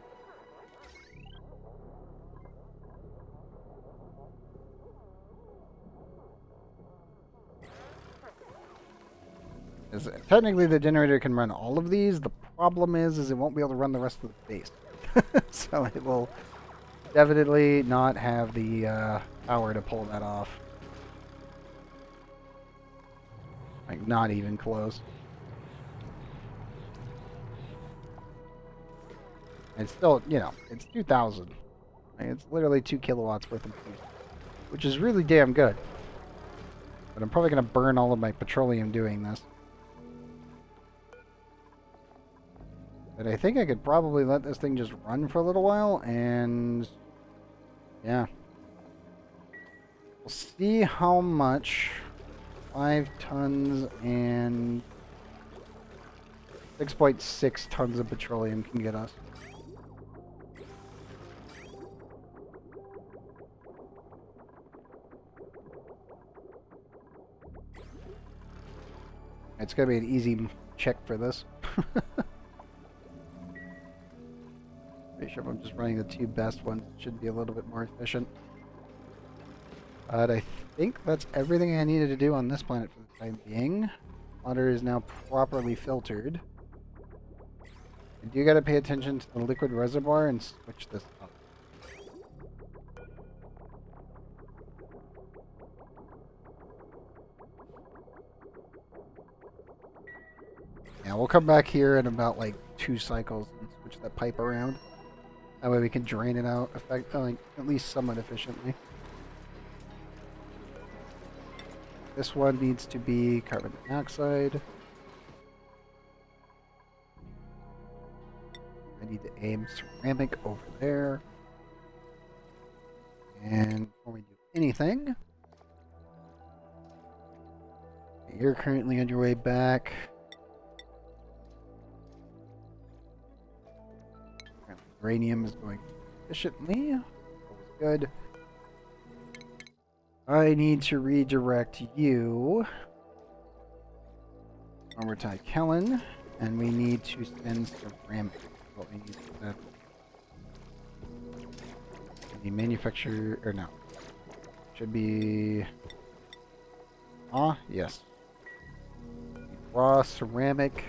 Speaker 1: Technically, the generator can run all of these. The problem is it won't be able to run the rest of the base. So it will definitely not have the power to pull that off. Like, not even close. It's still, you know, it's 2,000. Like, it's literally 2 kilowatts worth of heat, which is really damn good. But I'm probably going to burn all of my petroleum doing this. But I think I could probably let this thing just run for a little while, and yeah. We'll see how much 5 tons and 6.6 tons of petroleum can get us. It's gonna be an easy check for this. Pretty sure if I'm just running the two best ones, it should be a little bit more efficient. But I think that's everything I needed to do on this planet for the time being. Water is now properly filtered. I do gotta pay attention to the liquid reservoir and switch this up. Yeah, we'll come back here in about like 2 cycles and switch that pipe around. That way we can drain it out at least somewhat efficiently. This one needs to be carbon dioxide. I need to aim ceramic over there. And before we do anything, you're currently on your way back. Uranium is going efficiently. Always good. I need to redirect you over to Kellen, and we need to send ceramic. What we need to send. The manufacturer, or no. Should be... yes. Raw ceramic.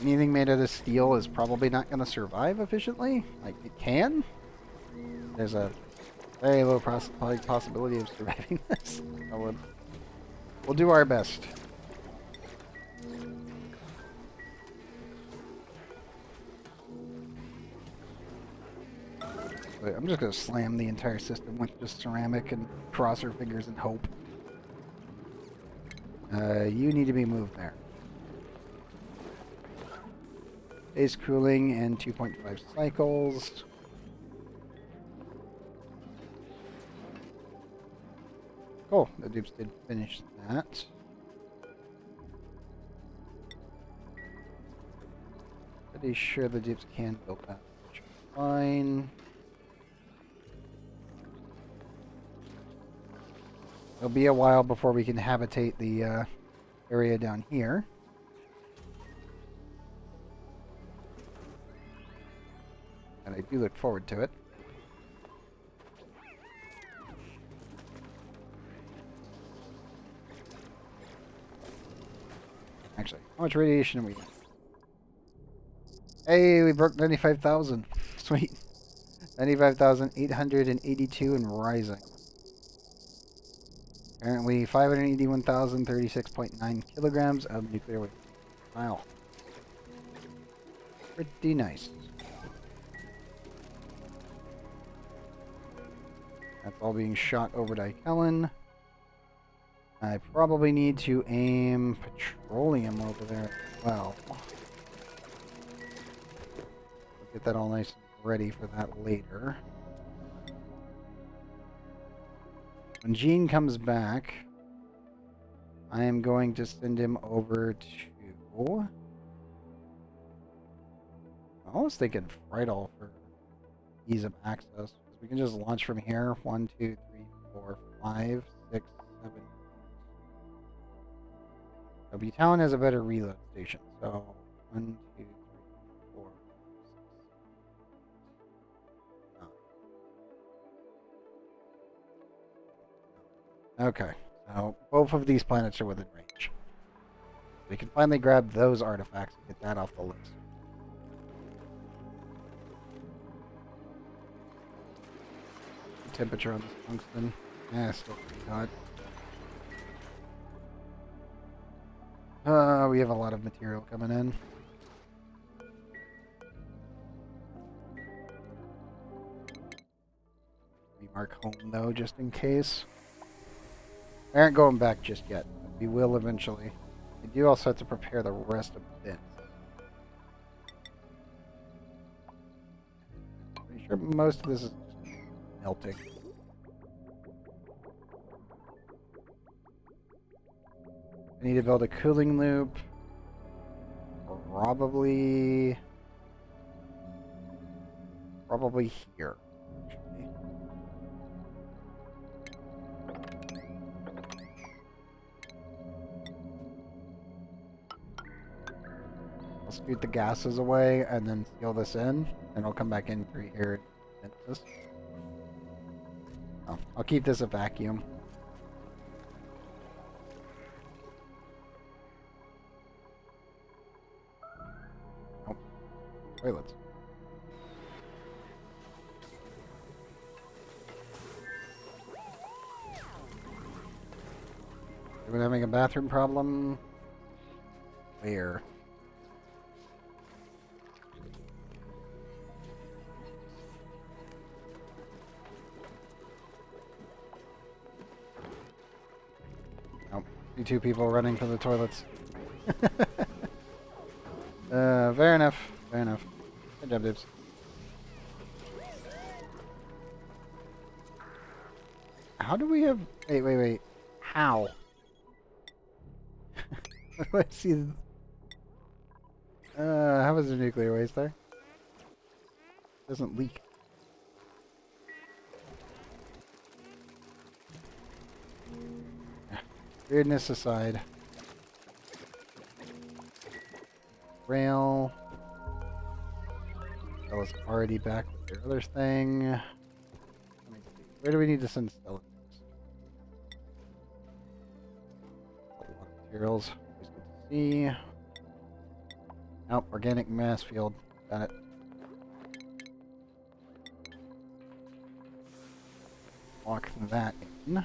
Speaker 1: Anything made out of steel is probably not going to survive efficiently. Like, it can. There's a very low possibility of surviving this. We'll do our best. But I'm just going to slam the entire system with just ceramic and cross our fingers and hope. You need to be moved there. Base cooling in 2.5 cycles. Cool, the dupes did finish that. Pretty sure the dupes can build that, which is fine. It'll be a while before we can habitate the area down here. And I do look forward to it. Actually, how much radiation are we getting? Hey, we broke 95,000. Sweet. 95,882 and rising. Currently 581,036.9 kilograms of nuclear waste. Wow. Pretty nice. That's all being shot over to Kellen. I probably need to aim petroleum over there as well. Get that all nice and ready for that later. When Gene comes back, I am going to send him over to... I was thinking Friedel for ease of access. We can just launch from here. 1, 2, 3, 4, 5, 6, 7. So Butown has a better reload station. So 1, 2, 3, 4, 6, 9. Okay. So both of these planets are within range. We can finally grab those artifacts and get that off the list. Temperature on this tungsten. Still pretty hot. We have a lot of material coming in. We mark home though, just in case. We aren't going back just yet, but we will eventually. We do also have to prepare the rest of the bits. Pretty sure most of this is melting. I need to build a cooling loop. Probably here. Actually. I'll scoot the gases away and then seal this in, and I'll come back in through here and vent this. Oh, I'll keep this a vacuum. Oh, toilets. Anyone having a bathroom problem? Where? Nope. See two people running for the toilets. Fair enough. Fair enough. Good job, Dibs. How do we have... Wait. How? I see... how is there nuclear waste there? Doesn't leak. Weirdness aside. Rail. Stella's already back with their other thing. Let me see. Where do we need to send Stella? A lot of materials. Always good to see. Nope, organic mass field. Got it. Lock that in.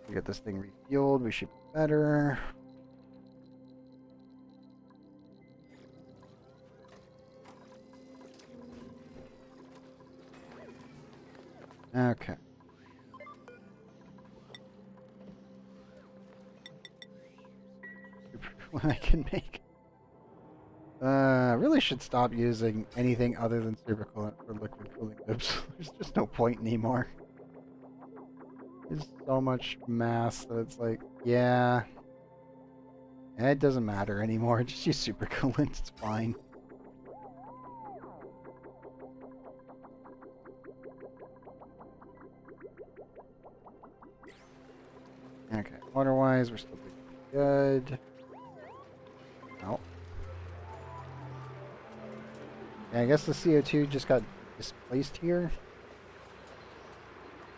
Speaker 1: We get this thing refueled. We should be better. Okay. What I can make. I really should stop using anything other than super coolant for liquid cooling loops. There's just no point anymore. There's so much mass that it's like, yeah. It doesn't matter anymore. Just use super coolant. It's fine. Okay, water-wise, we're still doing good. No. Yeah, I guess the CO2 just got displaced here.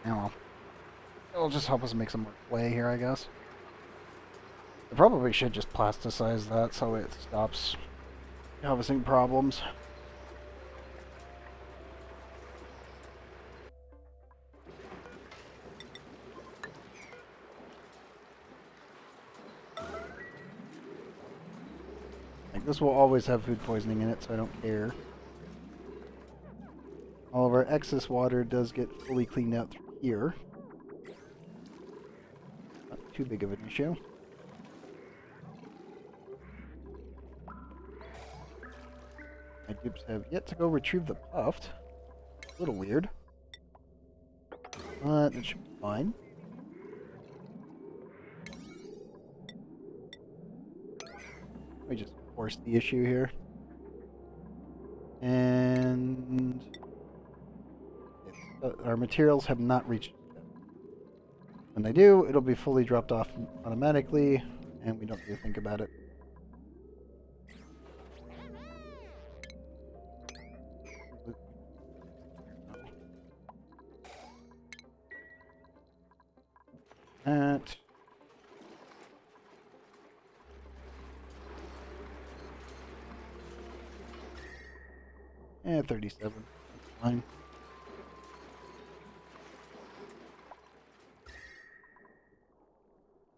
Speaker 1: Oh well. It'll just help us make some more clay here, I guess. I probably should just plasticize that so it stops causing problems. Like, this will always have food poisoning in it, so I don't care. All of our excess water does get fully cleaned out through here. Not too big of an issue. My dupes have yet to go retrieve the puffed. A little weird. But it should be fine. Let me just force the issue here. And our materials have not reached. When they do, it'll be fully dropped off automatically, and we don't need to think about it. That. And 37. That's fine.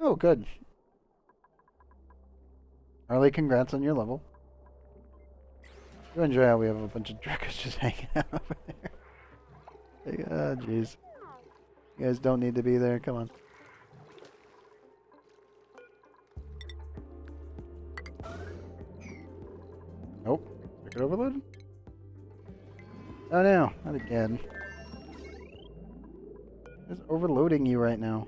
Speaker 1: Oh, good. Harley, congrats on your level. You enjoy how we have a bunch of Drekas just hanging out over there. Like, oh, jeez. You guys don't need to be there. Come on. Nope. Circuit overloaded? Oh no, not again. It's overloading you right now.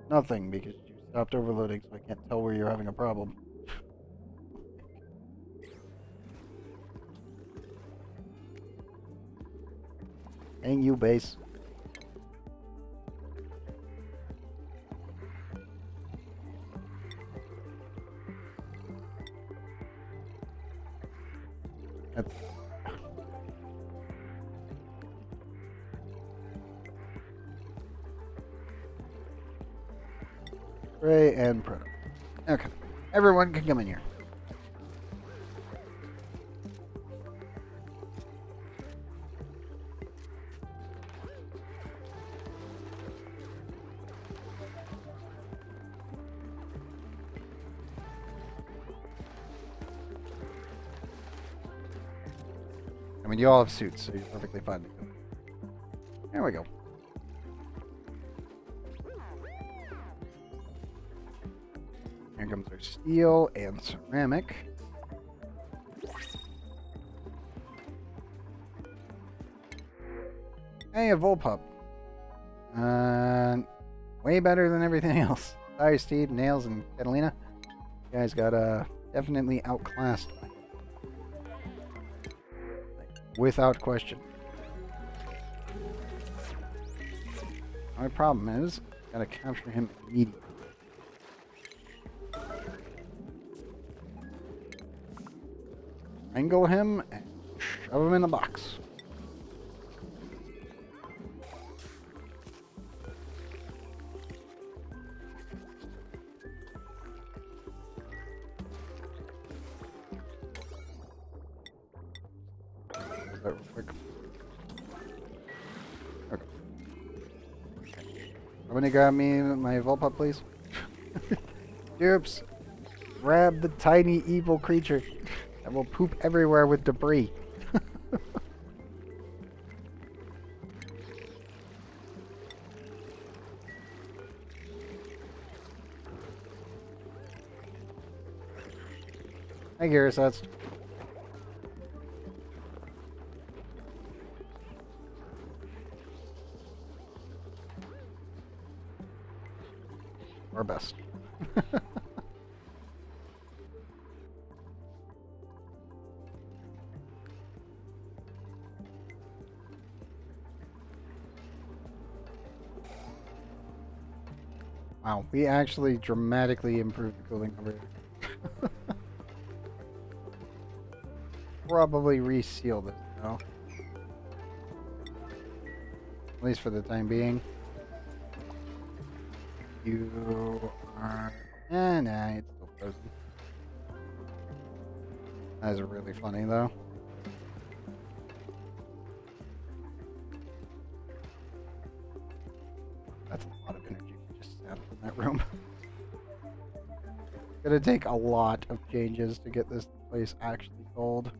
Speaker 1: Nothing, because you stopped overloading, so I can't tell where you're having a problem. Dang you, base. That's Ray and Proto. Okay. Everyone can come in here. I mean, you all have suits, so you're perfectly fine to go. There we go. Here comes our steel and ceramic. Hey, a Volpup. Way better than everything else. Sorry, Steve, Nails, and Catalina. You guys got definitely outclassed. Without question. My problem is, gotta capture him immediately. Wrangle him and shove him in the box. Real quick. Okay. Somebody grab me my Volpup, please. Oops. Grab the tiny evil creature that will poop everywhere with debris. Hi, Garrus, that's... our best. Wow, we actually dramatically improved the cooling over here. Probably reseal this though. At least for the time being. You are... nah, it's still frozen. That is really funny though. That's a lot of energy we just sat in that room. It's gonna take a lot of changes to get this place actually cold.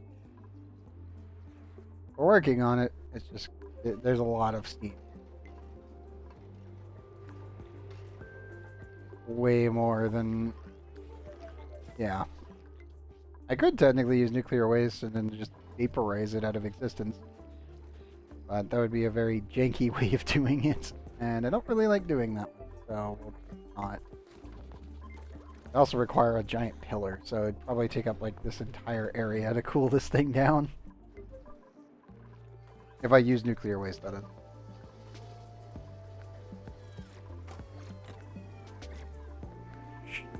Speaker 1: We're working on it. It's just, there's a lot of steam. Way more than... yeah. I could technically use nuclear waste and then just vaporize it out of existence. But that would be a very janky way of doing it. And I don't really like doing that one, so we'll not. It also require a giant pillar, so it'd probably take up like this entire area to cool this thing down. If I use nuclear waste, that is.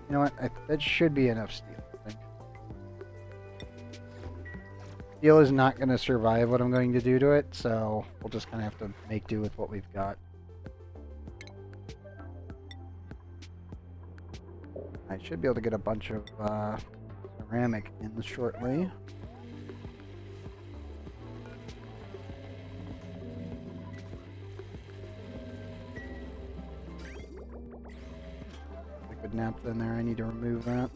Speaker 1: You know what? That should be enough steel, I think. Steel is not going to survive what I'm going to do to it, so we'll just kind of have to make do with what we've got. I should be able to get a bunch of ceramic in shortly. Liquid naphtha in there, I need to remove that.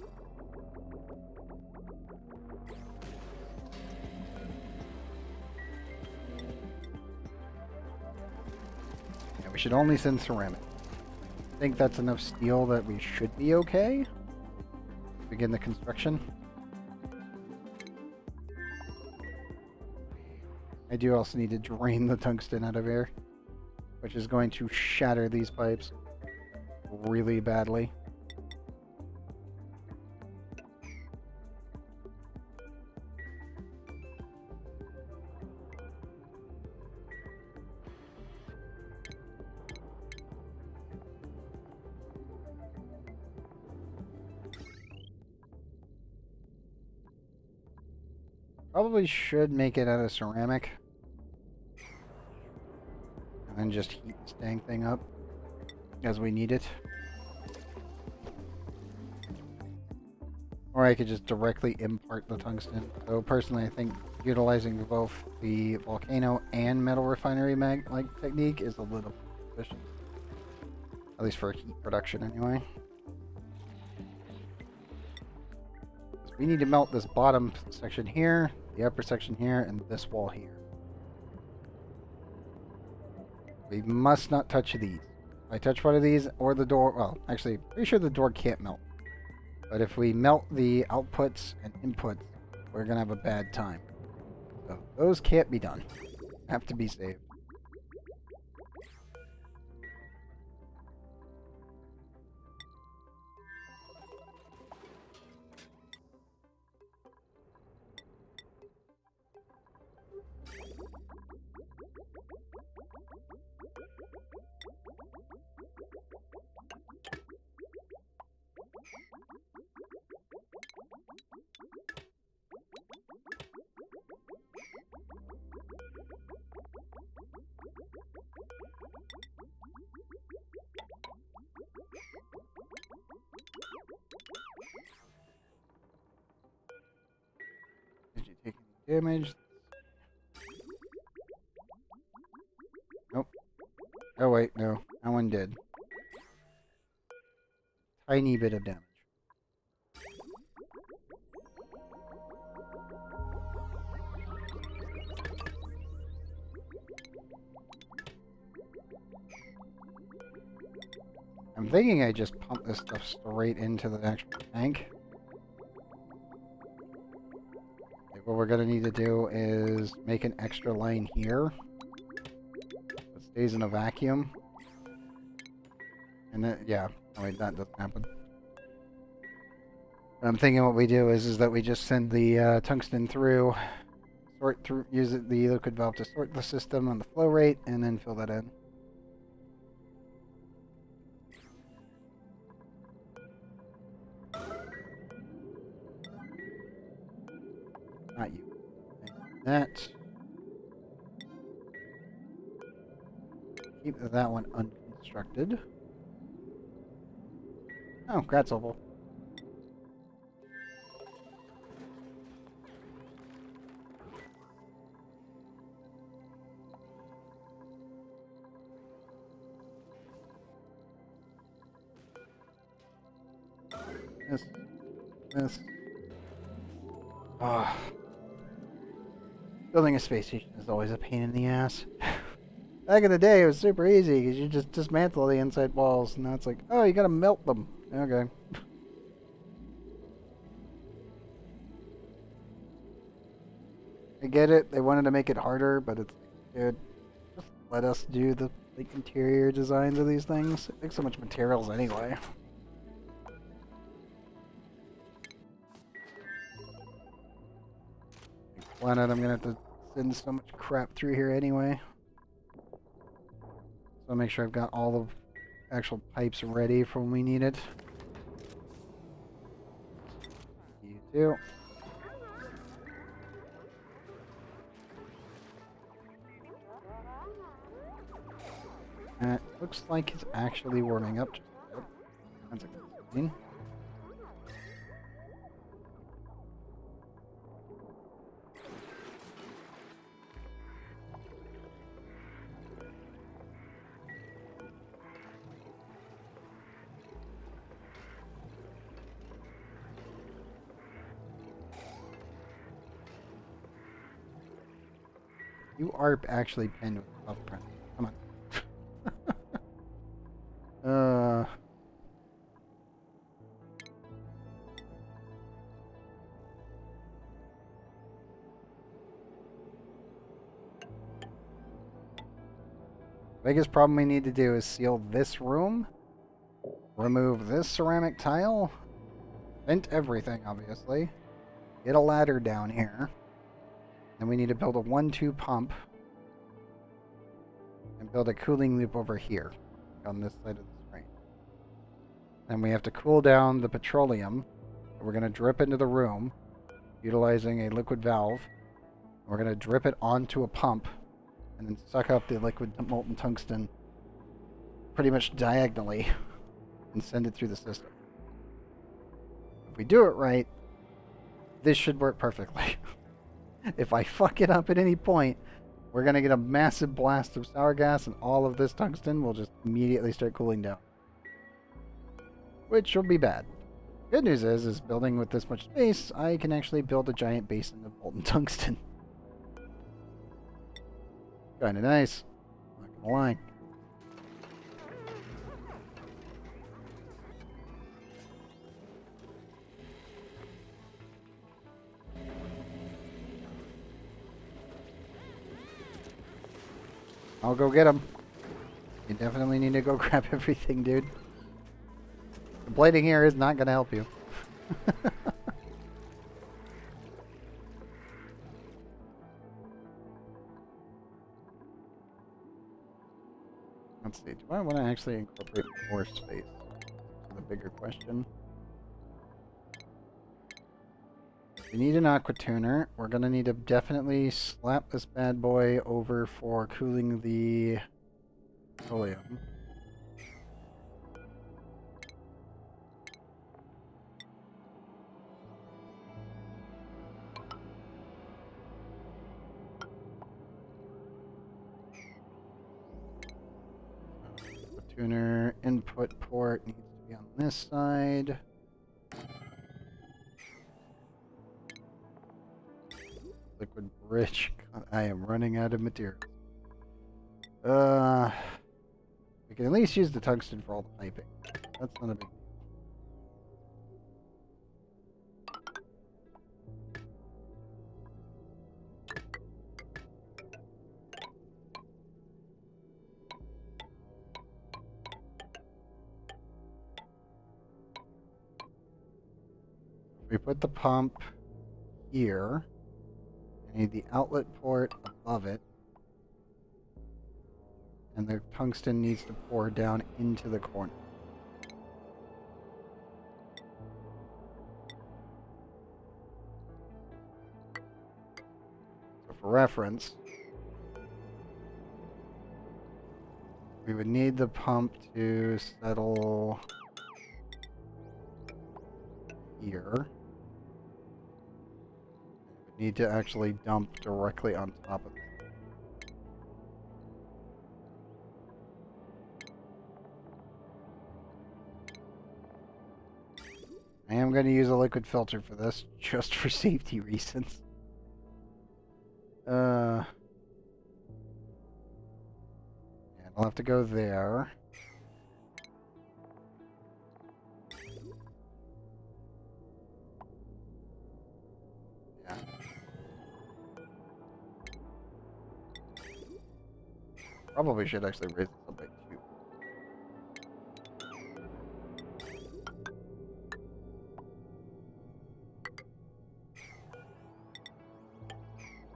Speaker 1: Yeah, we should only send ceramic. I think that's enough steel that we should be okay. Begin the construction. I do also need to drain the tungsten out of here, which is going to shatter these pipes really badly. Probably should make it out of ceramic. And then just heat this dang thing up as we need it. Or I could just directly impart the tungsten. So personally, I think utilizing both the volcano and metal refinery mag-like technique is a little efficient. At least for heat production anyway. So we need to melt this bottom section here, the upper section here, and this wall here. We must not touch these. If I touch one of these or the door, well, actually, pretty sure the door can't melt. But if we melt the outputs and inputs, we're going to have a bad time. So those can't be done. Have to be saved. Did you take any damage? Nope. Oh wait, no. That one did. Tiny bit of damage. I'm thinking I just pump this stuff straight into the actual tank. Like what we're going to need to do is make an extra line here. It stays in a vacuum. And then, yeah. Oh wait, that doesn't happen. I'm thinking what we do is that we just send the tungsten through, sort through, use the liquid valve to sort the system on the flow rate, and then fill that in. Not you. That. Keep that one unconstructed. Oh, Gratz opal. This. Ah. Building a space station is always a pain in the ass. Back in the day, it was super easy because you just dismantle the inside walls. Now it's like, oh, you gotta melt them. Okay. I get it. They wanted to make it harder, but it's like, dude, just let us do the interior designs of these things. It takes so much materials anyway. Planet, I'm gonna have to send so much crap through here anyway. So I'll make sure I've got all the actual pipes ready for when we need it. You too. Looks like it's actually warming up just a bit. That's a good sign. You are actually pinned with a love print. Come on. Biggest problem we need to do is seal this room, remove this ceramic tile, vent everything, obviously, get a ladder down here, then we need to build a 1-2 pump, and build a cooling loop over here, on this side of the screen. Then we have to cool down the petroleum that we're going to drip into the room, utilizing a liquid valve We're going to drip it onto a pump and then suck up the liquid molten tungsten pretty much diagonally and send it through the system. If we do it right, this should work perfectly. If I fuck it up at any point, we're going to get a massive blast of sour gas and all of this tungsten will just immediately start cooling down. Which will be bad. Good news is building with this much space, I can actually build a giant basin of molten tungsten. Kinda nice. Not gonna lie. I'll go get him. You definitely need to go grab everything, dude. The blading here is not gonna help you. Let's see, do I want to actually incorporate more space? That's the bigger question. We need an aqua tuner. We're going to need to definitely slap this bad boy over for cooling the petroleum. Tuner input port needs to be on this side. Liquid bridge. God, I am running out of material. We can at least use the tungsten for all the piping. That's not a big deal. We put the pump here. I need the outlet port above it. And the tungsten needs to pour down into the corner. So for reference, we would need the pump to settle here. Need to actually dump directly on top of it. I am going to use a liquid filter for this, just for safety reasons. And I'll have to go there. Yeah. Probably should actually raise this up by 2.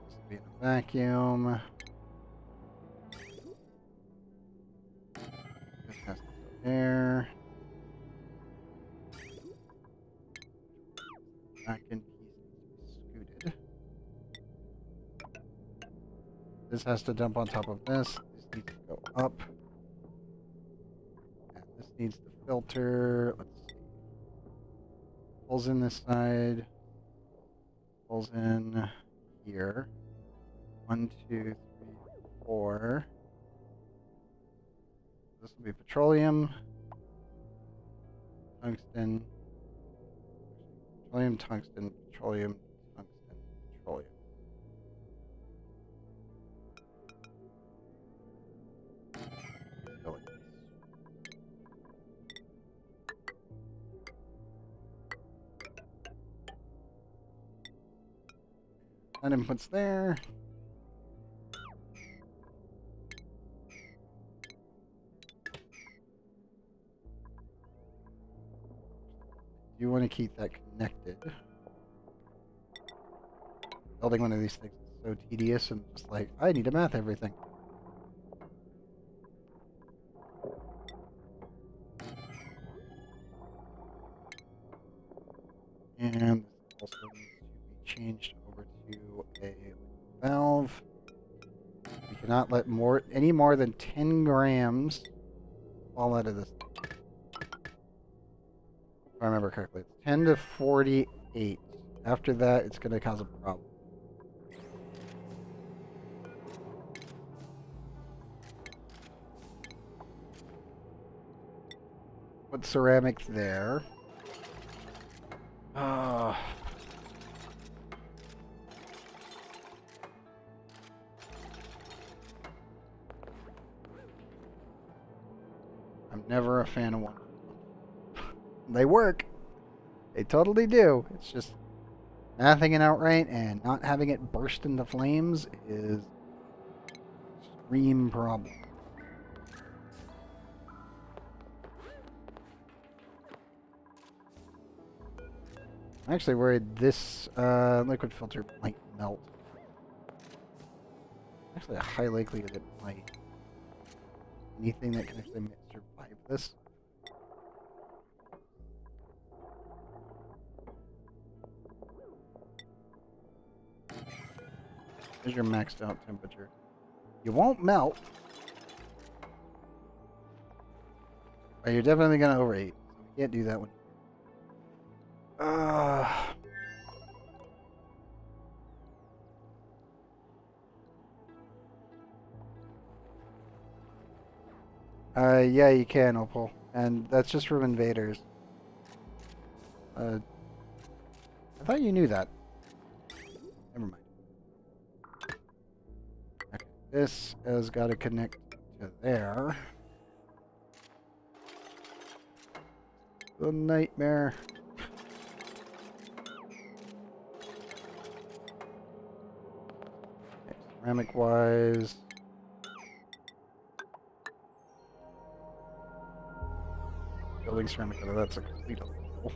Speaker 1: This will be in a vacuum. This has to go there. Back in piece scooted. This has to dump on top of this. This needs to go up. And this needs to filter. Let's see. Pulls in this side. Pulls in here. 1, 2, 3, 4. This will be petroleum. Tungsten. Petroleum, tungsten, petroleum, tungsten, petroleum. That input's there. You want to keep that connected. Building one of these things is so tedious and just like, I need to math everything. And this also needs to be changed over to a valve. We cannot let any more than 10 grams fall out of this. If I remember correctly, it's 10 to 48. After that, it's going to cause a problem. Put ceramic there. I'm never a fan of one. They work. They totally do. It's just nothing it outright and not having it burst into flames is an extreme problem. I'm actually worried this liquid filter might melt. Actually, a high likelihood it might. Anything that can actually survive this. There's your maxed out temperature. You won't melt. But you're definitely going to overheat. You can't do that one. Yeah, you can, Opal. And that's just from invaders. I thought you knew that. Never mind. Okay, this has got to connect to there. The nightmare. Okay, ceramic-wise... Building ceramic, that's a complete overkill.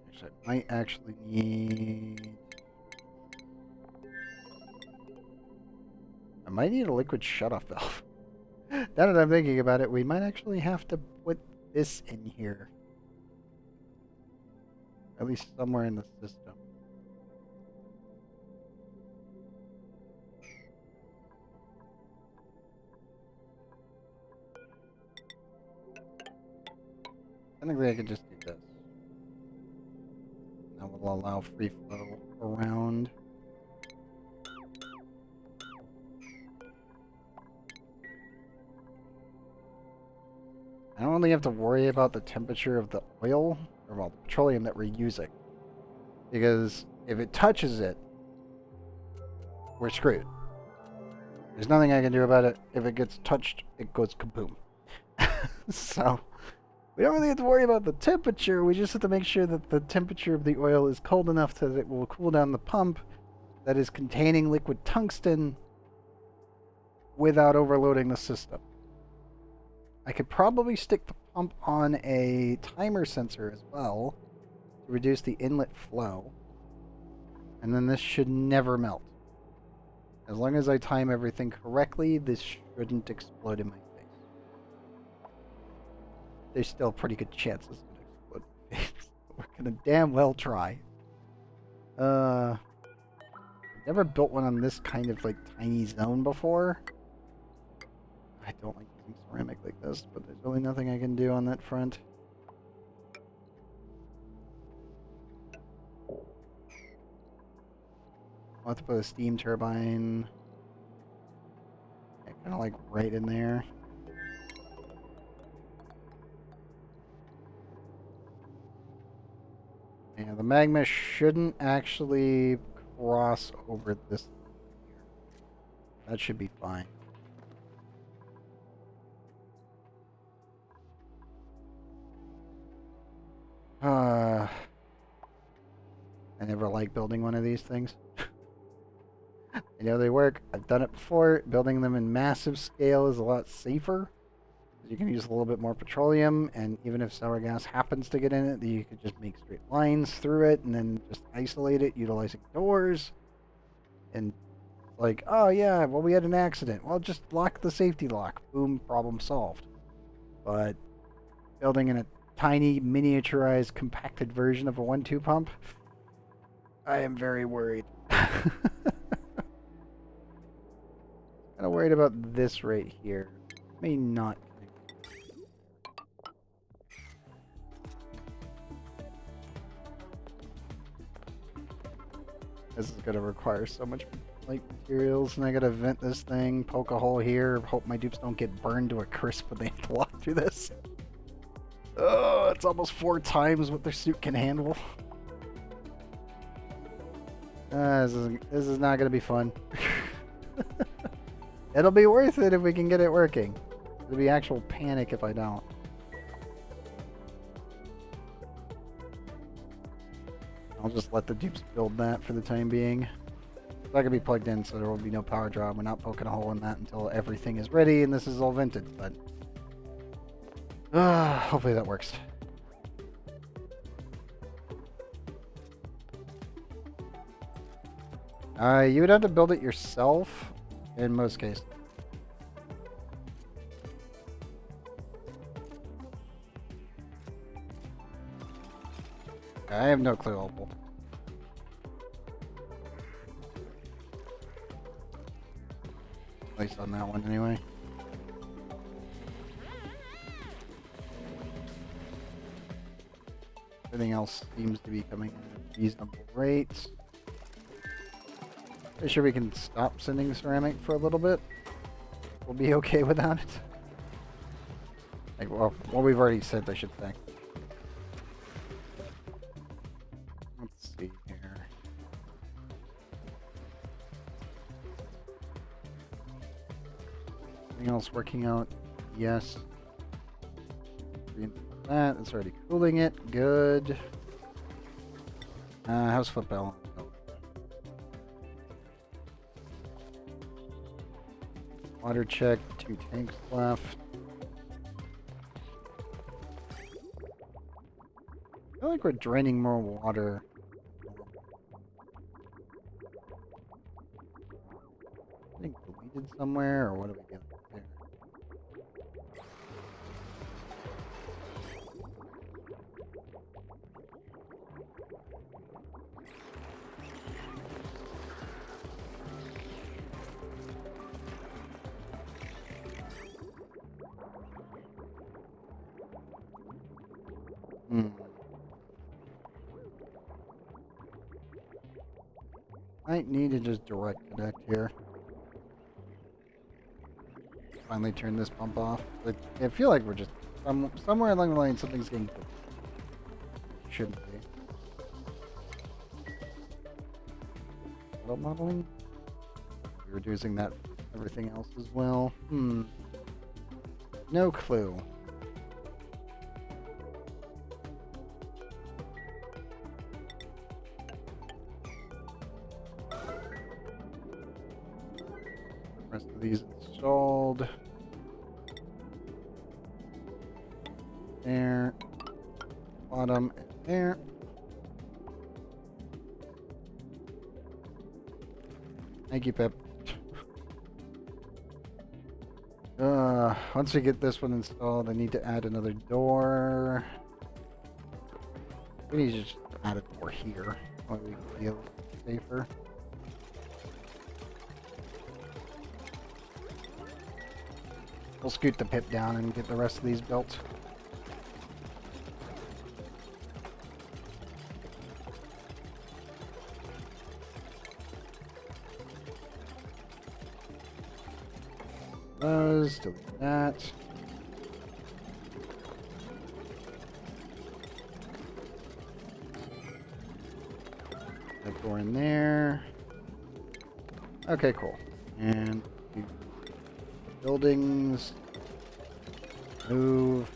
Speaker 1: Actually, I might actually need... I might need a liquid shutoff valve. Now that I'm thinking about it, we might actually have to put this in here. At least somewhere in the system. Technically, I could just do this. That will allow free flow around. I don't really have to worry about the temperature of the oil, or well, the petroleum that we're using. Because if it touches it, we're screwed. There's nothing I can do about it. If it gets touched, it goes kaboom. So, we don't really have to worry about the temperature. We just have to make sure that the temperature of the oil is cold enough that it will cool down the pump that is containing liquid tungsten without overloading the system. I could probably stick the pump on a timer sensor as well to reduce the inlet flow. And then this should never melt. As long as I time everything correctly, this shouldn't explode in my face. There's still a pretty good chance it's going to explode in my face. We're going to damn well try. I've never built one on this kind of like tiny zone before. I don't like using ceramic like this, but there's really nothing I can do on that front. I'll have to put a steam turbine. Yeah, kind of like right in there. Yeah, the magma shouldn't actually cross over this here. That should be fine. I never like building one of these things. I know they work. I've done it before. Building them in massive scale is a lot safer. You can use a little bit more petroleum, and even if sour gas happens to get in it, you could just make straight lines through it and then just isolate it utilizing doors. And like, oh yeah, well we had an accident. Well, just lock the safety lock. Boom, problem solved. But building in a tiny, miniaturized, compacted version of a 1-2 pump, I am very worried. Kind of worried about this right here. May not. This is gonna require so much like materials, and I gotta vent this thing, poke a hole here, hope my dupes don't get burned to a crisp when they have to walk through this. Oh, it's almost 4 times what their suit can handle. This is not gonna be fun. It'll be worth it if we can get it working. It'll be actual panic if I don't. I'll just let the dupes build that for the time being. It's not gonna be plugged in, so there will be no power draw. We're not poking a hole in that until everything is ready and this is all vented, but hopefully that works. You would have to build it yourself in most cases. I have no clue, Opal. At least on that one, anyway. Everything else seems to be coming at a reasonable rate. Pretty sure we can stop sending ceramic for a little bit. We'll be okay without it. Like, well, what we've already sent, I should say. Let's see here. Anything else working out? Yes. That, it's already cooling it. Good. How's foot balance? Water check, 2 tanks left. I feel like we're draining more water. I think deleted somewhere, or what are we doing there? Might need to just direct connect here. Finally turn this pump off. But I feel like we're just somewhere along the line something's getting cooked. Shouldn't be. Auto modeling? We're reducing that for everything else as well. No clue. Rest of these installed. There. Bottom and there. Thank you, Pip. Once we get this one installed, I need to add another door. We need to just add a door here so we can feel safer. We'll scoot the pit down and get the rest of these built. Those, delete that. That door in there. Okay, cool. And buildings. Move.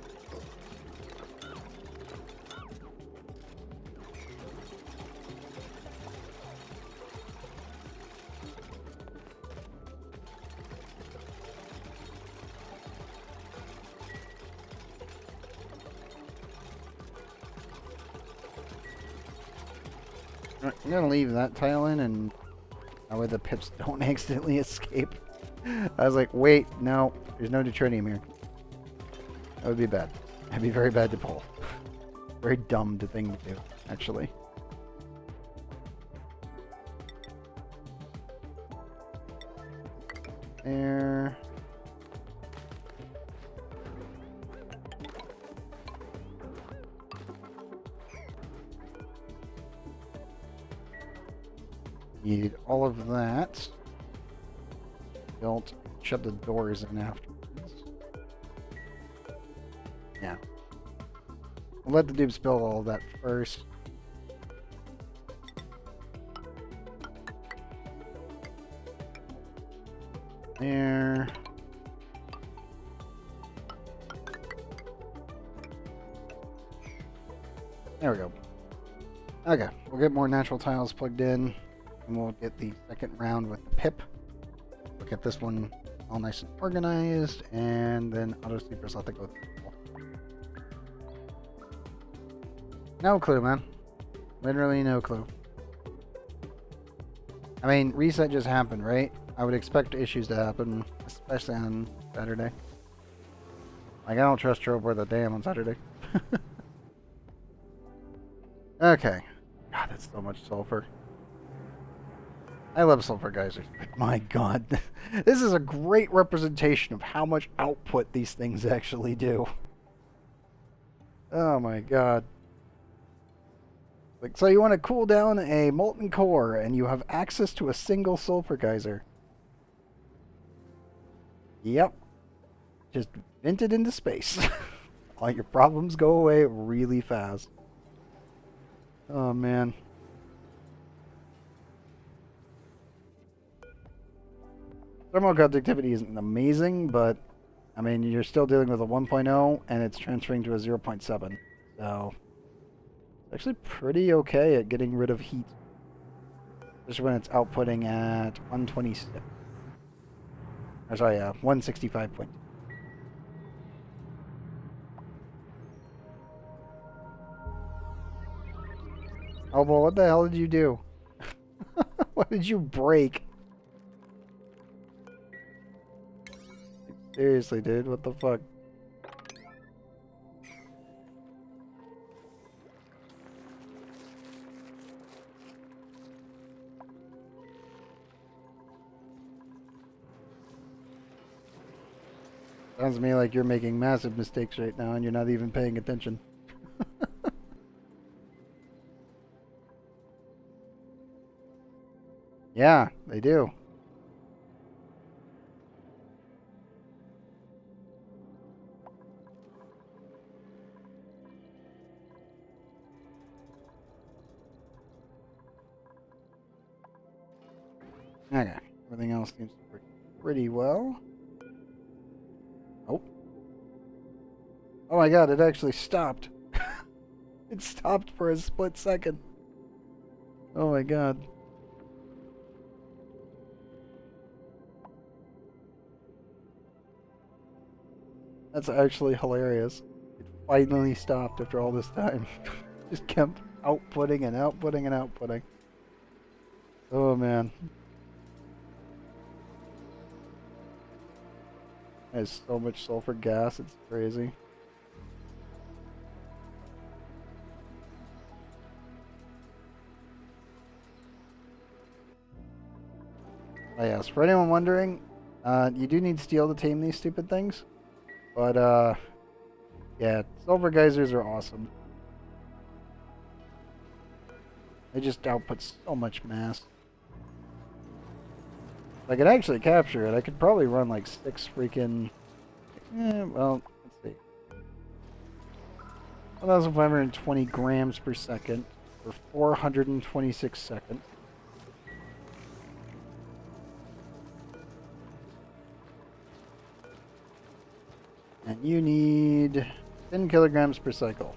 Speaker 1: I'm gonna leave that tile in, and that way the pips don't accidentally escape. I was like, wait, no, there's no deuterium here. That would be bad. That'd be very bad to pull. Very dumb thing to do, actually. There. Need all of that built. Shut the doors in afterwards. Yeah. We'll let the dupes build all of that first. There. There we go. Okay, we'll get more natural tiles plugged in, and we'll get the second round with the pip. We'll get this one all nice and organized, and then auto sleepers let it go through. No clue, man. Literally no clue. I mean, reset just happened, right? I would expect issues to happen, especially on Saturday. Like, I don't trust Trope worth a damn on Saturday. Okay. God, that's so much sulfur. I love sulfur geysers. My God. This is a great representation of how much output these things actually do. Oh my God. Like, so you want to cool down a molten core, and you have access to a single sulfur geyser. Yep. Just vent it into space. All your problems go away really fast. Oh, man. Thermal conductivity isn't amazing, but, I mean, you're still dealing with a 1.0, and it's transferring to a 0.7. So, it's actually pretty okay at getting rid of heat. Especially when it's outputting at 126. Or sorry, 165. Oh, well, what the hell did you do? What did you break? Seriously, dude, what the fuck? Sounds to me like you're making massive mistakes right now and you're not even paying attention. Yeah, they do. Okay, everything else seems to work pretty well. Oh. Oh my God, it actually stopped. It stopped for a split second. Oh my God. That's actually hilarious. It finally stopped after all this time. Just kept outputting and outputting and outputting. Oh man. There's so much sulfur gas, it's crazy. Oh yes, for anyone wondering, you do need steel to tame these stupid things. But, yeah, sulfur geysers are awesome. They just output so much mass. If I could actually capture it, I could probably run like 6 freaking... well, let's see. 1,520 grams per second for 426 seconds. And you need 10 kilograms per cycle.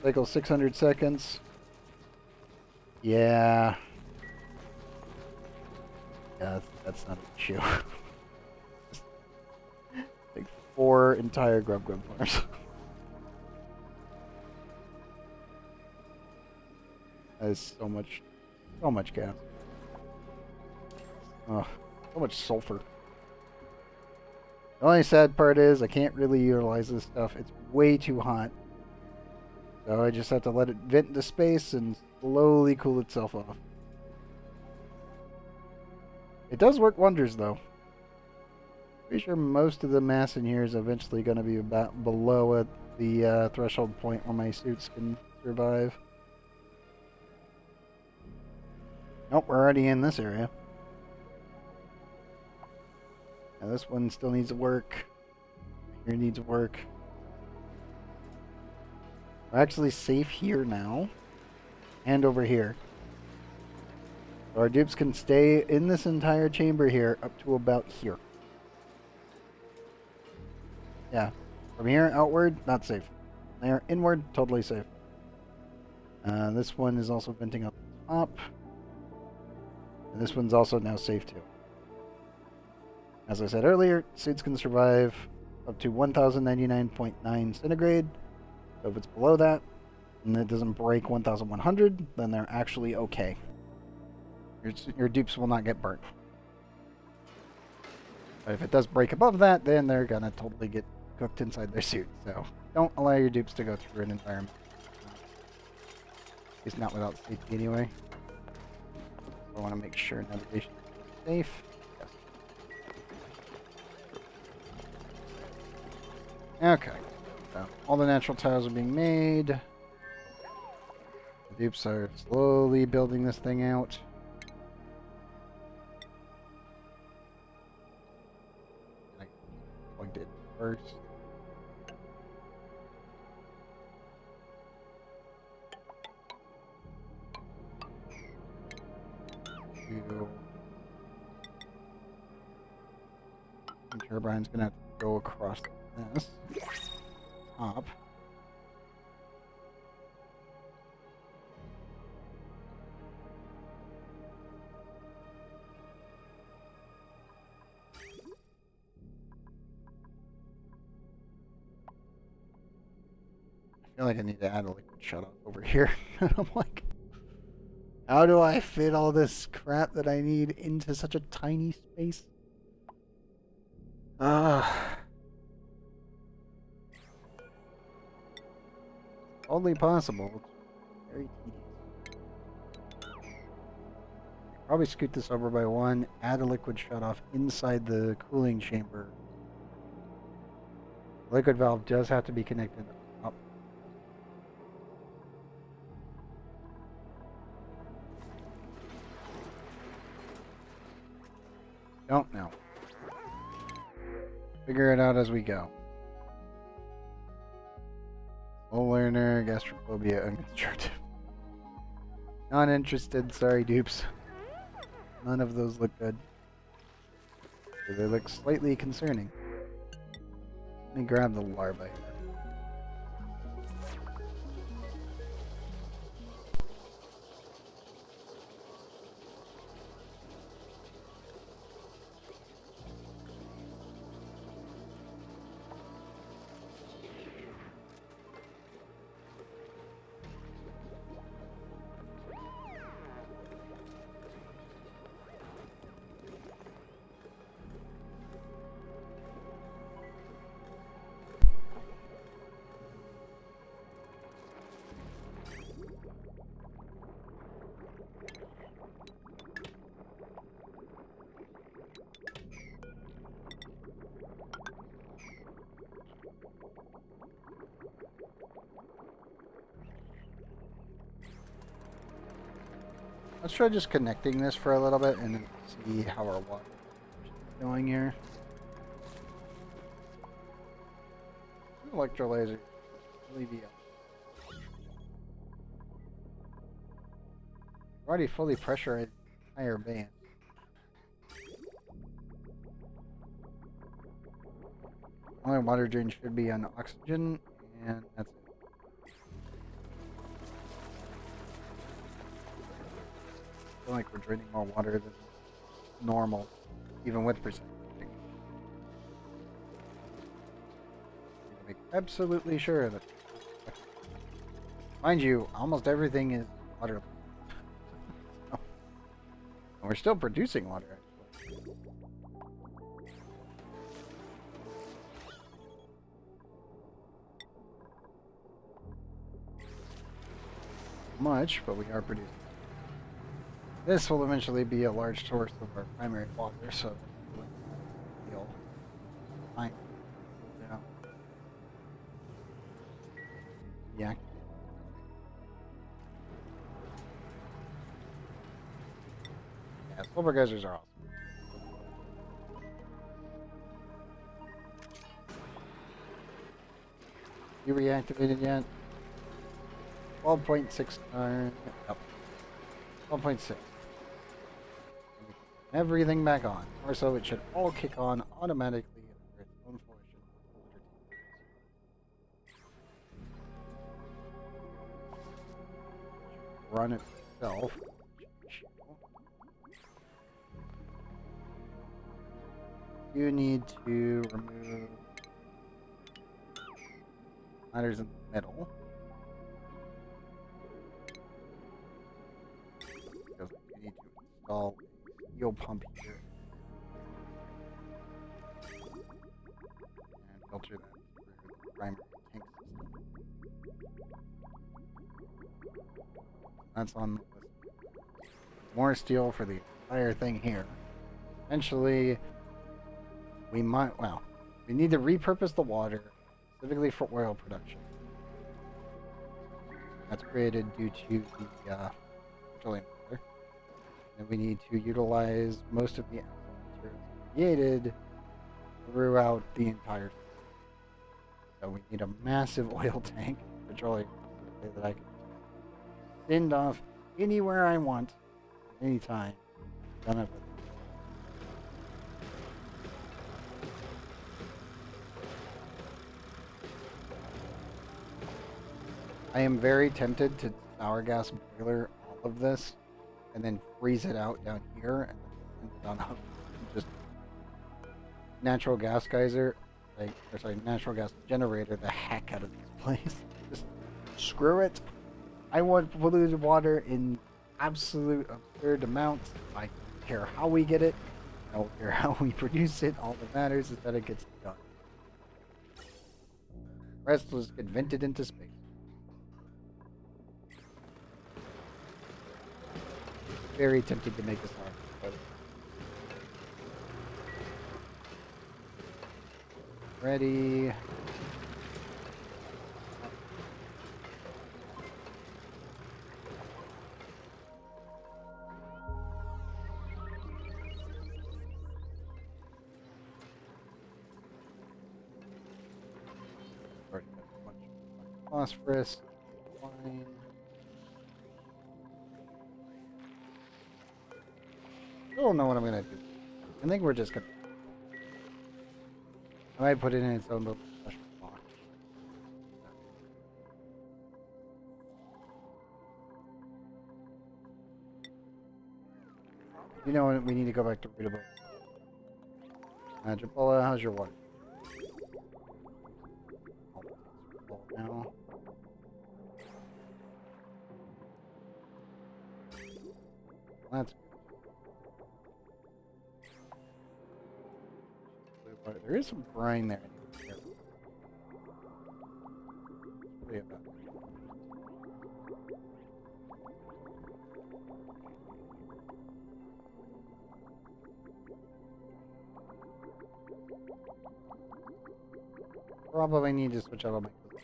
Speaker 1: Cycle 600 seconds. Yeah. Yeah, that's not an issue. Like 4 entire grub farms. That is so much gas. Ugh, so much sulfur. The only sad part is I can't really utilize this stuff. It's way too hot. So I just have to let it vent into space and slowly cool itself off. It does work wonders though. Pretty sure most of the mass in here is eventually going to be about below the threshold point where my suits can survive. Nope, we're already in this area. Now this one still needs to work. Here needs work. We're actually safe here now. And over here. So our dupes can stay in this entire chamber here up to about here. Yeah. From here outward, not safe. There, inward, totally safe. This one is also venting up the top. And this one's also now safe too. As I said earlier, suits can survive up to 1099.9 centigrade. So if it's below that, and it doesn't break 1100, then they're actually okay. Your dupes will not get burnt. But if it does break above that, then they're gonna totally get cooked inside their suit. So don't allow your dupes to go through an environment. At least not without safety anyway. I want to make sure navigation is safe. Yes. Okay. So all the natural tiles are being made. The dupes are slowly building this thing out. I plugged it first. The turbine's gonna have to go across this top. I feel like I need to add a liquid shut off over here. I'm like, how do I fit all this crap that I need into such a tiny space? Only possible. It's very tedious. Probably scoot this over by one, add a liquid shutoff inside the cooling chamber. The liquid valve does have to be connected up. Don't know. Figure it out as we go. Low learner, gastrophobia, unconstructive. Not interested, sorry dupes. None of those look good. They look slightly concerning. Let me grab the larvae here. Let's try just connecting this for a little bit and then see how our water is going here. Electrolyzer. Really be up. Already fully pressurized the entire band. Only water drain should be on oxygen, and that's it. I feel like we're draining more water than normal, even with precipitation. Make absolutely sure that, mind you, almost everything is water. We're still producing water, actually. Much, but we are producing. This will eventually be a large source of our primary water, so you'll find yeah. Yeah, silver geysers are awesome. You reactivated yet? 12.6 nope. 12.6. Everything back on. Or so it should all kick on automatically under its own fruition. Run it itself. You need to remove ladders in the middle. Because we need to install a fuel pump here. And filter that through the primary tank system. That's on the list. More steel for the entire thing here. Eventually, we might, well, we need to repurpose the water specifically for oil production. That's created due to the petroleum water. And we need to utilize most of the materials created throughout the entire system. So we need a massive oil tank, petroleum, that I can send off anywhere I want, anytime. None of it. I am very tempted to sour gas boiler all of this and then freeze it out down here and then send it on up. Just natural gas geyser, natural gas generator the heck out of this place. Just screw it. I want polluted water in absolute absurd amounts. I don't care how we get it. I don't care how we produce it. All that matters is that it gets done. The rest was get vented into space. Very tempted to make this hard. Ready. Already got a bunch of phosphorus. Fine. I don't know what I'm gonna do. I think we're just gonna. I might put it in its own little special box. You know what? We need to go back to readable. Jabola, how's your water? Now. That's good. There is some brine there. Pretty about it. Probably need to switch out all my cooking.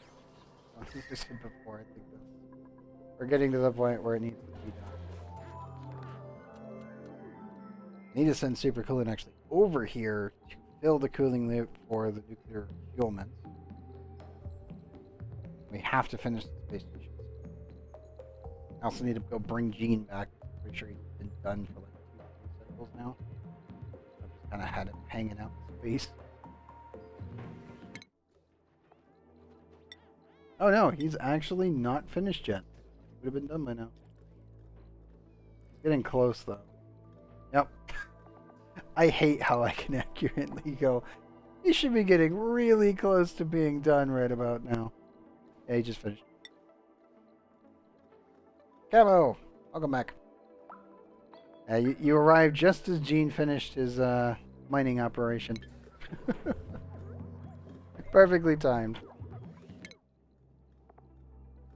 Speaker 1: As I said before, I think we're getting to the point where it needs to be done. Need to send supercoolant actually over here to fill the cooling loop for the nuclear fuelments. We have to finish the space station. I also need to go bring Gene back. Pretty sure he's been done for like 2 cycles now. So I just kind of had him hanging out in space. Oh no, he's actually not finished yet. Would have been done by now. Getting close though. Yep. I hate how I can accurately go. He should be getting really close to being done right about now. Yeah, he just finished. Camo! Welcome back. You arrived just as Gene finished his mining operation. Perfectly timed.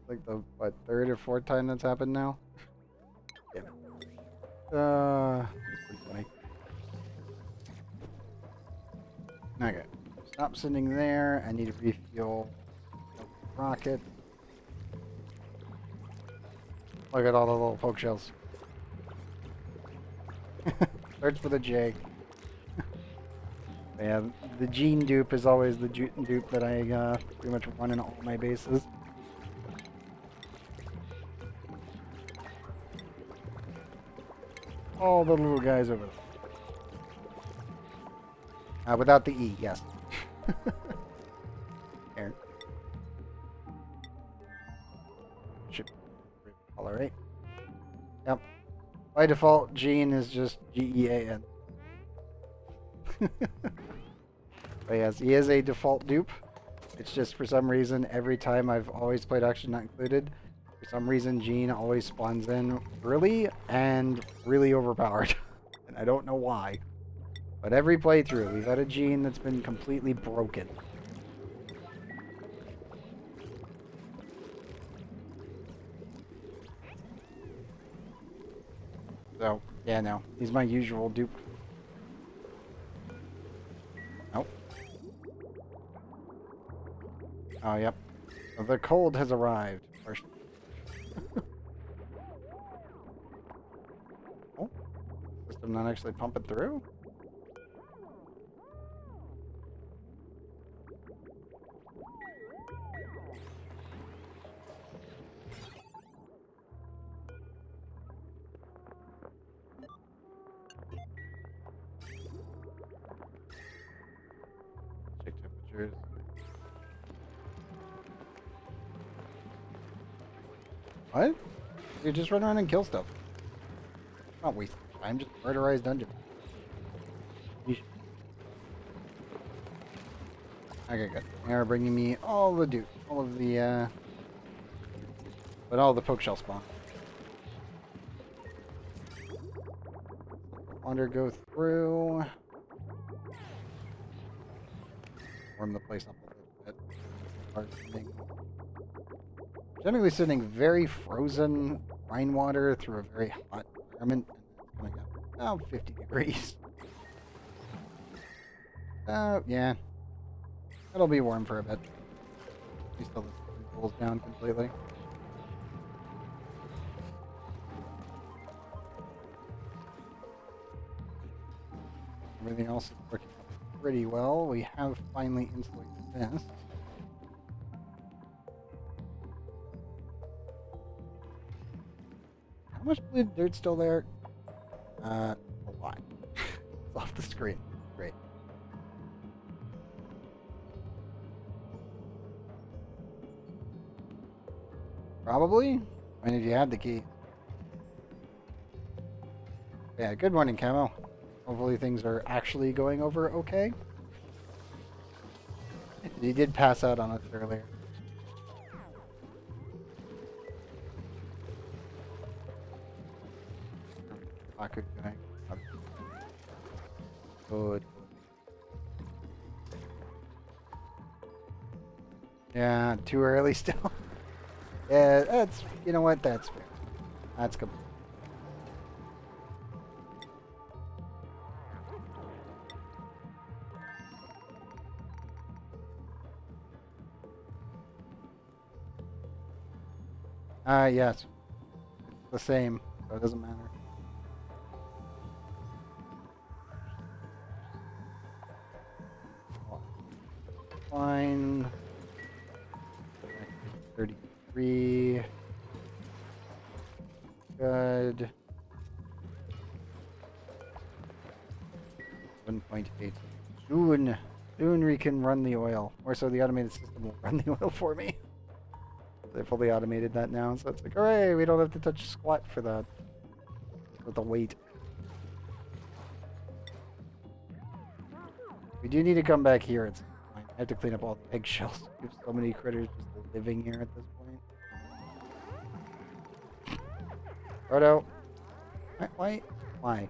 Speaker 1: Like the, what, third or fourth time that's happened now? Yeah. That's pretty funny. Okay. Stop sitting there. I need to refuel rocket. Look at all the little poke shells. Starts with a J. Yeah, the Gene dupe is always the dupe that I pretty much run in all my bases. All the little guys over there. Without the E, yes. Here. Should tolerate. Yep. By default, Gene is just Gean. But yes, he is a default dupe. It's just for some reason, every time I've always played Action Not Included, for some reason Gene always spawns in early and really overpowered. And I don't know why. But every playthrough, we've had a Gene that's been completely broken. So, yeah, no. He's my usual dupe. Nope. Oh, yep. The cold has arrived. Oh. System not actually pumping through? Check temperatures. What? You just run around and kill stuff. Not waste time, just murderize dungeon. Yeesh. Okay, good. They are bringing me all the dude, all of the but all the poke shell spawn. Wander go through. Warm the place up a little bit. Generally sending very frozen Rhine water through a very hot environment, and then coming up about 50 degrees. Yeah. It'll be warm for a bit. At least till this cools down completely. Everything else is working pretty well. We have finally insulated this. How much blue dirt's still there? A lot. It's off the screen. Great. Probably? I mean, if you had the key. Yeah, good morning, Camo. Hopefully things are actually going over okay. You did pass out on us earlier. Aku doing? Good. Yeah, too early still. Yeah, that's, you know what, that's fair. That's good. Yes. It's the same, so it doesn't matter. Fine. 33. Good. 1.8. Soon we can run the oil. Or so the automated system will run the oil for me. They fully automated that now, so it's like, hooray, we don't have to touch squat for that. With the weight. We do need to come back here. It's fine. I have to clean up all the eggshells. We have so many critters just living here at this point. Frodo. Why? Why?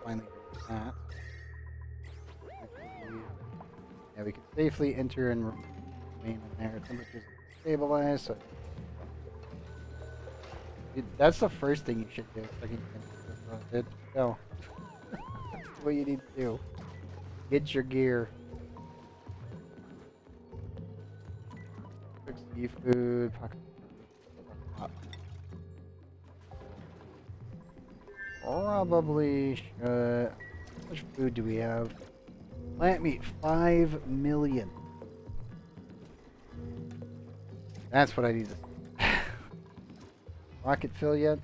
Speaker 1: Finally get that. Yeah, we can safely enter and remain in there. Temperatures stabilize. So that's the first thing you should do. Dude, go. What you need to do. Get your gear. Cook seafood. Probably should. How much food do we have? Plant meat, 5 million. That's what I need to. Rocket fill yet?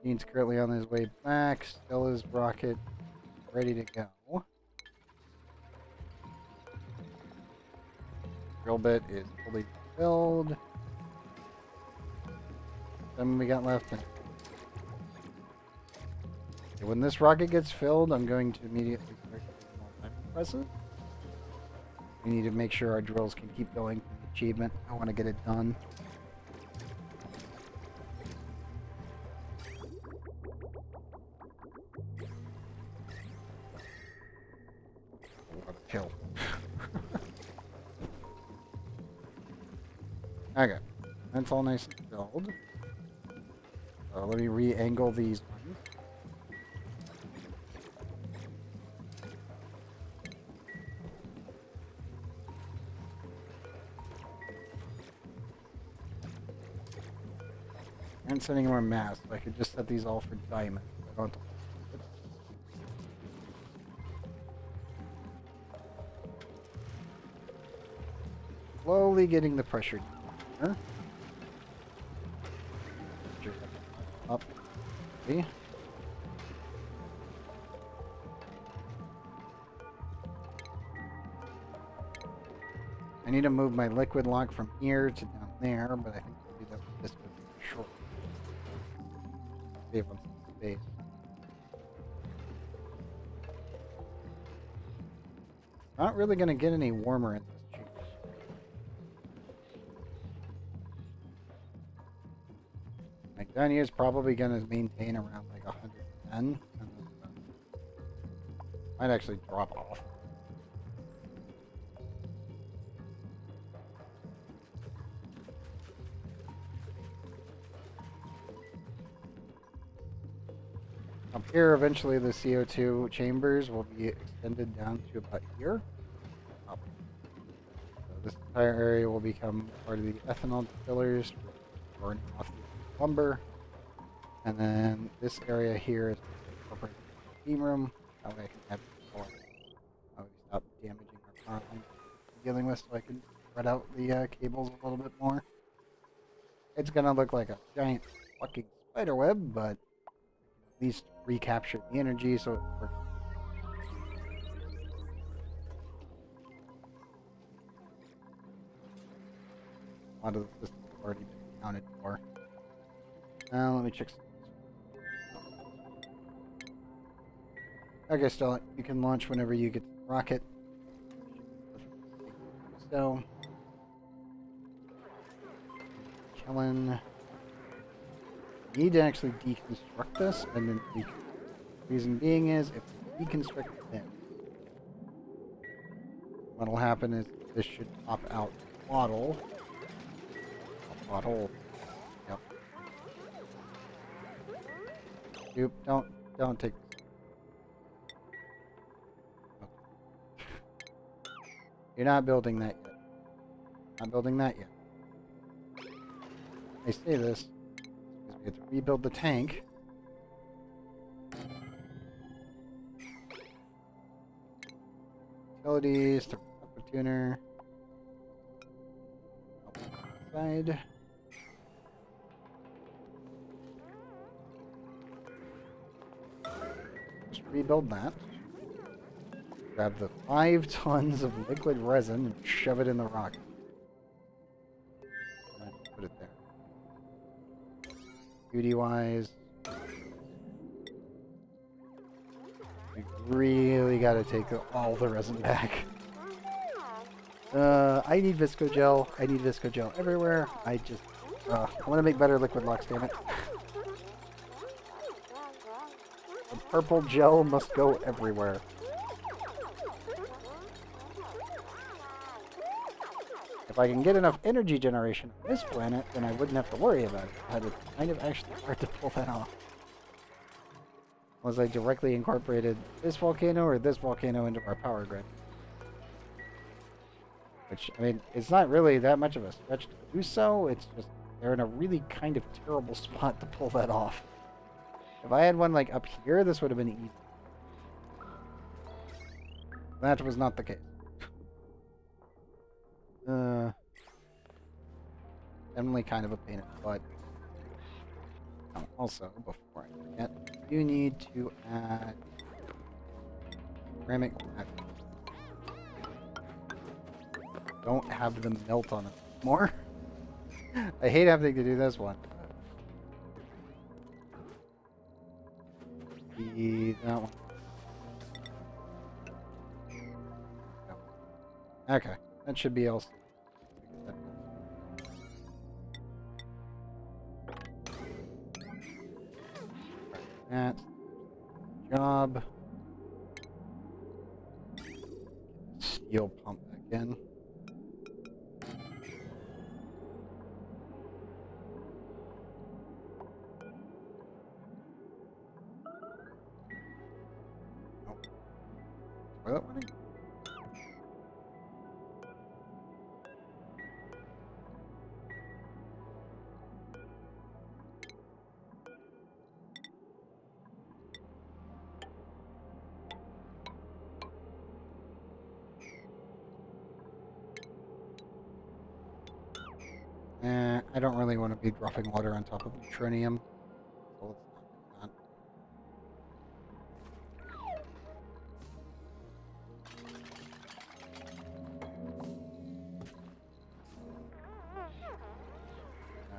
Speaker 1: Dean's currently on his way back. Stella's rocket ready to go. Drill bit is fully filled. Then we got left. Okay, when this rocket gets filled, I'm going to immediately start doing more time presses. We need to make sure our drills can keep going for the achievement. I want to get it done. Kill. Okay, that's all nice and filled. Let me re-angle these ones. And sending more mass, so I could just set these all for diamond. I don't have to. Slowly getting the pressure down. Up. See? I need to move my liquid lock from here to down there, but I think we'll do that with this one short. Save them some space. Not really going to get any warmer in this juice. Like down here is probably going to maintain around like 110. And then, might actually drop off. Up here, eventually the CO2 chambers will be extended down to about here. Up. So this entire area will become part of the ethanol distillers, burning off the lumber. And then this area here is incorporated into the steam room. That way I can have power. I would stop damaging our power lines I'm dealing with, so I can spread out the cables a little bit more. It's gonna look like a giant fucking spider web, but at least recapture the energy so it works. A lot of the systems have already been accounted for. Now let me check. Okay, Stella, you can launch whenever you get the rocket. So, Kellen. Need to actually deconstruct this, and then the reason being is if we deconstruct this, what'll happen is this should pop out a bottle. A bottle. Yep. Nope, don't take this. Okay. You're not building that yet. Not building that yet. I say this. We have to rebuild the tank. Utilities, the tuner. Side. Just rebuild that. Grab the 5 tons of liquid resin and shove it in the rocket. And put it there. Beauty-wise, we really got to take all the resin back. I need Visco Gel. I need Visco Gel everywhere. I want to make better liquid locks, damn it. The purple gel must go everywhere. If I can get enough energy generation on this planet, then I wouldn't have to worry about it. But it's kind of actually hard to pull that off. Unless I directly incorporated this volcano or this volcano into our power grid. Which, I mean, it's not really that much of a stretch to do so. It's just they're in a really kind of terrible spot to pull that off. If I had one like up here, this would have been easy. That was not the case. Definitely kind of a pain in the butt. Also, before I forget, you need to add ceramic wax. Don't have them melt on it more. I hate having to do this one. That one. Okay, that should be else. That's job. Steel pump back in. Toilet running? I don't really want to be dropping water on top of neutronium. So let's not do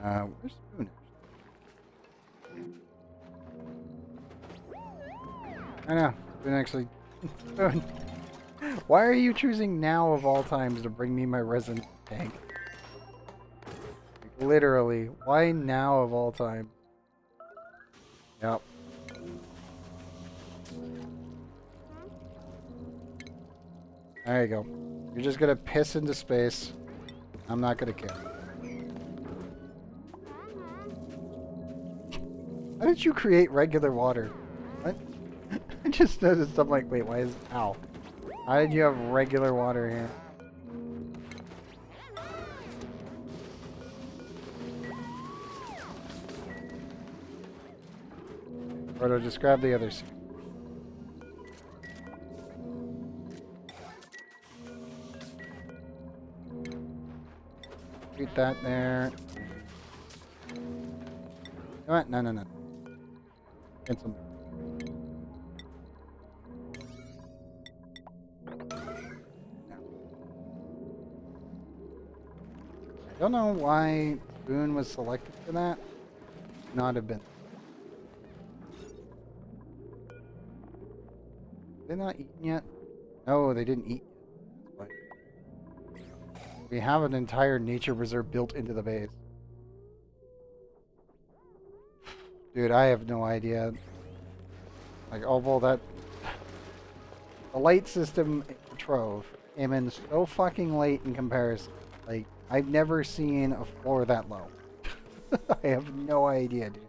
Speaker 1: that. Where's Spoon? I know. Spoon actually. Spoon. Why are you choosing now of all times to bring me my resin tank? Like, literally. Why now of all time? Yep. There you go. You're just gonna piss into space. I'm not gonna care. How did you create regular water? What? I just noticed, I'm like, wait, why is... Ow. How did you have regular water here? Frodo, just grab the other seat. Shoot that there. You know what? No, no, no. Get some. I don't know why Boone was selected for that. Not have been. They not eaten yet? No, they didn't eat yet. We have an entire nature reserve built into the base. Dude, I have no idea. Like, although that... The light system in Trove came in so fucking late in comparison. Like, I've never seen a floor that low. I have no idea, dude.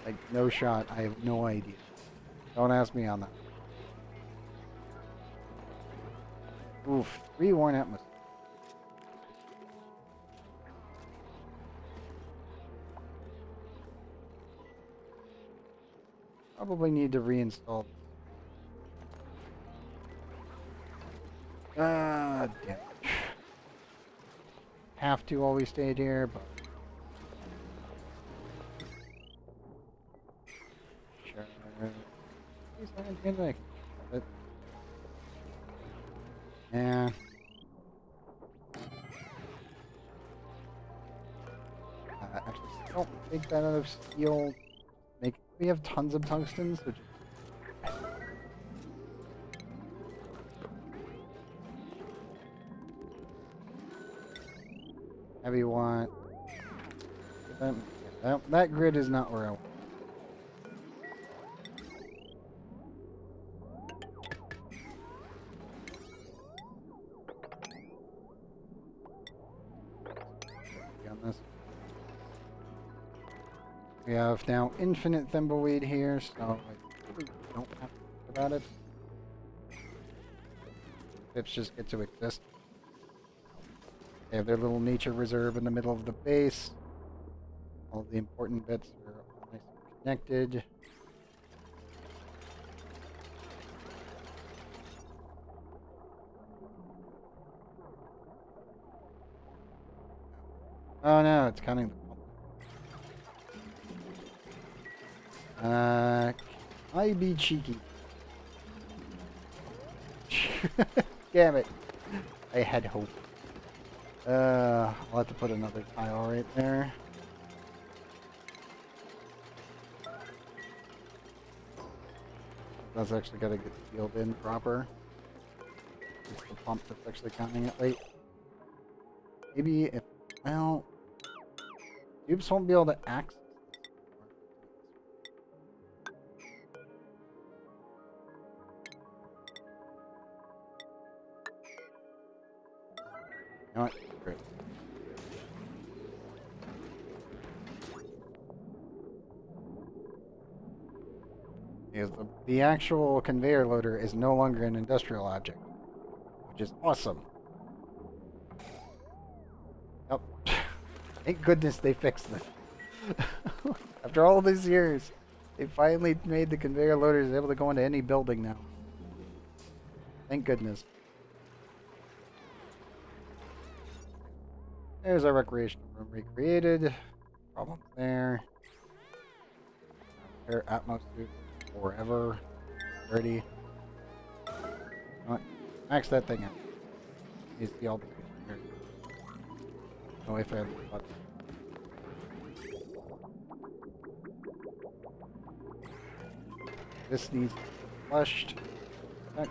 Speaker 1: Like, no shot. I have no idea. Don't ask me on that. Oof. 3 worn atmosphere. Probably need to reinstall. Damn it. Have to while we stayed here, but... Sure. Yeah. Actually, don't make that out of steel. We have tons of tungsten, so just... heavy want. That grid is not where I want. On this. We have now infinite thimbleweed here, so I really don't have to think about it. Pips just get to exist. They have their little nature reserve in the middle of the base. All the important bits are all nice and connected. Oh no, it's counting the pump. Can I be cheeky? Damn it. I had hope. I'll have to put another tile right there. That's actually got to get sealed in proper. It's the pump that's actually counting it late. Maybe if, well, tubes won't be able to access this. You know what? Screw it. Because the actual conveyor loader is no longer an industrial object, which is awesome. Yep. Thank goodness they fixed this. After all these years, they finally made the conveyor loaders able to go into any building now. Thank goodness. There's our recreational room recreated. Problems there. Repair Atmos suit forever. Ready. Max that thing out. You see all the here. No way for everybody. This needs to be flushed. Back.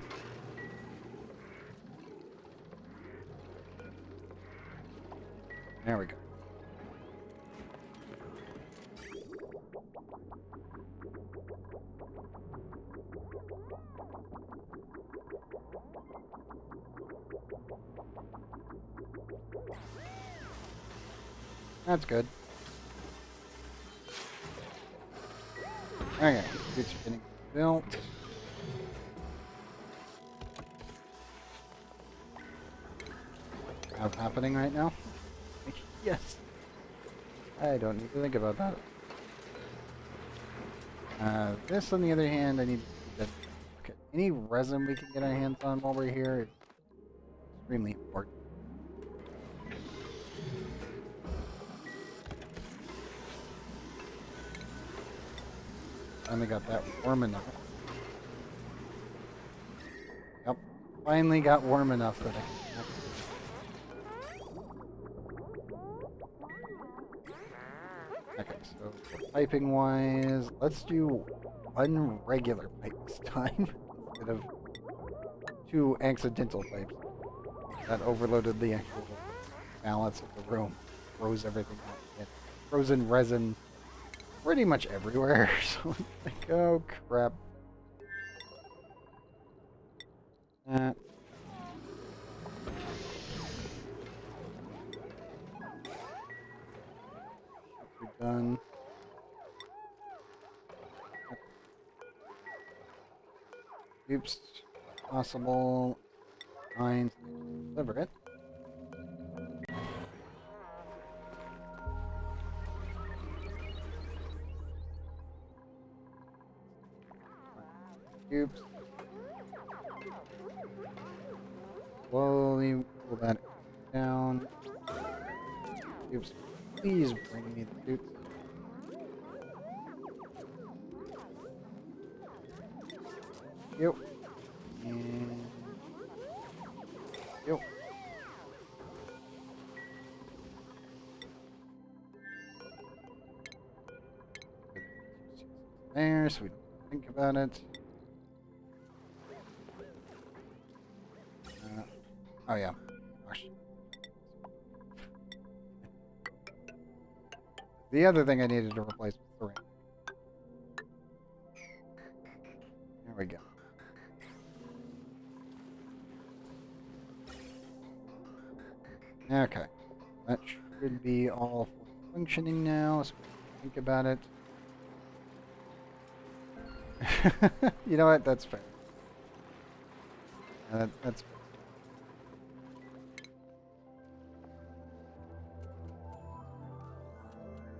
Speaker 1: There we go. That's good. Okay, it's getting built. What's happening right now? Yes. I don't need to think about that. This, on the other hand, I need to... Okay, any resin we can get our hands on while we're here is extremely important. Finally got that warm enough. Yep, finally got warm enough that I can... Okay, so piping wise, let's do one regular pipe this time instead of two accidental pipes that overloaded the actual balance of the room, froze everything out. It frozen resin pretty much everywhere. So it's like, oh crap. That. Done. Oops. Possible. Nine. Deliver it. Oops. Slowly pull that down. Oops. Please bring me the suits. Yep. And... Yep. There, so we don't think about it. Oh yeah. Gosh. The other thing I needed to replace was ceramic. There we go. Okay. That should be all functioning now, so think about it. You know what? That's fair. That's fair.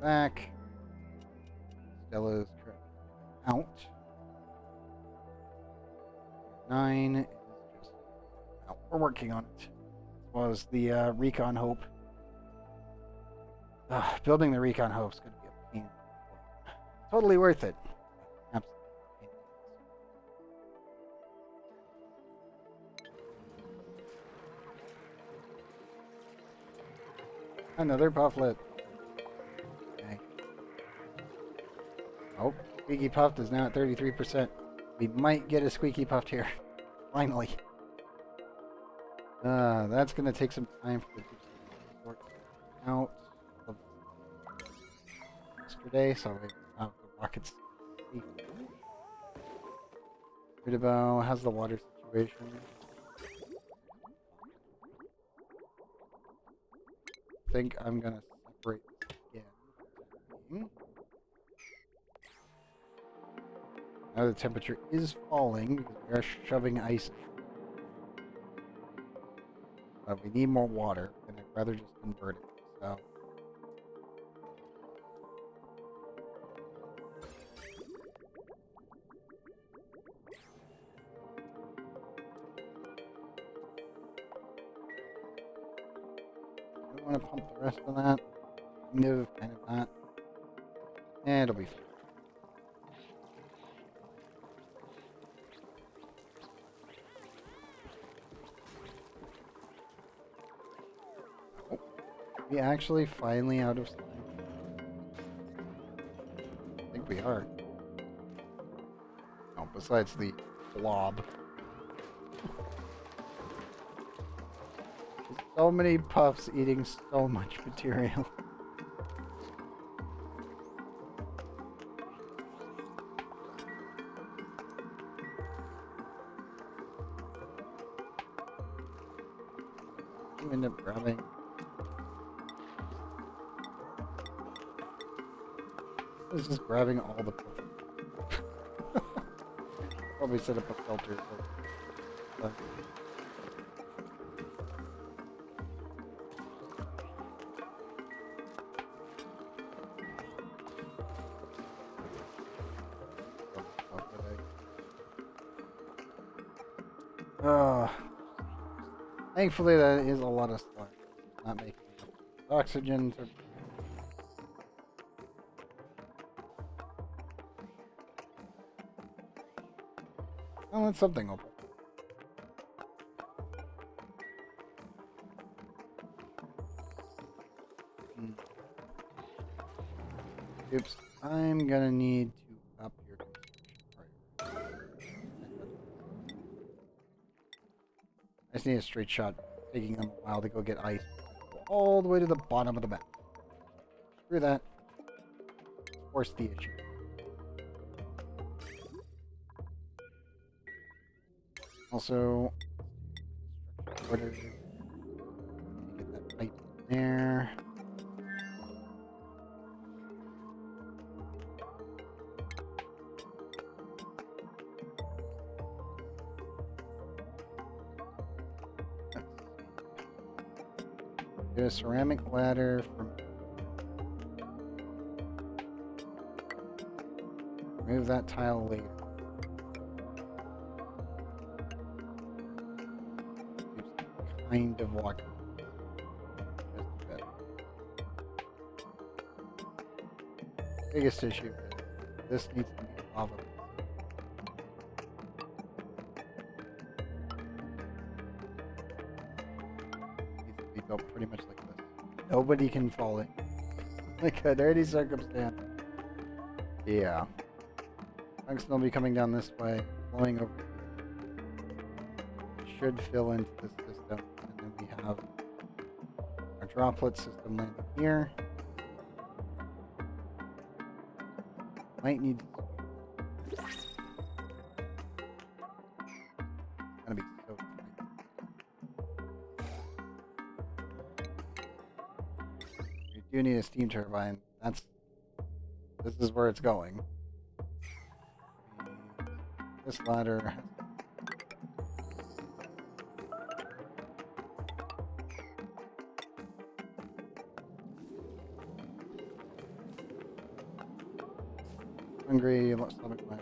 Speaker 1: Back. Stella's out. 9 is just out. We're working on it. This was the Recon Hope. Building the Recon Hope is going to be a pain. Totally worth it. Absolutely. Another pufflet. Okay. Oh, Squeaky Puffed is now at 33%. We might get a Squeaky Puffed here. Finally. That's going to take some time for the sort out of yesterday, so we have the rockets. Ridabo, how's the water situation? I think I'm going to separate this again. Now the temperature is falling because we are shoving ice. We need more water, and I'd rather just convert it. So. I don't want to pump the rest of that. Kind of not. And it'll be fine. We actually finally out of slime? I think we are. Oh, besides the blob. So many puffs eating so much material. You end up grabbing. I was just grabbing all the puffs. Probably set up a filter. But thankfully that is a lot of slime. Not making enough oxygen to... Oh, that's something open. Oops. I'm gonna need to up your construction. I just need a straight shot, taking them a while to go get ice. All the way to the bottom of the map. Screw that. Force the issue. Also, order. Get that pipe in there. Get a ceramic ladder from. Remove that tile later. Kind of walking. Just a bit. Biggest issue is this needs to be lava. Needs to be built pretty much like this. Nobody can fall in. Like under any circumstance. Yeah. Tungsten will be coming down this way, flowing over. Should fill into this system, and then we have our droplet system landing here. Might need. Gonna be so tight. You do need a steam turbine. This is where it's going. This ladder. Hungry. Let's stomach my.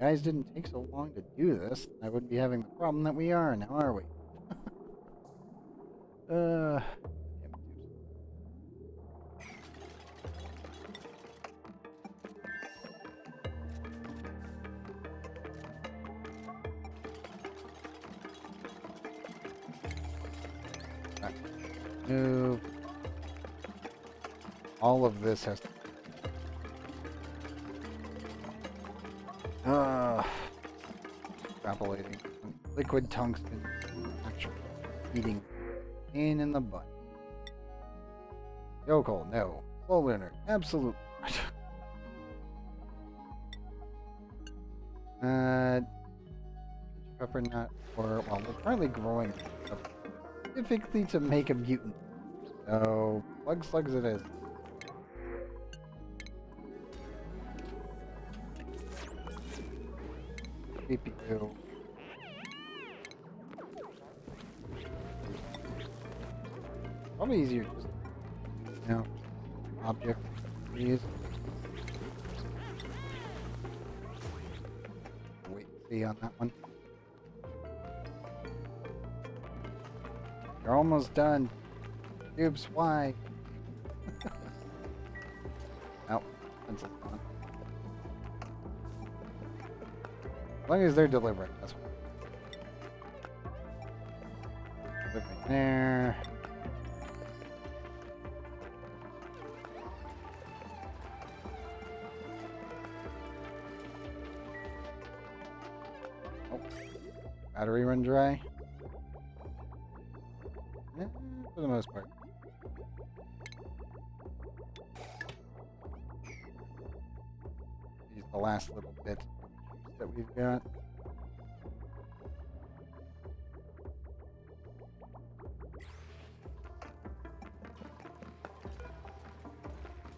Speaker 1: Guys didn't take so long to do this. I wouldn't be having the problem that we are now, are we? Damn it, right. Move. All of this has to. Extrapolating. Liquid tungsten. Actually, eating pain in the butt. Yokel, no. Slow learner, absolutely not. Pepper nut, or, well, we're currently growing specifically to make a mutant. So, plug slugs it is. CPU. Probably easier just, you know, object use. Wait and see on that one. You're almost done. Oops, why? Nope, that's gone. As long as they're delivering, that's what. Delivering there. Oh, battery run dry. Yeah, for the most part. Use the last little bit that we've got.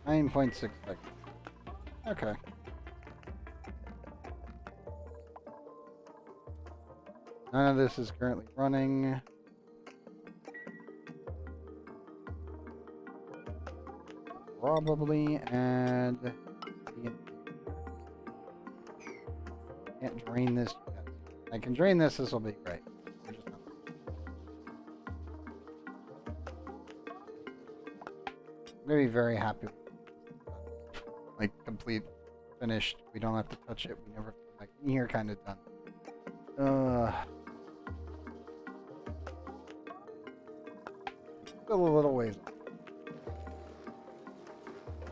Speaker 1: .6 seconds. Okay. None of this is currently running. Probably add. Can't drain this yet. I can drain this. This will be great. I'm gonna be very happy with this. Like complete, finished. We don't have to touch it. We never come back in here. Kind of done. Still a little ways off.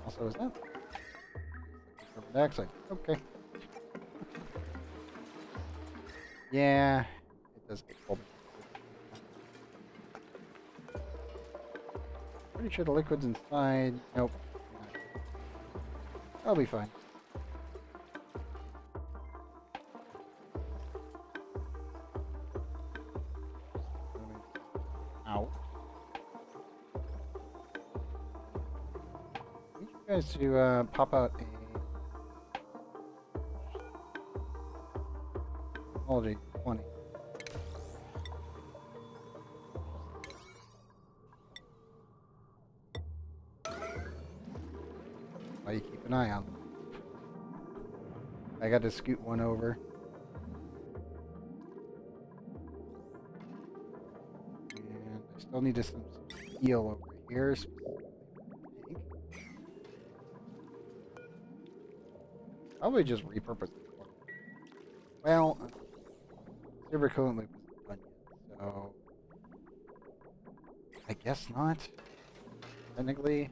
Speaker 1: Also, is that carbon dioxide? Okay. Yeah, it does get cold. Pretty sure the liquid's inside. Nope. I'll be fine. Ow. I need you guys to pop out a technology 20. Why you keep an eye on them? I got to scoot one over. And I still need some steel over here. Probably just repurpose it. Well, silver coolant loop isn't done yet, so I guess not. Technically,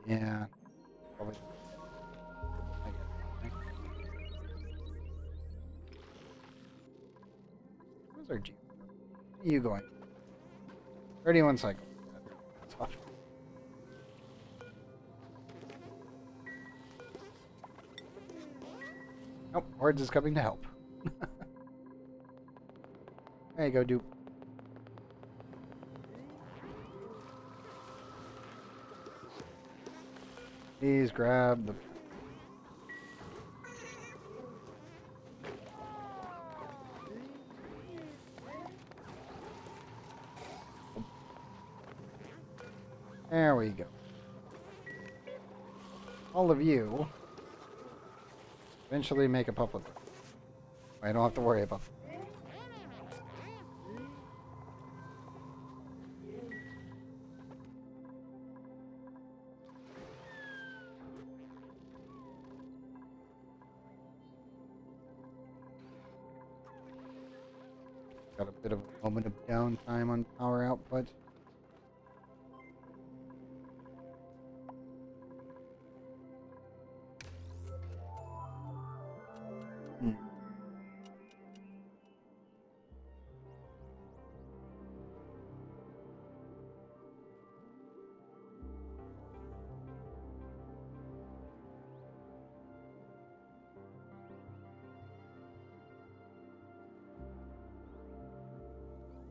Speaker 1: yeah, probably. I guess. Where's our G? Where are you going? 31 cycles. That's awesome. Nope, Hordes is coming to help. There you go, dude. Please grab the... There we go. All of you eventually make a pup with them. I don't have to worry about them. Got a bit of a moment of downtime on power output.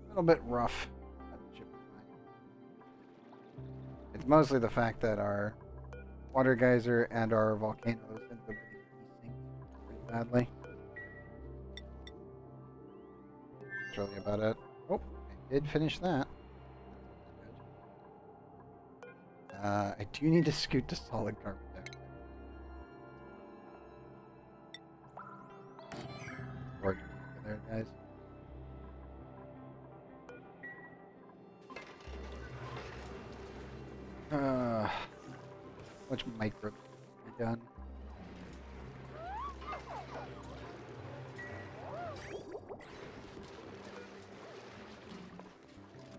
Speaker 1: A little bit rough. It's mostly the fact that our water geyser and our volcanoes end up getting desync pretty badly. That's really about it. Oh, I did finish that. I do need to scoot to solid carbon dioxide. Work there, guys. Much micro be done.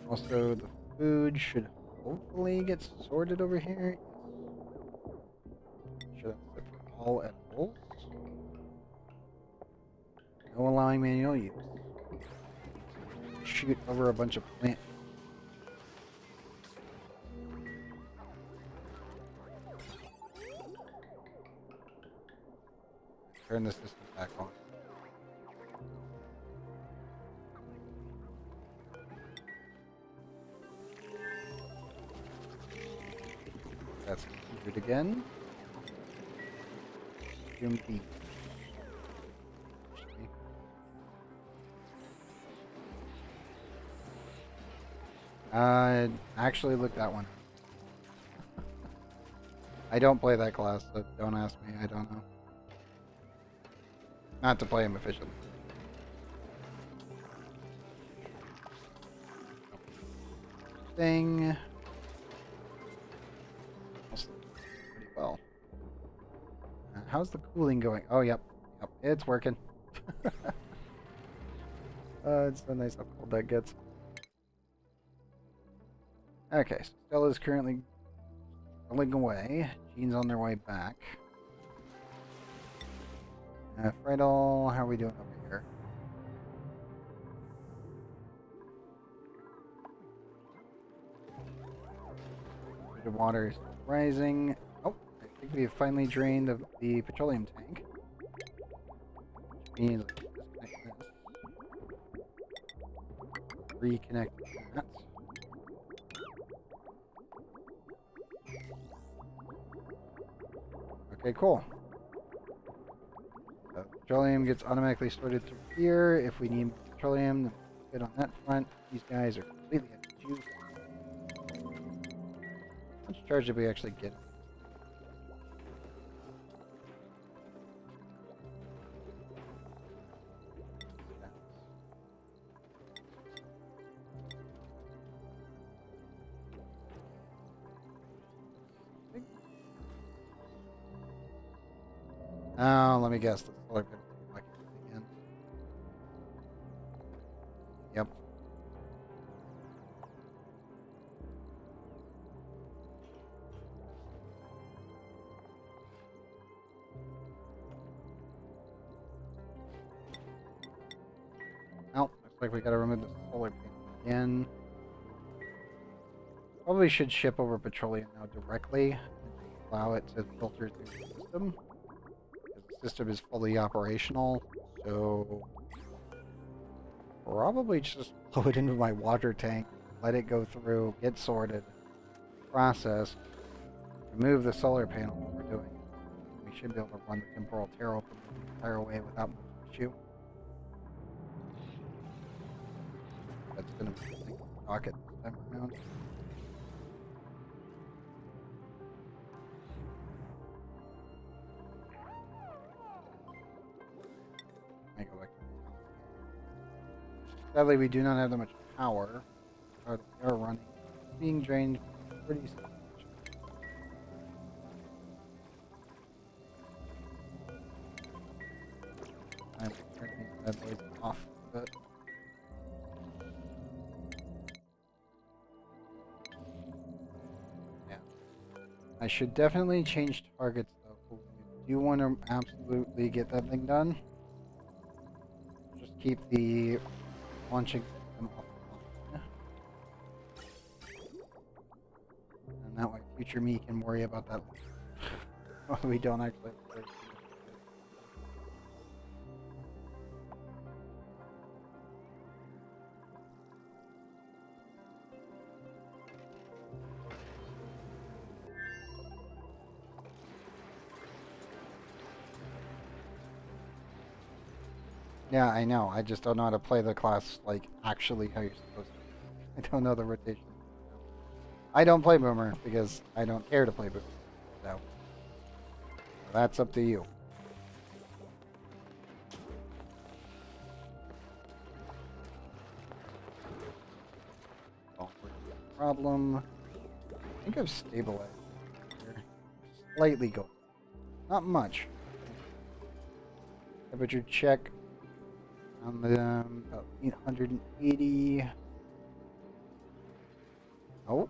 Speaker 1: Also, the food should hopefully get sorted over here. Should have for all edibles. No allowing manual use. Shoot over a bunch of plant. Turn the system back on. That's it again. Zoom B. Actually look that one. I don't play that class, so don't ask me, I don't know. Not to play him efficiently. Thing. Also pretty well. How's the cooling going? Oh, yep. Yep, it's working. It's so nice how cold that gets. Okay, so Stella's currently rolling away. Jean's on their way back. Friedel, how are we doing over here? The water is rising. Oh, I think we have finally drained of the petroleum tank. Which means let's disconnect this. Reconnect that. Okay, cool. Petroleum gets automatically sorted through here. If we need petroleum, then we'll get on that front. These guys are completely empty juice. How much charge did we actually get? Oh, let me guess. That's all I've got to do again. Yep. Oh, looks like we gotta remove the solar panel again. Probably should ship over petroleum now directly and allow it to filter through the system. The system is fully operational, so probably just blow it into my water tank, let it go through, get sorted, processed, remove the solar panel that we're doing. We should be able to run the temporal taro from the entire way without much issue. That's going to be a rocket this time around. I go back to the town. Sadly, we do not have that much power. But we are running, being drained pretty substantially. I'm turning these bad boys off a bit. Yeah. I should definitely change targets though. If you want to absolutely get that thing done, just keep the launching system offline. And that way future me can worry about that later. We don't actually have to worry. Yeah, I know. I just don't know how to play the class, like, actually how you're supposed to. I don't know the rotation. I don't play Boomer because I don't care to play Boomer. So, that's up to you. Oh, problem. I think I've stabilized here. Slightly going. Not much. Temperature check. On the about 880. Oh,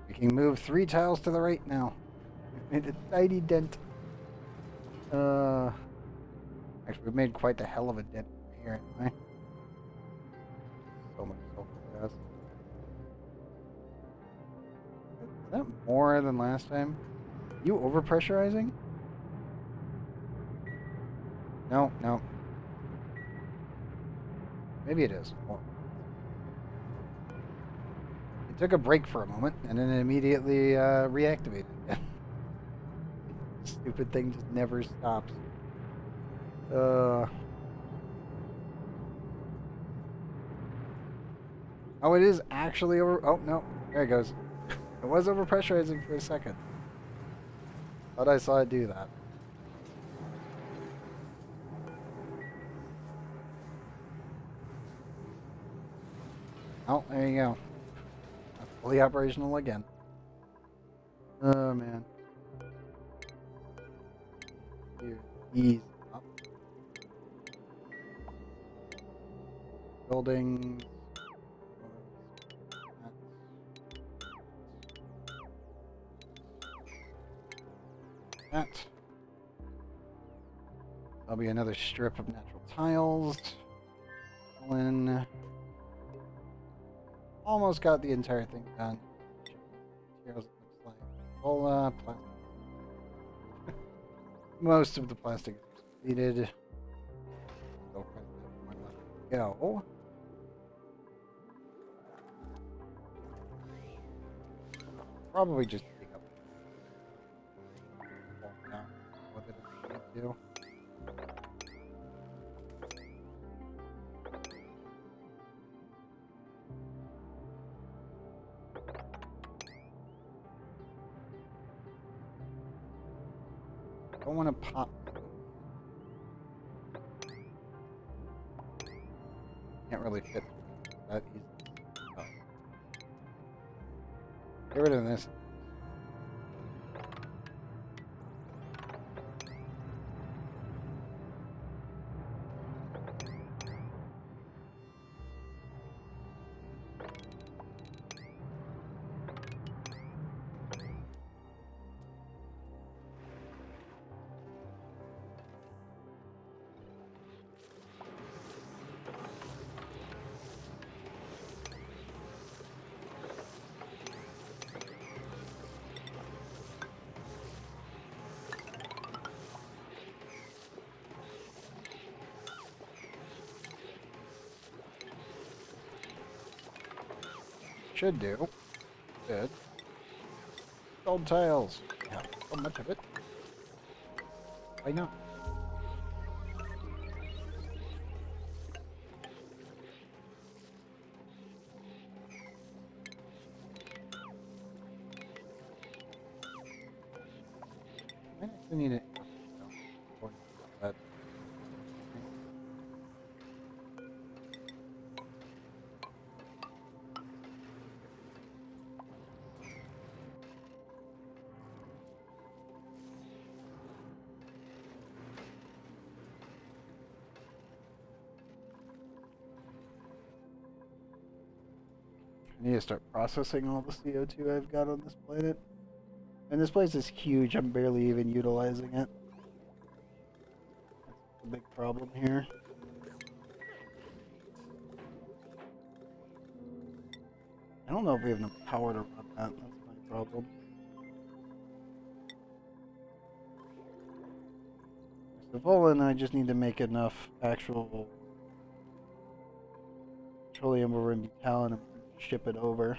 Speaker 1: we can move 3 tiles to the right now. We've made a tiny dent. Actually, we've made quite the hell of a dent here anyway. So much sulfur gas. Is that more than last time? You overpressurizing? No, no. Maybe it is. Well, it took a break for a moment, and then it immediately reactivated again. Stupid thing just never stops. Oh, it is actually over. Oh, no. There it goes. It was overpressurizing for a second. Thought I saw it do that. Oh, there you go. Fully operational again. Oh, man. Here, ease up. Buildings. That. There'll be another strip of natural tiles. When almost got the entire thing done. Materials it looks like. Well, plastic. Most of the plastic is completed. Still quite a bit more left to go. Probably just dig up. Down with it if we need to. Don't want to pop. Can't really fit that easily. Oh. Get rid of this. should do. Good. Gold tiles. Yeah, so much of it. Why not? I actually need it. That. I need to start processing all the CO2 I've got on this planet. And this place is huge, I'm barely even utilizing it. That's the big problem here. I don't know if we have enough power to run that, that's my problem. So Volan, I just need to make enough actual petroleum over in Butal and ship it over.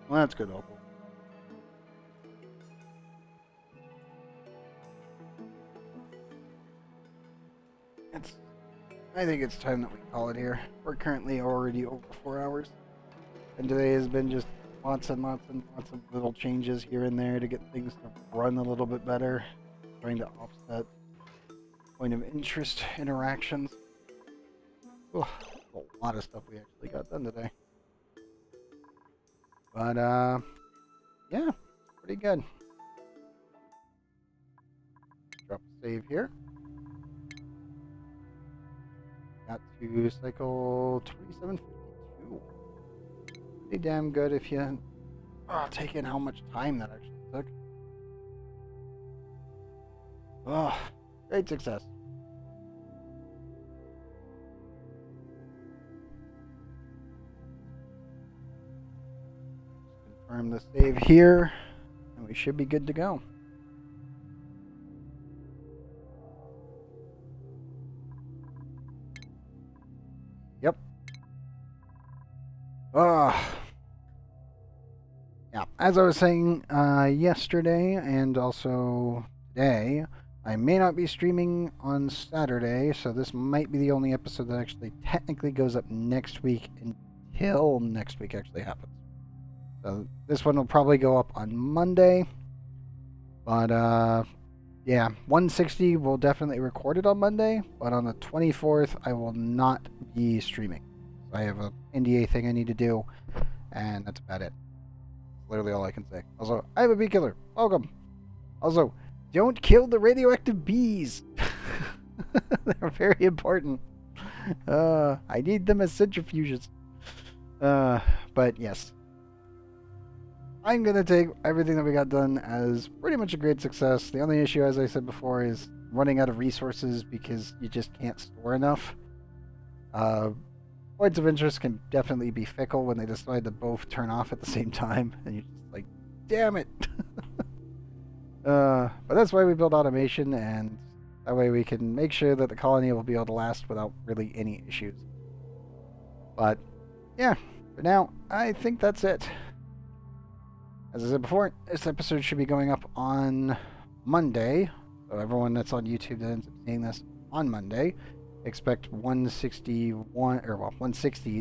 Speaker 1: Well, that's good, Opal. I think it's time that we call it here. We're currently already over 4 hours. And today has been just lots and lots and lots of little changes here and there to get things to run a little bit better. Trying to offset point of interest interactions. Ugh, a lot of stuff we actually got done today. But, yeah, pretty good. Drop a save here. Got to cycle 2752. Pretty damn good if you take in how much time that actually took. Oh, great success. Confirm the save here, and we should be good to go. Yep. Yeah, as I was saying yesterday and also today, I may not be streaming on Saturday, so this might be the only episode that actually technically goes up next week until next week actually happens. So this one will probably go up on Monday, but yeah, 160 will definitely record it on Monday, but on the 24th I will not be streaming. I have an NDA thing I need to do, and that's about it. Literally all I can say. Also, I have a bee killer. Welcome. Also, don't kill the radioactive bees. They're very important. I need them as centrifuges. But yes. I'm going to take everything that we got done as pretty much a great success. The only issue, as I said before, is running out of resources because you just can't store enough. Points of interest can definitely be fickle when they decide to both turn off at the same time. And you're just like, damn it. But that's why we build automation, and that way we can make sure that the colony will be able to last without really any issues. But, yeah, for now, I think that's it. As I said before, this episode should be going up on Monday. So everyone that's on YouTube that ends up seeing this on Monday, expect 160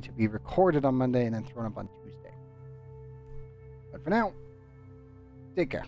Speaker 1: to be recorded on Monday and then thrown up on Tuesday. But for now, take care.